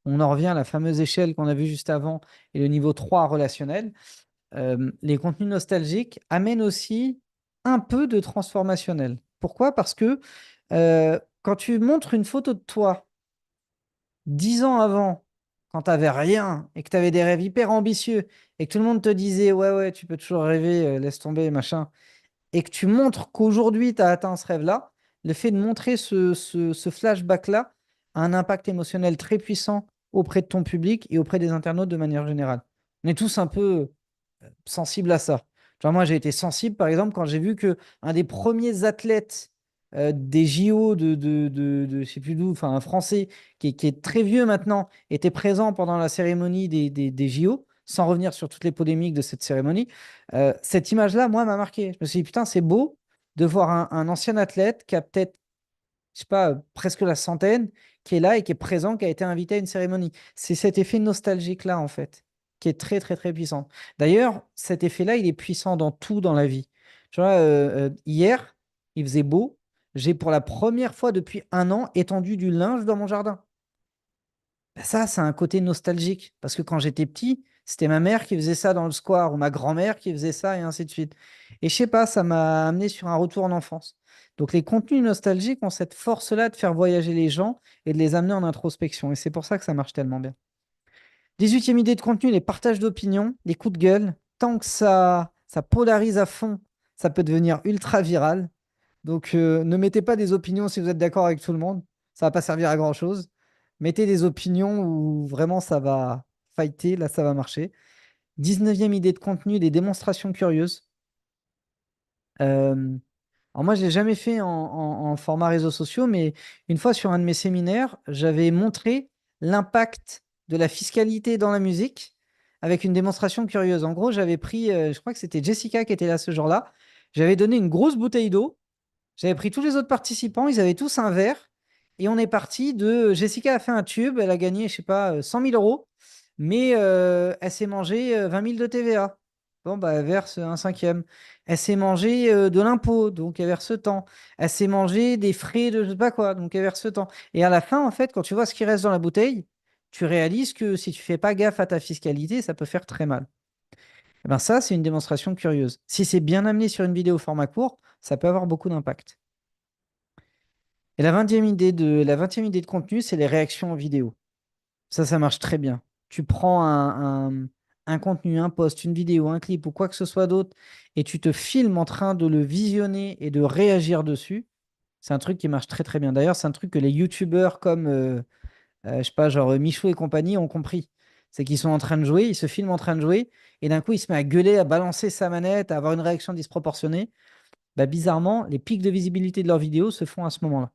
On en revient à la fameuse échelle qu'on a vue juste avant et le niveau 3 relationnel. Les contenus nostalgiques amènent aussi un peu de transformationnel. Pourquoi? Parce que quand tu montres une photo de toi 10 ans avant, quand tu n'avais rien et que tu avais des rêves hyper ambitieux et que tout le monde te disait ouais, ouais, tu peux toujours rêver, laisse tomber, machin, et que tu montres qu'aujourd'hui tu as atteint ce rêve-là, le fait de montrer ce flashback-là a un impact émotionnel très puissant auprès de ton public et auprès des internautes de manière générale. On est tous un peu sensible à ça. Tu vois, moi, j'ai été sensible, par exemple, quand j'ai vu que un des premiers athlètes des JO je sais plus d'où, enfin un Français qui est très vieux maintenant, était présent pendant la cérémonie des JO, sans revenir sur toutes les polémiques de cette cérémonie. Cette image-là, moi, m'a marqué. Je me suis dit, putain, c'est beau de voir un ancien athlète qui a peut-être, je sais pas, presque la centaine, qui est là et qui est présent, qui a été invité à une cérémonie. C'est cet effet nostalgique-là, en fait, qui est très, très, très puissant. D'ailleurs, cet effet-là, il est puissant dans tout dans la vie. Tu vois, hier, il faisait beau. J'ai pour la première fois depuis un an étendu du linge dans mon jardin. Ben ça, c'est un côté nostalgique. Parce que quand j'étais petit, c'était ma mère qui faisait ça dans le square ou ma grand-mère qui faisait ça et ainsi de suite. Et je sais pas, ça m'a amené sur un retour en enfance. Donc les contenus nostalgiques ont cette force-là de faire voyager les gens et de les amener en introspection. Et c'est pour ça que ça marche tellement bien. 18e idée de contenu, les partages d'opinion, les coups de gueule. Tant que ça polarise à fond, ça peut devenir ultra viral. Donc, ne mettez pas des opinions si vous êtes d'accord avec tout le monde. Ça va pas servir à grand-chose. Mettez des opinions où vraiment ça va fighter, là ça va marcher. 19e idée de contenu, des démonstrations curieuses. Euh, alors moi, je l'ai jamais fait en format réseaux sociaux, mais une fois sur un de mes séminaires, j'avais montré l'impact de la fiscalité dans la musique avec une démonstration curieuse. En gros, j'avais pris, je crois que c'était Jessica qui était là ce jour-là, j'avais donné une grosse bouteille d'eau. J'avais pris tous les autres participants, ils avaient tous un verre. Et on est parti de. Jessica a fait un tube, elle a gagné, je sais pas, 100 000 euros, mais elle s'est mangé 20 000 de TVA. Bon, bah, elle verse un cinquième. Elle s'est mangé de l'impôt, donc elle verse tant. Elle s'est mangé des frais de je sais pas quoi, donc elle verse tant. Et à la fin, en fait, quand tu vois ce qui reste dans la bouteille, tu réalises que si tu fais pas gaffe à ta fiscalité, ça peut faire très mal. Et ben ça, c'est une démonstration curieuse. Si c'est bien amené sur une vidéo format court, ça peut avoir beaucoup d'impact. Et la 20e idée de contenu, c'est les réactions en vidéo. Ça marche très bien. Tu prends un contenu, un post, une vidéo, un clip ou quoi que ce soit d'autre, et tu te filmes en train de le visionner et de réagir dessus. C'est un truc qui marche très très bien. D'ailleurs, c'est un truc que les youtubeurs comme, je sais pas, genre Michou et compagnie ont compris. C'est qu'ils sont en train de jouer, ils se filment en train de jouer, et d'un coup, il se met à gueuler, à balancer sa manette, à avoir une réaction disproportionnée. Bah, bizarrement, les pics de visibilité de leurs vidéos se font à ce moment-là.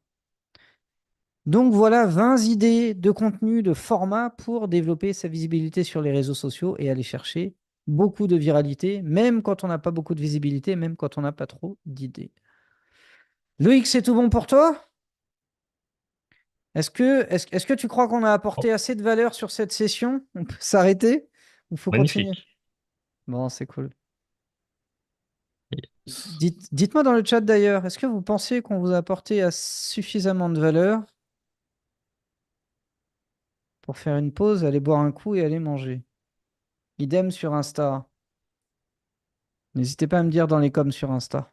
Donc voilà 20 idées de contenu, de format pour développer sa visibilité sur les réseaux sociaux et aller chercher beaucoup de viralité, même quand on n'a pas beaucoup de visibilité, même quand on n'a pas trop d'idées. Loïc, c'est tout bon pour toi? Est-ce que tu crois qu'on a Oh, apporté assez de valeur sur cette session? On peut s'arrêter ou faut continuer? magnifique. Bon, c'est cool. Yes. Dites-moi dans le chat d'ailleurs, est-ce que vous pensez qu'on vous a apporté suffisamment de valeur pour faire une pause, aller boire un coup et aller manger? Idem sur Insta. N'hésitez pas à me dire dans les coms sur Insta.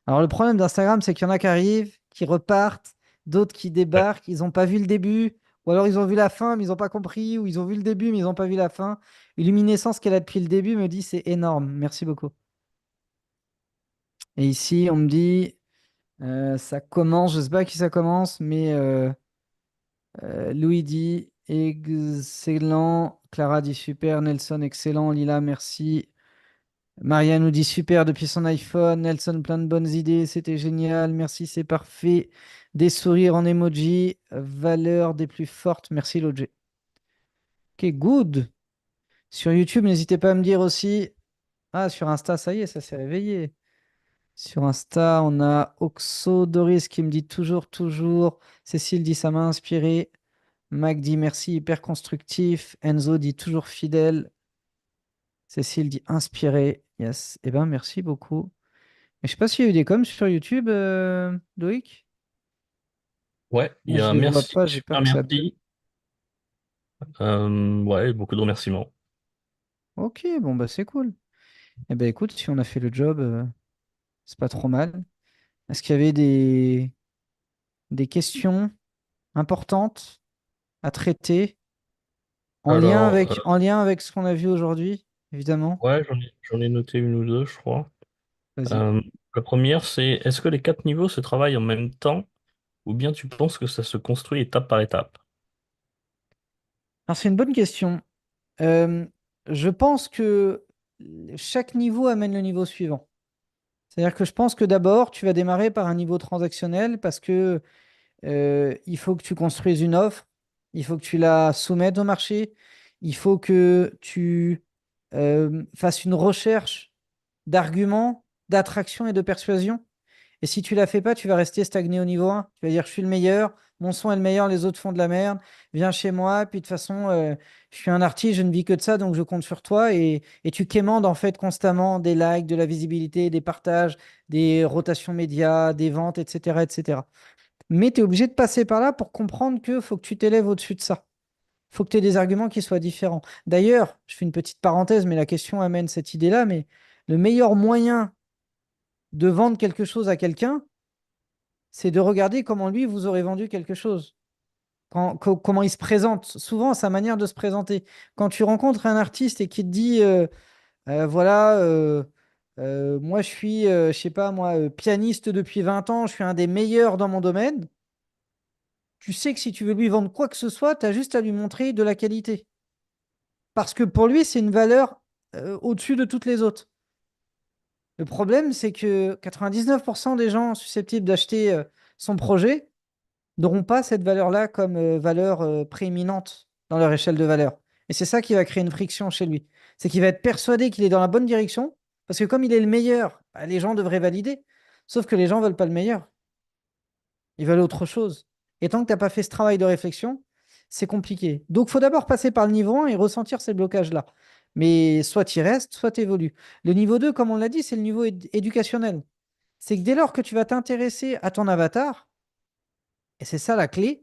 Alors, le problème d'Instagram, c'est qu'il y en a qui arrivent, qui repartent, d'autres qui Ouais. débarquent, ils n'ont pas vu le début, ou alors ils ont vu la fin, mais ils n'ont pas compris, ou ils ont vu le début, mais ils n'ont pas vu la fin. Illuminescence qu'elle a depuis le début me dit c'est énorme. Merci beaucoup. Et ici, on me dit ça commence, je sais pas à qui ça commence, mais Louis dit excellent, Clara dit super, Nelson excellent, Lila merci. Maria nous dit super depuis son iPhone. Nelson, plein de bonnes idées. C'était génial. Merci, c'est parfait. Des sourires en emoji. Valeur des plus fortes. Merci, Lodge. Ok, good. Sur YouTube, n'hésitez pas à me dire aussi. Ah, sur Insta, ça y est, ça s'est réveillé. Sur Insta, on a Oxo Doris qui me dit toujours, toujours. Cécile dit ça m'a inspiré. Mac dit merci, hyper constructif. Enzo dit toujours fidèle. Cécile dit inspiré. Yes. Eh ben, merci beaucoup. Mais je sais pas s'il y a eu des coms sur YouTube, Loïc. Ouais, il Moi, y a je un les vois merci, pas, j'ai peur super que ça. merci. Ouais, beaucoup de remerciements. Ok, bon, bah c'est cool. Eh ben écoute, si on a fait le job, c'est pas trop mal. Est-ce qu'il y avait des questions importantes à traiter Alors, en lien avec ce qu'on a vu aujourd'hui, évidemment? ouais, j'en ai noté une ou deux, je crois. Vas-y. Euh, la première, c'est est-ce que les 4 niveaux se travaillent en même temps ou bien tu penses que ça se construit étape par étape? Alors, c'est une bonne question. Euh, je pense que chaque niveau amène le niveau suivant. C'est-à-dire que je pense que d'abord, tu vas démarrer par un niveau transactionnel parce que il faut que tu construises une offre, il faut que tu la soumettes au marché, il faut que tu fasses une recherche d'arguments, d'attraction et de persuasion. Et si tu la fais pas, tu vas rester stagné au niveau 1. Tu vas dire, je suis le meilleur, mon son est le meilleur, les autres font de la merde, viens chez moi, puis de toute façon, je suis un artiste, je ne vis que de ça, donc je compte sur toi. Et tu quémandes en fait constamment des likes, de la visibilité, des partages, des rotations médias, des ventes, etc., etc. Mais tu es obligé de passer par là pour comprendre que faut que tu t'élèves au-dessus de ça. Faut que tu aies des arguments qui soient différents. D'ailleurs, je fais une petite parenthèse, mais la question amène cette idée-là, mais le meilleur moyen de vendre quelque chose à quelqu'un, c'est de regarder comment lui vous aurez vendu quelque chose. Comment il se présente, souvent sa manière de se présenter. Quand tu rencontres un artiste et qu'il te dit, voilà, moi je suis, je sais pas moi, pianiste depuis 20 ans, je suis un des meilleurs dans mon domaine, tu sais que si tu veux lui vendre quoi que ce soit, tu as juste à lui montrer de la qualité. Parce que pour lui, c'est une valeur au-dessus de toutes les autres. Le problème, c'est que 99% des gens susceptibles d'acheter son projet n'auront pas cette valeur-là comme valeur prééminente dans leur échelle de valeur. Et c'est ça qui va créer une friction chez lui. C'est qu'il va être persuadé qu'il est dans la bonne direction, parce que comme il est le meilleur, bah, les gens devraient valider. Sauf que les gens ne veulent pas le meilleur. Ils veulent autre chose. Et tant que tu n'as pas fait ce travail de réflexion, c'est compliqué. Donc, il faut d'abord passer par le niveau 1 et ressentir ces blocages-là. Mais soit tu y restes, soit tu évolues. Le niveau 2, comme on l'a dit, c'est le niveau éducationnel. C'est que dès lors que tu vas t'intéresser à ton avatar, et c'est ça la clé,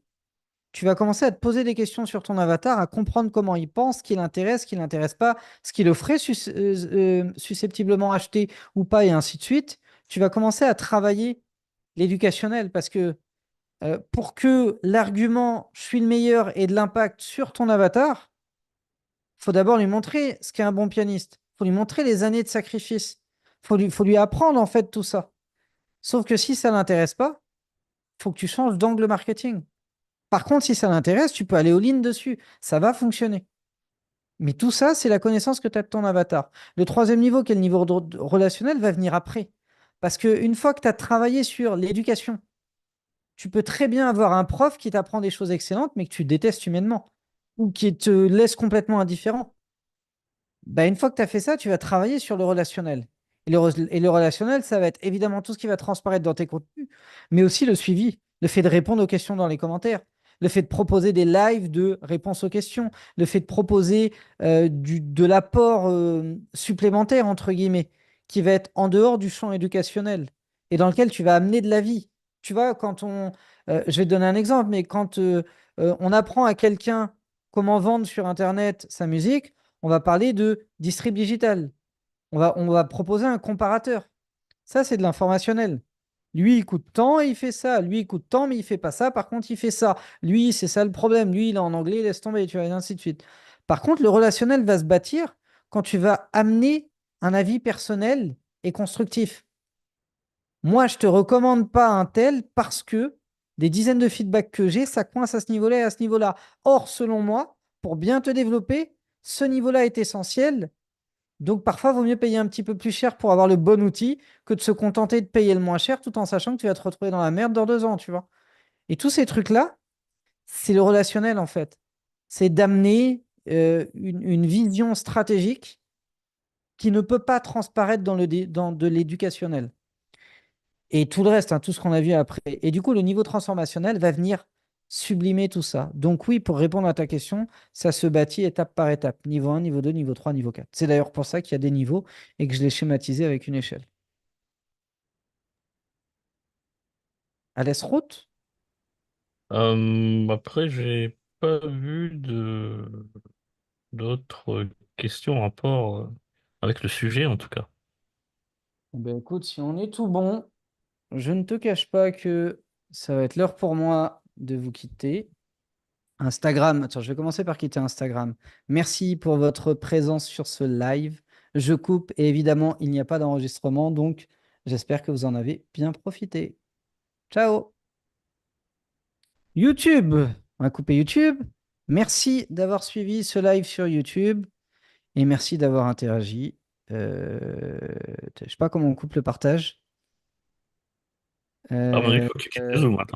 tu vas commencer à te poser des questions sur ton avatar, à comprendre comment il pense, ce qui l'intéresse pas, ce qui le ferait susceptiblement acheter ou pas, et ainsi de suite. Tu vas commencer à travailler l'éducationnel parce que pour que l'argument je suis le meilleur ait de l'impact sur ton avatar, il faut d'abord lui montrer ce qu'est un bon pianiste. Il faut lui montrer les années de sacrifice. Il faut lui apprendre en fait tout ça. Sauf que si ça ne l'intéresse pas, il faut que tu changes d'angle marketing. Par contre, si ça l'intéresse, tu peux aller all-in dessus. Ça va fonctionner. Mais tout ça, c'est la connaissance que tu as de ton avatar. Le troisième niveau, qui est le niveau relationnel, va venir après. Parce qu'une fois que tu as travaillé sur l'éducation, tu peux très bien avoir un prof qui t'apprend des choses excellentes, mais que tu détestes humainement, ou qui te laisse complètement indifférent. Bah, une fois que tu as fait ça, tu vas travailler sur le relationnel. Et le relationnel, ça va être évidemment tout ce qui va transparaître dans tes contenus, mais aussi le suivi, le fait de répondre aux questions dans les commentaires, le fait de proposer des lives de réponses aux questions, le fait de proposer de l'apport supplémentaire, entre guillemets, qui va être en dehors du champ éducationnel et dans lequel tu vas amener de la vie. Tu vois, je vais te donner un exemple, mais quand on apprend à quelqu'un comment vendre sur Internet sa musique, on va parler de distrib digital. on va proposer un comparateur. Ça, c'est de l'informationnel. Lui, il coûte tant et il fait ça. Lui, il coûte tant, mais il fait pas ça. Par contre, il fait ça. Lui, c'est ça le problème. Lui, il est en anglais, laisse tomber, tu vois, et ainsi de suite. Par contre, le relationnel va se bâtir quand tu vas amener un avis personnel et constructif. Moi, je te recommande pas un tel parce que des dizaines de feedbacks que j'ai, ça coince à ce niveau-là et à ce niveau-là. Or, selon moi, pour bien te développer, ce niveau-là est essentiel. Donc, parfois, il vaut mieux payer un petit peu plus cher pour avoir le bon outil que de se contenter de payer le moins cher tout en sachant que tu vas te retrouver dans la merde dans 2 ans, tu vois. Et tous ces trucs-là, c'est le relationnel, en fait. C'est d'amener une vision stratégique qui ne peut pas transparaître dans de l'éducationnel. Et tout le reste, hein, tout ce qu'on a vu après. Et du coup, le niveau transformationnel va venir sublimer tout ça. Donc oui, pour répondre à ta question, ça se bâtit étape par étape. Niveau 1, niveau 2, niveau 3, niveau 4. C'est d'ailleurs pour ça qu'il y a des niveaux et que je l'ai schématisé avec une échelle. Alès route? Après, j'ai pas vu d'autres questions en rapport avec le sujet, en tout cas. Eh ben, écoute, si on est tout bon, je ne te cache pas que ça va être l'heure pour moi de vous quitter. Instagram, attends, je vais commencer par quitter Instagram. Merci pour votre présence sur ce live. Je coupe et évidemment, il n'y a pas d'enregistrement, donc j'espère que vous en avez bien profité. Ciao. YouTube, on va couper YouTube. Merci d'avoir suivi ce live sur YouTube et merci d'avoir interagi. Je sais pas comment on coupe le partage. À mon avis, il Euh, faut que tu quittes le euh, Zoom, attends.